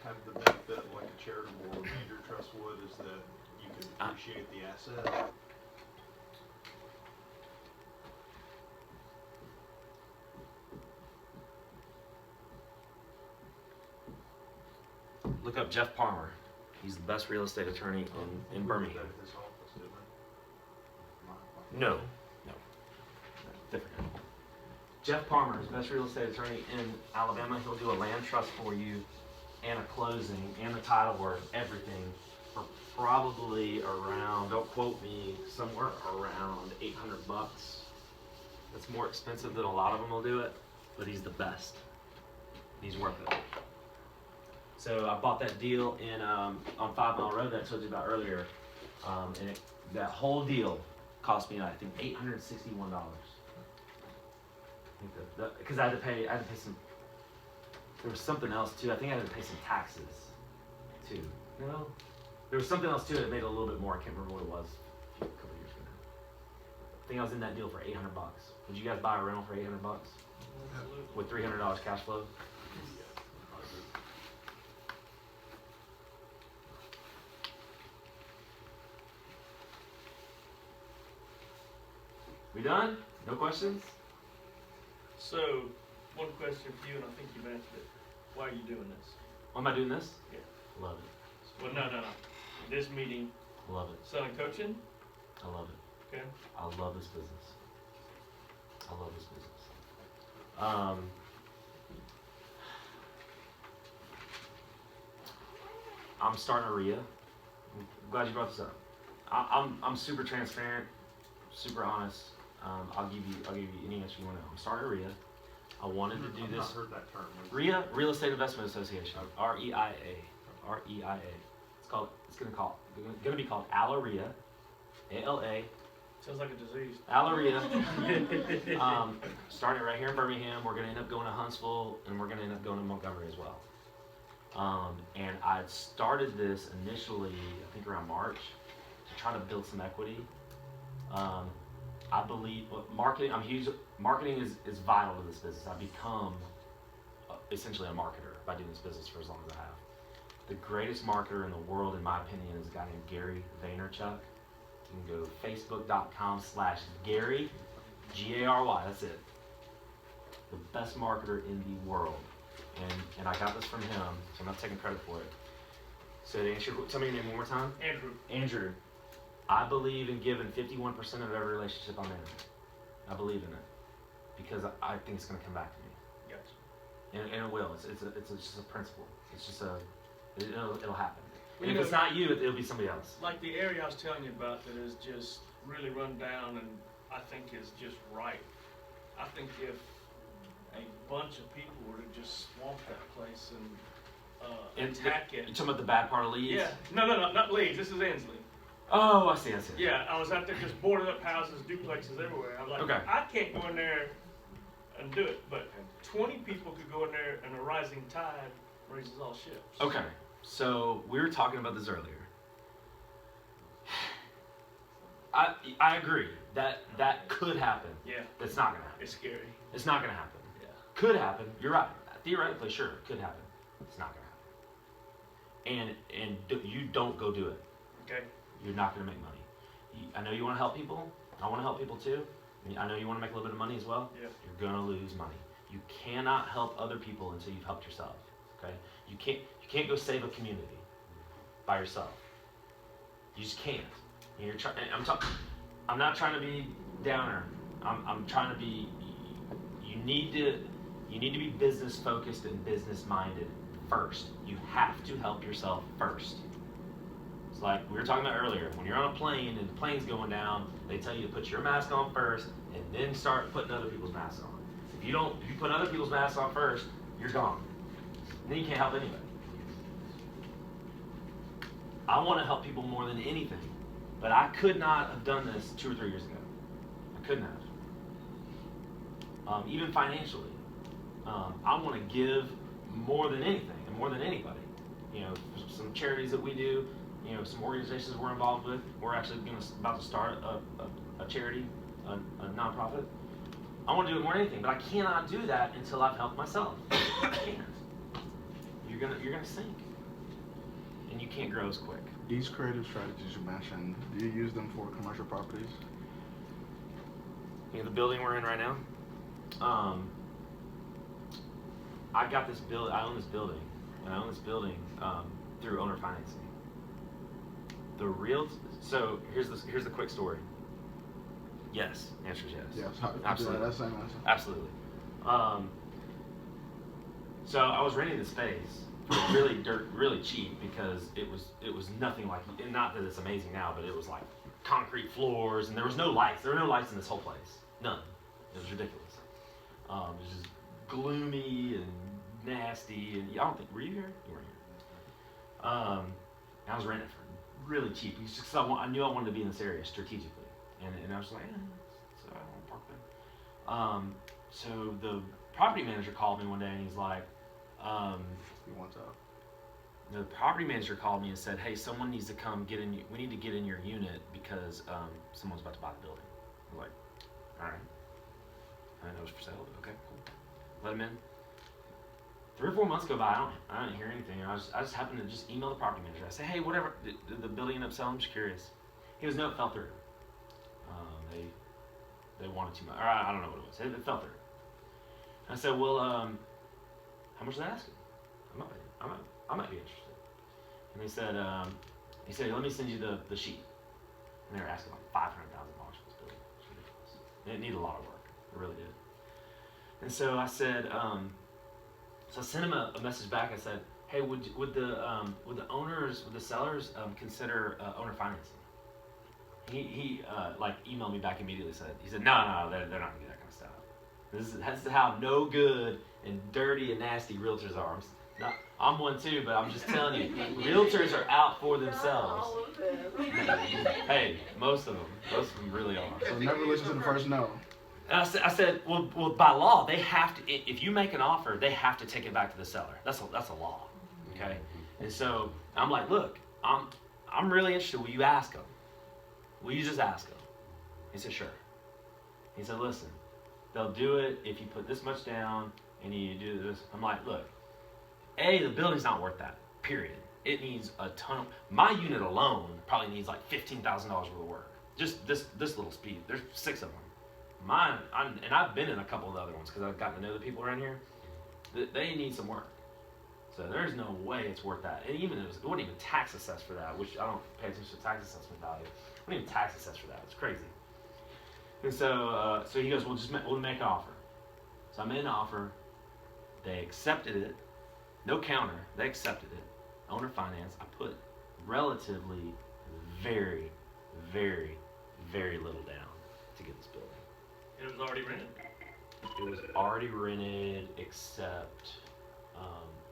have the benefit like a charitable remainder trust would, is that you can appreciate the asset? Look up Jeff Palmer. He's the best real estate attorney in Birmingham. His office, didn't it? No. Different. Jeff Palmer is the best real estate attorney in Alabama. He'll do a land trust for you and a closing and the title work, everything, for probably around, don't quote me, somewhere around $800. That's more expensive than a lot of them will do it, but he's the best. He's worth it. So I bought that deal on 5 Mile Road that I told you about earlier, and that whole deal cost me, I think, $861. Because I had to pay some. There was something else too. I think I had to pay some taxes too. No, there was something else too that made it a little bit more. I can't remember what it was. A couple of years ago. I think I was in that deal for $800. Would you guys buy a rental for $800 with $300 cash flow? We done? No questions? So, one question for you, and I think you've answered it. Why are you doing this? Why am I doing this? Yeah. Love it. Well, no. This meeting, Love it. selling coaching? I love it. Okay. I love this business. I love this business. I'm starting a RIA. I'm glad you brought this up. I'm super transparent, super honest. I'll give you any answer you want to know. I'm starting a RIA. I wanted to do I've this. not heard that term. RIA, Real Estate Investment Association. REIA. REIA. It's gonna be called ALARIA. ALA. Sounds like a disease. ALARIA. Starting right here in Birmingham. We're gonna end up going to Huntsville, and we're gonna end up going to Montgomery as well. And I started this initially, I think around March, to try to build some equity. I believe marketing. Marketing is vital to this business. I've become essentially a marketer by doing this business for as long as I have. The greatest marketer in the world, in my opinion, is a guy named Gary Vaynerchuk. You can go to facebook.com/Gary, Gary. That's it. The best marketer in the world. And I got this from him, so I'm not taking credit for it. So to answer, tell me your name one more time. Andrew. I believe in giving 51% of every relationship I'm in. I believe in it because I think it's going to come back to me. Yes. And it will. It's just a principle. It's just it'll happen. Well, And if it's not you, it'll be somebody else. Like the area I was telling you about that is just really run down and I think is just right. I think if a bunch of people were to just swamp that place and attack it. You talking about the bad part of Leeds? Yeah. No, not Leeds. This is Ensley. Oh, I see. Yeah, I was out there just boarded up houses, duplexes everywhere. I'm like, Okay. I can't go in there and do it, but 20 people could go in there and a rising tide raises all ships. Okay. So we were talking about this earlier. I agree that could happen. Yeah. It's not gonna happen. It's scary. It's not gonna happen. Yeah. Could happen. You're right. Theoretically, sure, it could happen. It's not gonna happen. And you don't go do it. Okay. You're not gonna make money. I know you want to help people. I want to help people too. I know you want to make a little bit of money as well. Yeah. You're gonna lose money. You cannot help other people until you've helped yourself. Okay. You can't go save a community by yourself. You just can't. You're trying. I'm not trying to be downer. I'm trying to be. You need to be business focused and business minded first. You have to help yourself first. It's like we were talking about earlier. When you're on a plane and the plane's going down, they tell you to put your mask on first and then start putting other people's masks on. If you put other people's masks on first, you're gone. And then you can't help anybody. I want to help people more than anything, but I could not have done this 2 or 3 years ago. I couldn't have. Even financially, I want to give more than anything and more than anybody. Some charities that we do, some organizations we're involved with. We're actually about to start a charity, a nonprofit. I want to do it more than anything, but I cannot do that until I've helped myself. I can't. You're gonna sink, and you can't grow as quick. These creative strategies you mentioned, do you use them for commercial properties? The building we're in right now. I got this build. I own this building, and I own this building through owner financing. So here's the quick story. Yes, answer is yes. Yes, Absolutely. That's the same answer. Absolutely. So I was renting the space for really cheap because it was nothing like, and not that it's amazing now, but it was like concrete floors and there was no lights. There were no lights in this whole place. None. It was ridiculous. It was just gloomy and nasty. And I don't think, were you here? You weren't here. I was renting it for really cheap. It's just 'cause I knew I wanted to be in this area strategically. And I was like, so I don't park there. So the property manager called me one day and he's like, He wants out. the property manager called me and said, hey, someone needs to come we need to get in your unit because someone's about to buy the building. I was like, all right. I didn't know it was for sale, but okay, cool. Let him in. 3 or 4 months go by, I didn't hear anything. I just happened to just email the property manager. I said, hey, whatever, did the building end up selling? I'm just curious. He goes, no, it fell through. They wanted too much, or I don't know what it was. It fell through. I said, well, how much are they asking? I might be interested. And he said, let me send you the sheet. And they were asking like $500,000 for this building. It's ridiculous. And it needed a lot of work. It really did. And so I said, so I sent him a message back. I said, hey, would the sellers consider owner financing? He like emailed me back immediately. He said, no, they're not gonna do that kind of stuff. That's how no good and dirty and nasty realtors are. I'm one too, but I'm just telling you, realtors are out for themselves. All of them. Hey, most of them really are. So never listen to the first no. And I said, well, by law, they have to. If you make an offer, they have to take it back to the seller. That's a law, okay? And so I'm like, look, I'm really interested. Will you ask them? Will you just ask them? He said, sure. He said, listen, they'll do it if you put this much down and you do this. I'm like, look, the building's not worth that. Period. It needs a ton. My unit alone probably needs like $15,000 worth of work. Just this little speed. There's 6 of them. Mine, and I've been in a couple of the other ones because I've gotten to know the people around here. They need some work. So there's no way it's worth that. And even it wasn't even tax assessed for that, which I don't pay attention to tax assessment value. It wasn't even tax assessed for that. It's crazy. And so he goes, we'll make an offer. So I made an offer. They accepted it. No counter. They accepted it. Owner finance. I put relatively very, very, very little down to get this building. And it was already rented. It was already rented except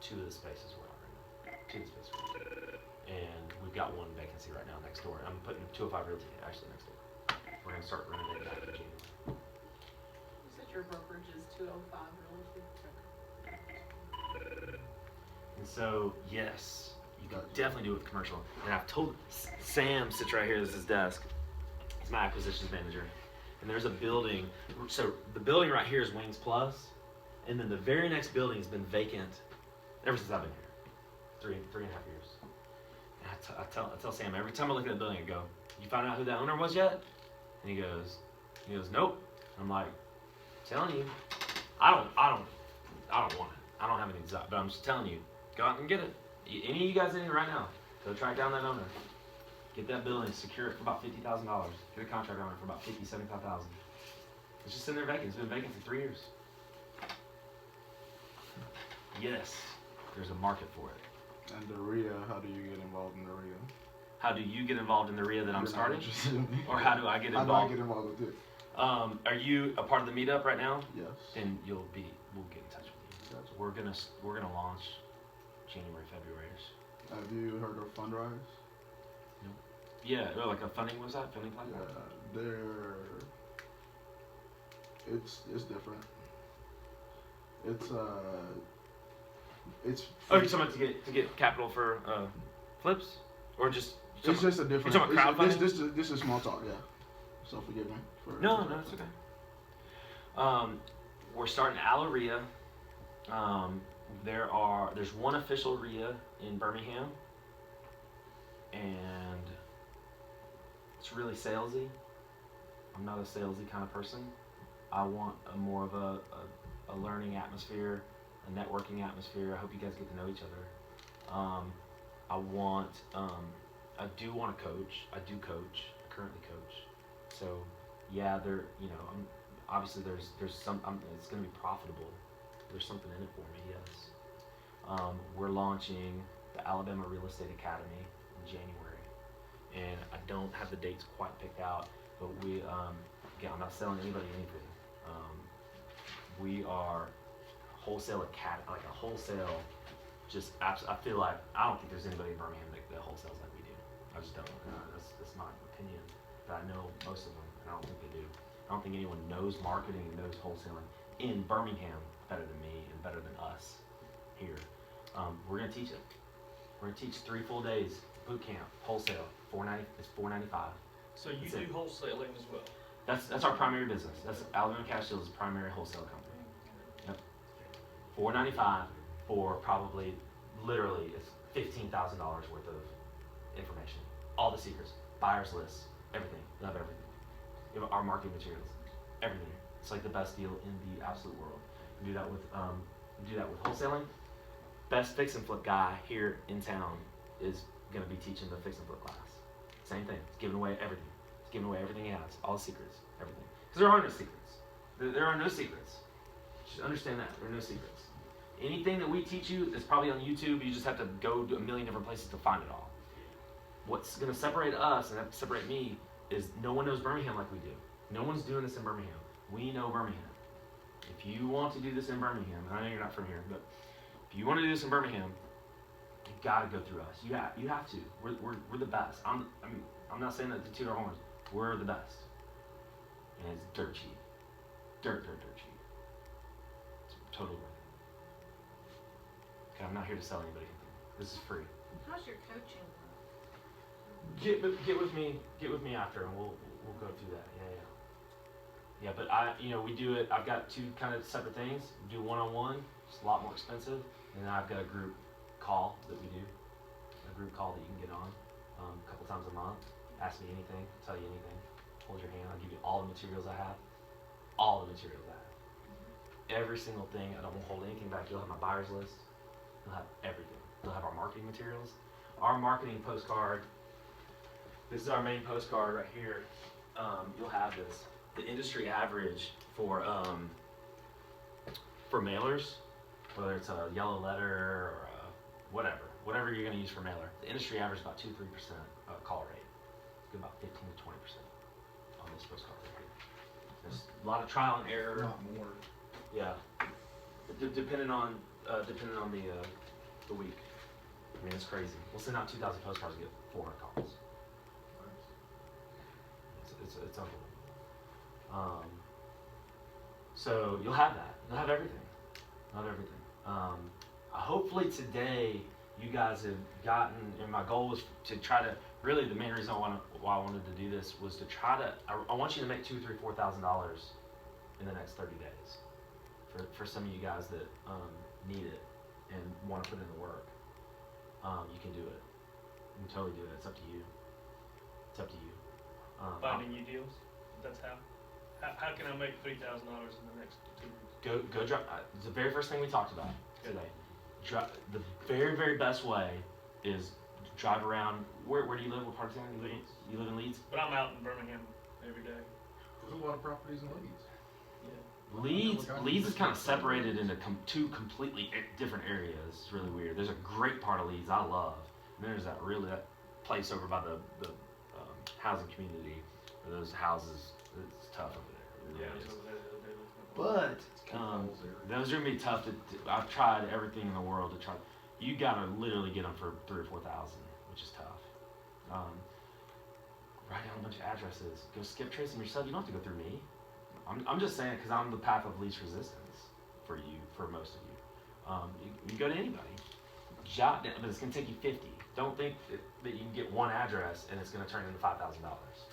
2 of the spaces were not rented. 2 of the spaces were rented. And we've got 1 vacancy right now next door. I'm putting 205 Realty actually next door. We're going to start renovating that in January. You said your brokerage is 205 Realty? And so, yes, you can definitely do it with commercial. And I've told Sam sits right here. This is his desk. He's my acquisitions manager. And there's a building. So the building right here is Wings Plus, and then the very next building has been vacant ever since I've been here, 3.5 years. And I tell Sam every time I look at the building, I go, "You found out who that owner was yet?" And he goes, "Nope." I'm like, "Telling you, I don't want it. I don't have any desire, but I'm just telling you, go out and get it. Any of you guys in here right now, go track down that owner. Get that building, secure it for about $50,000. Get a contract on it for about $75,000. It's just sitting there vacant. It's been vacant for 3 years. Yes, there's a market for it. And the RIA, how do you get involved in the RIA? How do you get involved in the RIA that I'm You're not starting? interested in me. Or how do I get How involved? do I get involved with it? Are you a part of the meetup right now? Yes. Then we'll get in touch with you. Gotcha. We're gonna launch January, February-ish. Have you heard of Fundrise? Yeah, or like a funding website, funding platform. It's different. It's Oh, you're talking about to get capital for flips, or just? It's just a different. You're talking about crowdfunding? This is small talk, yeah. So forgive me for. No, it's okay. We're starting Ala RIA. There's 1 official RIA in Birmingham, and it's really salesy. I'm not a salesy kind of person. I want more of a learning atmosphere, a networking atmosphere. I hope you guys get to know each other. I do want to coach. I do coach. I currently coach. So, yeah, obviously there's some. It's going to be profitable. There's something in it for me. Yes. We're launching the Alabama Real Estate Academy in January, and I don't have the dates quite picked out. But again, I'm not selling anybody anything. We are wholesale academy, like a wholesale. I feel like I don't think there's anybody in Birmingham that wholesales like we do. I just don't. That's my opinion. But I know most of them, and I don't think they do. I don't think anyone knows marketing and knows wholesaling in Birmingham better than me and better than us here. We're gonna teach it. We're gonna teach 3 full days boot camp wholesale. It's $495. So you That's do it. wholesaling as well? That's our primary business. That's Alabama Cash Shield's primary wholesale company. Yep. $495 for probably, literally, it's $15,000 worth of information. All the secrets, buyers lists, everything. You have everything. You have our marketing materials, everything. It's like the best deal in the absolute world. We do that with wholesaling. Best fix and flip guy here in town is going to be teaching the fix and flip class. Same thing. It's giving away everything. It's giving away everything he has, all the secrets, everything. Because there are no secrets. There are no secrets. Just understand that. There are no secrets. Anything that we teach you is probably on YouTube. You just have to go to a million different places to find it all. What's going to separate us and separate me is no one knows Birmingham like we do. No one's doing this in Birmingham. We know Birmingham. If you want to do this in Birmingham, and I know you're not from here, but if you want to do this in Birmingham, you got to go through us. You have to. We're the best. I'm not saying that to toot our horns. We're the best. And it's dirt cheap. Dirt cheap. It's totally worth it. Okay, I'm not here to sell anybody anything. This is free. How's your coaching Get with me after, and we'll go through that. Yeah, but we do it. I've got two kind of separate things. We do one-on-one. It's a lot more expensive, and then I've got a group call that we do. A group call that you can get on a couple times a month. Ask me anything. Tell you anything. Hold your hand. I'll give you all the materials I have. All the materials I have. Every single thing. I don't hold anything back. You'll have my buyer's list. You'll have everything. You'll have our marketing materials. Our marketing postcard. This is our main postcard right here. You'll have this. The industry average for mailers, whether it's a yellow letter or whatever you're going to use for mailer, the industry average is about 2-3% call rate. It's good, about 15 to 20% on this postcard right here. There's a lot of trial and error. Not more. Yeah, depending on the week. I mean, it's crazy. We'll send out 2,000 postcards and get 400 calls. It's unbelievable. So you'll have that. You'll have everything. Not everything. Hopefully today you guys have gotten, and my goal was to try to, really the main reason why I wanted to do this was to try to, I want you to make $2,000, $3,000, $4,000 in the next 30 days. For some of you guys that need it and want to put in the work. You can do it. You can totally do it. It's up to you. It's up to you. Finding you deals. That's how can I make $3,000 in the next 2 weeks? Go drive. It's the very first thing we talked about today. The very, very best way is drive around. Where do you live? What part of town? You live in Leeds? But I'm out in Birmingham every day. There's a lot of properties in Leeds. Yeah. Leeds is kind of separated into two completely different areas. It's really weird. There's a great part of Leeds I love. And then there's that place over by the housing community where those houses, it's tough over there. It really is. But those are gonna be tough. I've tried everything in the world to try. You gotta literally get them for $3,000 or $4,000, which is tough. Write down a bunch of addresses. Go skip trace them yourself. You don't have to go through me. I'm just saying it because I'm the path of least resistance for you, for most of you. You go to anybody. Jot down, but it's gonna take you 50. Don't think that you can get one address and it's gonna turn into $5,000.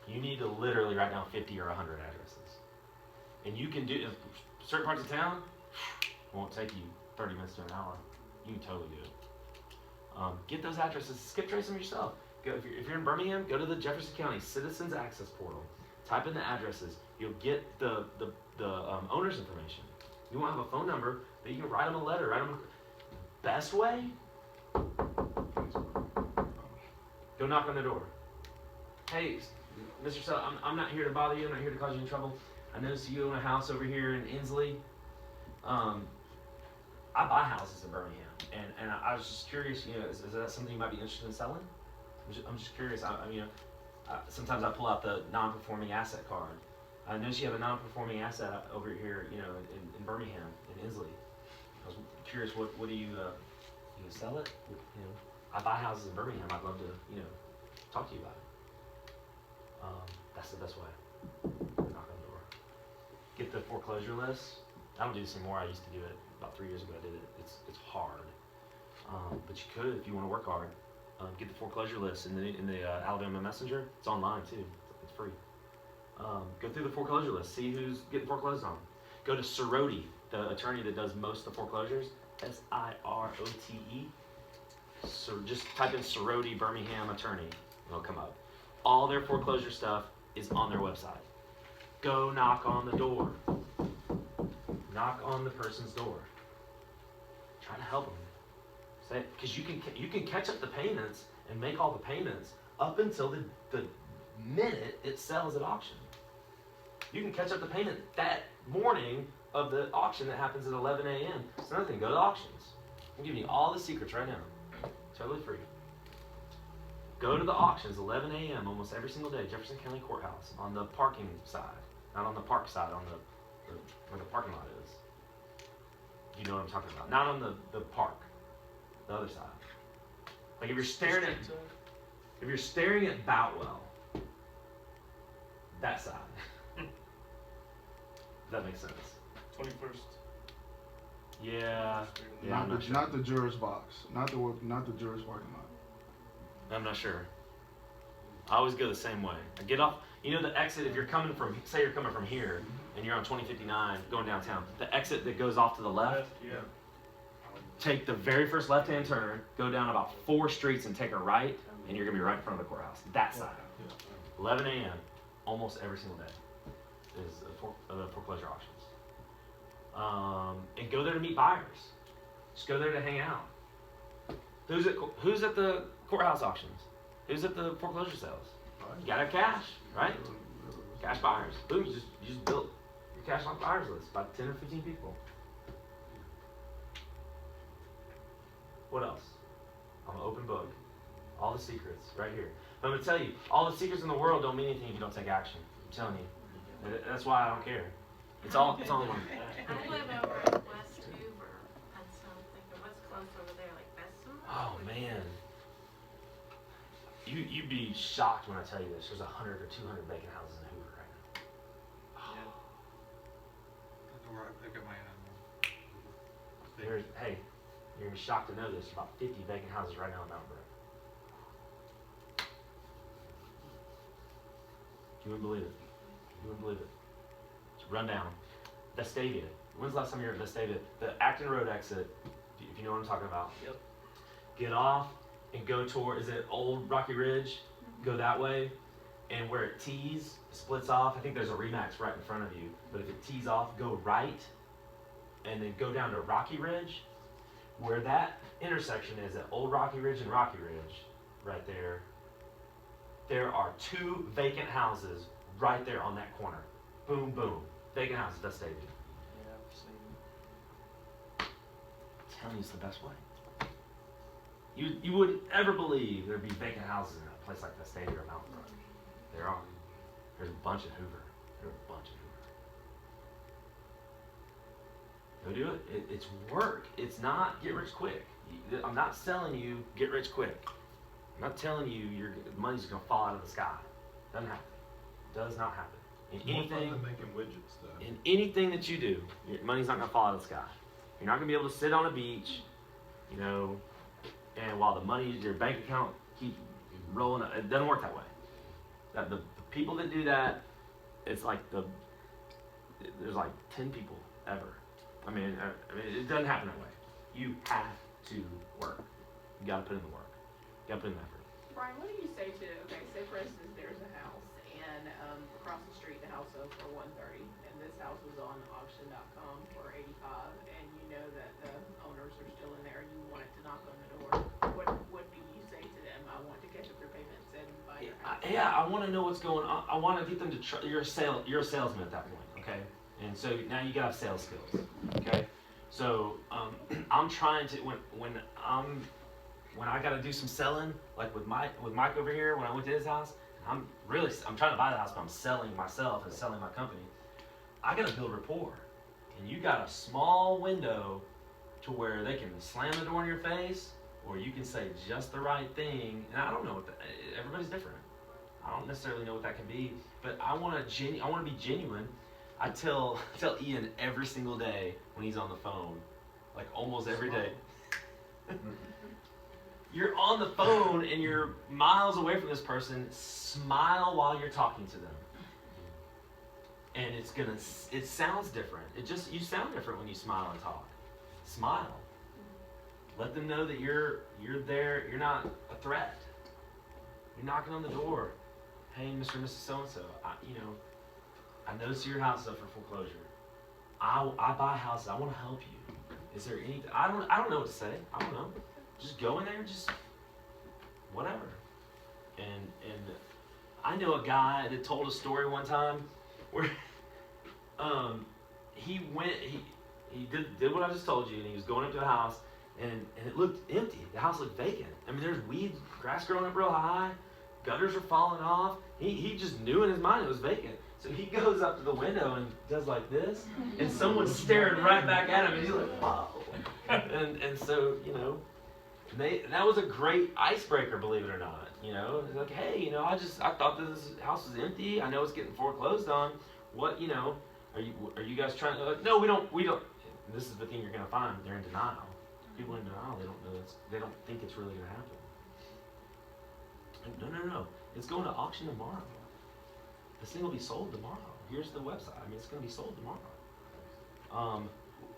You need to literally write down 50 or 100 addresses. And you can do, certain parts of town, won't take you 30 minutes to an hour. You can totally do it. Get those addresses, skip trace them yourself. Go, if you're in Birmingham, go to the Jefferson County Citizens Access Portal. Type in the addresses. You'll get the owner's information. You won't have a phone number, but you can write them a letter. Best way, go knock on the door. Hey, Mr. Sell, I'm not here to bother you. I'm not here to cause you any trouble. I noticed you own a house over here in Inslee. I buy houses in Birmingham, and I was just curious. Is that something you might be interested in selling? I'm just curious. Sometimes I pull out the non-performing asset card. I noticed you have a non-performing asset over here, in Birmingham, in Inslee. I was curious, what do you sell it? I buy houses in Birmingham. I'd love to, talk to you about it. That's the best way. Knock on the door. Get the foreclosure list. I don't do this anymore. I used to do it about 3 years ago. I did it. It's hard, but you could if you want to work hard. Get the foreclosure list in the Alabama Messenger. It's online too. It's free. Go through the foreclosure list. See who's getting foreclosed on. Go to Sirote, the attorney that does most of the foreclosures. SIROTE. So just type in Sirote Birmingham attorney. It'll come up. All their foreclosure stuff is on their website. Go knock on the door. Knock on the person's door. Try to help them. Because you can catch up the payments and make all the payments up until the minute it sells at auction. You can catch up the payment that morning of the auction that happens at 11 a.m. It's another thing. Go to auctions. I'm giving you all the secrets right now. Totally free. Go to the auctions 11 a.m. almost every single day, Jefferson County Courthouse, on the parking side. Not on the park side, on the where the parking lot is. You know what I'm talking about. Not on the park. The other side. Like if you're staring at Boutwell, that side. Does that make sense? 21st. Yeah. Yeah, I'm not sure. Not the juror's box. Not the juror's parking lot. I'm not sure. I always go the same way. I get off. You know the exit if you're coming from, say you're coming from here and you're on 2059 going downtown. The exit that goes off to the left. Yeah. Take the very first left-hand turn, go down about 4 streets and take a right, and you're gonna be right in front of the courthouse. That side. 11 a.m. almost every single day is the foreclosure auctions. And go there to meet buyers. Just go there to hang out. Who's at the courthouse auctions? Who's at the foreclosure sales? You gotta have cash, right? Cash buyers. Boom, you just built your cash on buyers list, about 10 or 15 people. What else? I'm an open book. All the secrets right here. But I'm gonna tell you, all the secrets in the world don't mean anything if you don't take action. I'm telling you. That's why I don't care. It's all in one. I live over in West Hoover, and so I'm thinking, what's close over there, like Bessemer? Oh man. You'd be shocked when I tell you this. There's 100 or 200 vacant houses in Hoover right now. I know where I got my Hey, you're gonna be shocked to know this. There's about 50 vacant houses right now in Mountain Brook. You wouldn't believe it. You wouldn't believe it. It's run down. Vestavia. When's the last time you were at Vestavia? The Acton Road exit, if you know what I'm talking about. Yep. Get off and go toward, is it Old Rocky Ridge? Go that way. And where it tees, splits off, I think there's a Remax right in front of you. But if it tees off, go right. And then go down to Rocky Ridge. Where that intersection is at Old Rocky Ridge and Rocky Ridge, right there. There are 2 vacant houses right there on that corner. Boom, boom. Vacant houses, Vestavia. Yeah, I've seen. I'm telling you, it's the best way. You wouldn't ever believe there'd be vacant houses in a place like Vestavia or Mountain Brook. There are. There's a bunch in Hoover. There's a bunch in Hoover. Go do it. It's work. It's not get rich quick. I'm not selling you get rich quick. I'm not telling you your money's gonna fall out of the sky. Doesn't happen. Does not happen. In anything, making widgets, though. in anything that you do, your money's not gonna fall out of the sky. You're not gonna be able to sit on a beach, you know, and while the money, your bank account keeps rolling up. It doesn't work that way. The people that do that, it's like there's like 10 people ever. I mean, it doesn't happen that way. You have to work. You gotta put in the work. You gotta put in the effort. Brian, what do you say to, okay, say for instance, there's a house and across the street the house sold for $130 and this house was on auction.com for $85 and you know that the owners are still in there and you wanted to knock on the door. What do you say to them? I want to catch up your payments and buy your house. Yeah, I want to know what's going on. I want to get them to you're a salesman at that point, okay? And so now you gotta have sales skills, okay? So I'm trying to when I gotta do some selling, like with Mike over here, when I went to his house, I'm trying to buy the house, but I'm selling myself and selling my company. I gotta build rapport, and you got a small window to where they can slam the door in your face, or you can say just the right thing. And I don't know everybody's different. I don't necessarily know what that can be, but I want to be genuine. I tell Ian every single day when he's on the phone, like almost every day. You're on the phone and you're miles away from this person. Smile while you're talking to them, and it sounds different. You sound different when you smile and talk. Smile. Let them know that you're there. You're not a threat. You're knocking on the door. Hey, Mr. and Mrs. So-and-so, I noticed your house is up for foreclosure. I buy houses. I want to help you. Is there anything? I don't know what to say. I don't know. Just go in there, just whatever. And I know a guy that told a story one time where he did what I just told you, and he was going up to a house, and it looked empty. The house looked vacant. I mean, there's weeds, grass growing up real high, gutters are falling off. He just knew in his mind it was vacant. So he goes up to the window and does like this, and someone's staring right back at him, and he's like, whoa. And so, you know, that was a great icebreaker, believe it or not. You know, it's like, hey, you know, I thought this house was empty. I know it's getting foreclosed on. What, you know, are you guys trying to, like, no, we don't. And this is the thing you're going to find. They're in denial. People in denial, they don't know they don't think it's really going to happen. Like, no. It's going to auction tomorrow. This thing will be sold tomorrow. Here's the website. I mean, it's going to be sold tomorrow.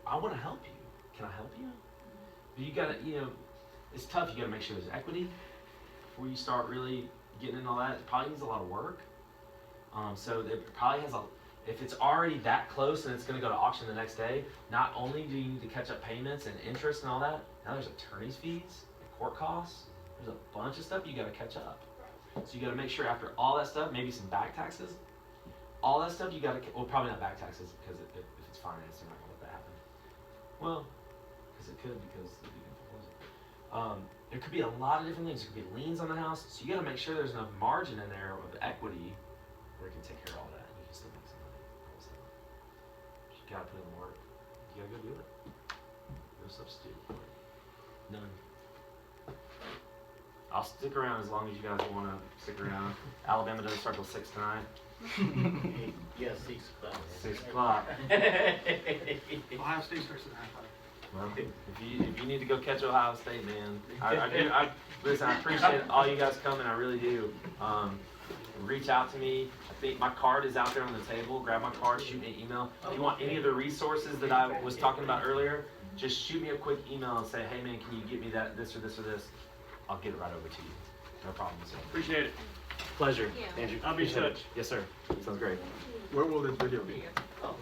I want to help you. Can I help you? But you got to, you know, it's tough. You got to make sure there's equity before you start really getting into all that. It probably needs a lot of work. So it probably has if it's already that close and it's going to go to auction the next day, not only do you need to catch up payments and interest and all that, now there's attorney's fees, court costs. There's a bunch of stuff you got to catch up. So you got to make sure after all that stuff, maybe some back taxes, all that stuff you got to, well, probably not back taxes because if it's financed, they're not going to let that happen. Well, because it could, because you can foreclose it. There could be a lot of different things. There could be liens on the house, so you got to make sure there's enough margin in there of equity where it can take care of all that, and you can still make some money. You got to put in the work. You got to go do it. No substitute for it. None. I'll stick around as long as you guys want to stick around. Alabama doesn't start till 6 tonight. Yeah, 6 o'clock. 6 o'clock. Ohio State starts at 9:05. Well, if you need to go catch Ohio State, man, listen, I appreciate all you guys coming. I really do. Reach out to me. I think my card is out there on the table. Grab my card, shoot me an email. If you want any of the resources that I was talking about earlier, just shoot me a quick email and say, hey man, can you get me this or this or this? I'll get it right over to you. No problem. So. Appreciate it. Pleasure. Yeah. Andrew. I'll be in touch. Yes, sir. Sounds great. Where will this video be? Go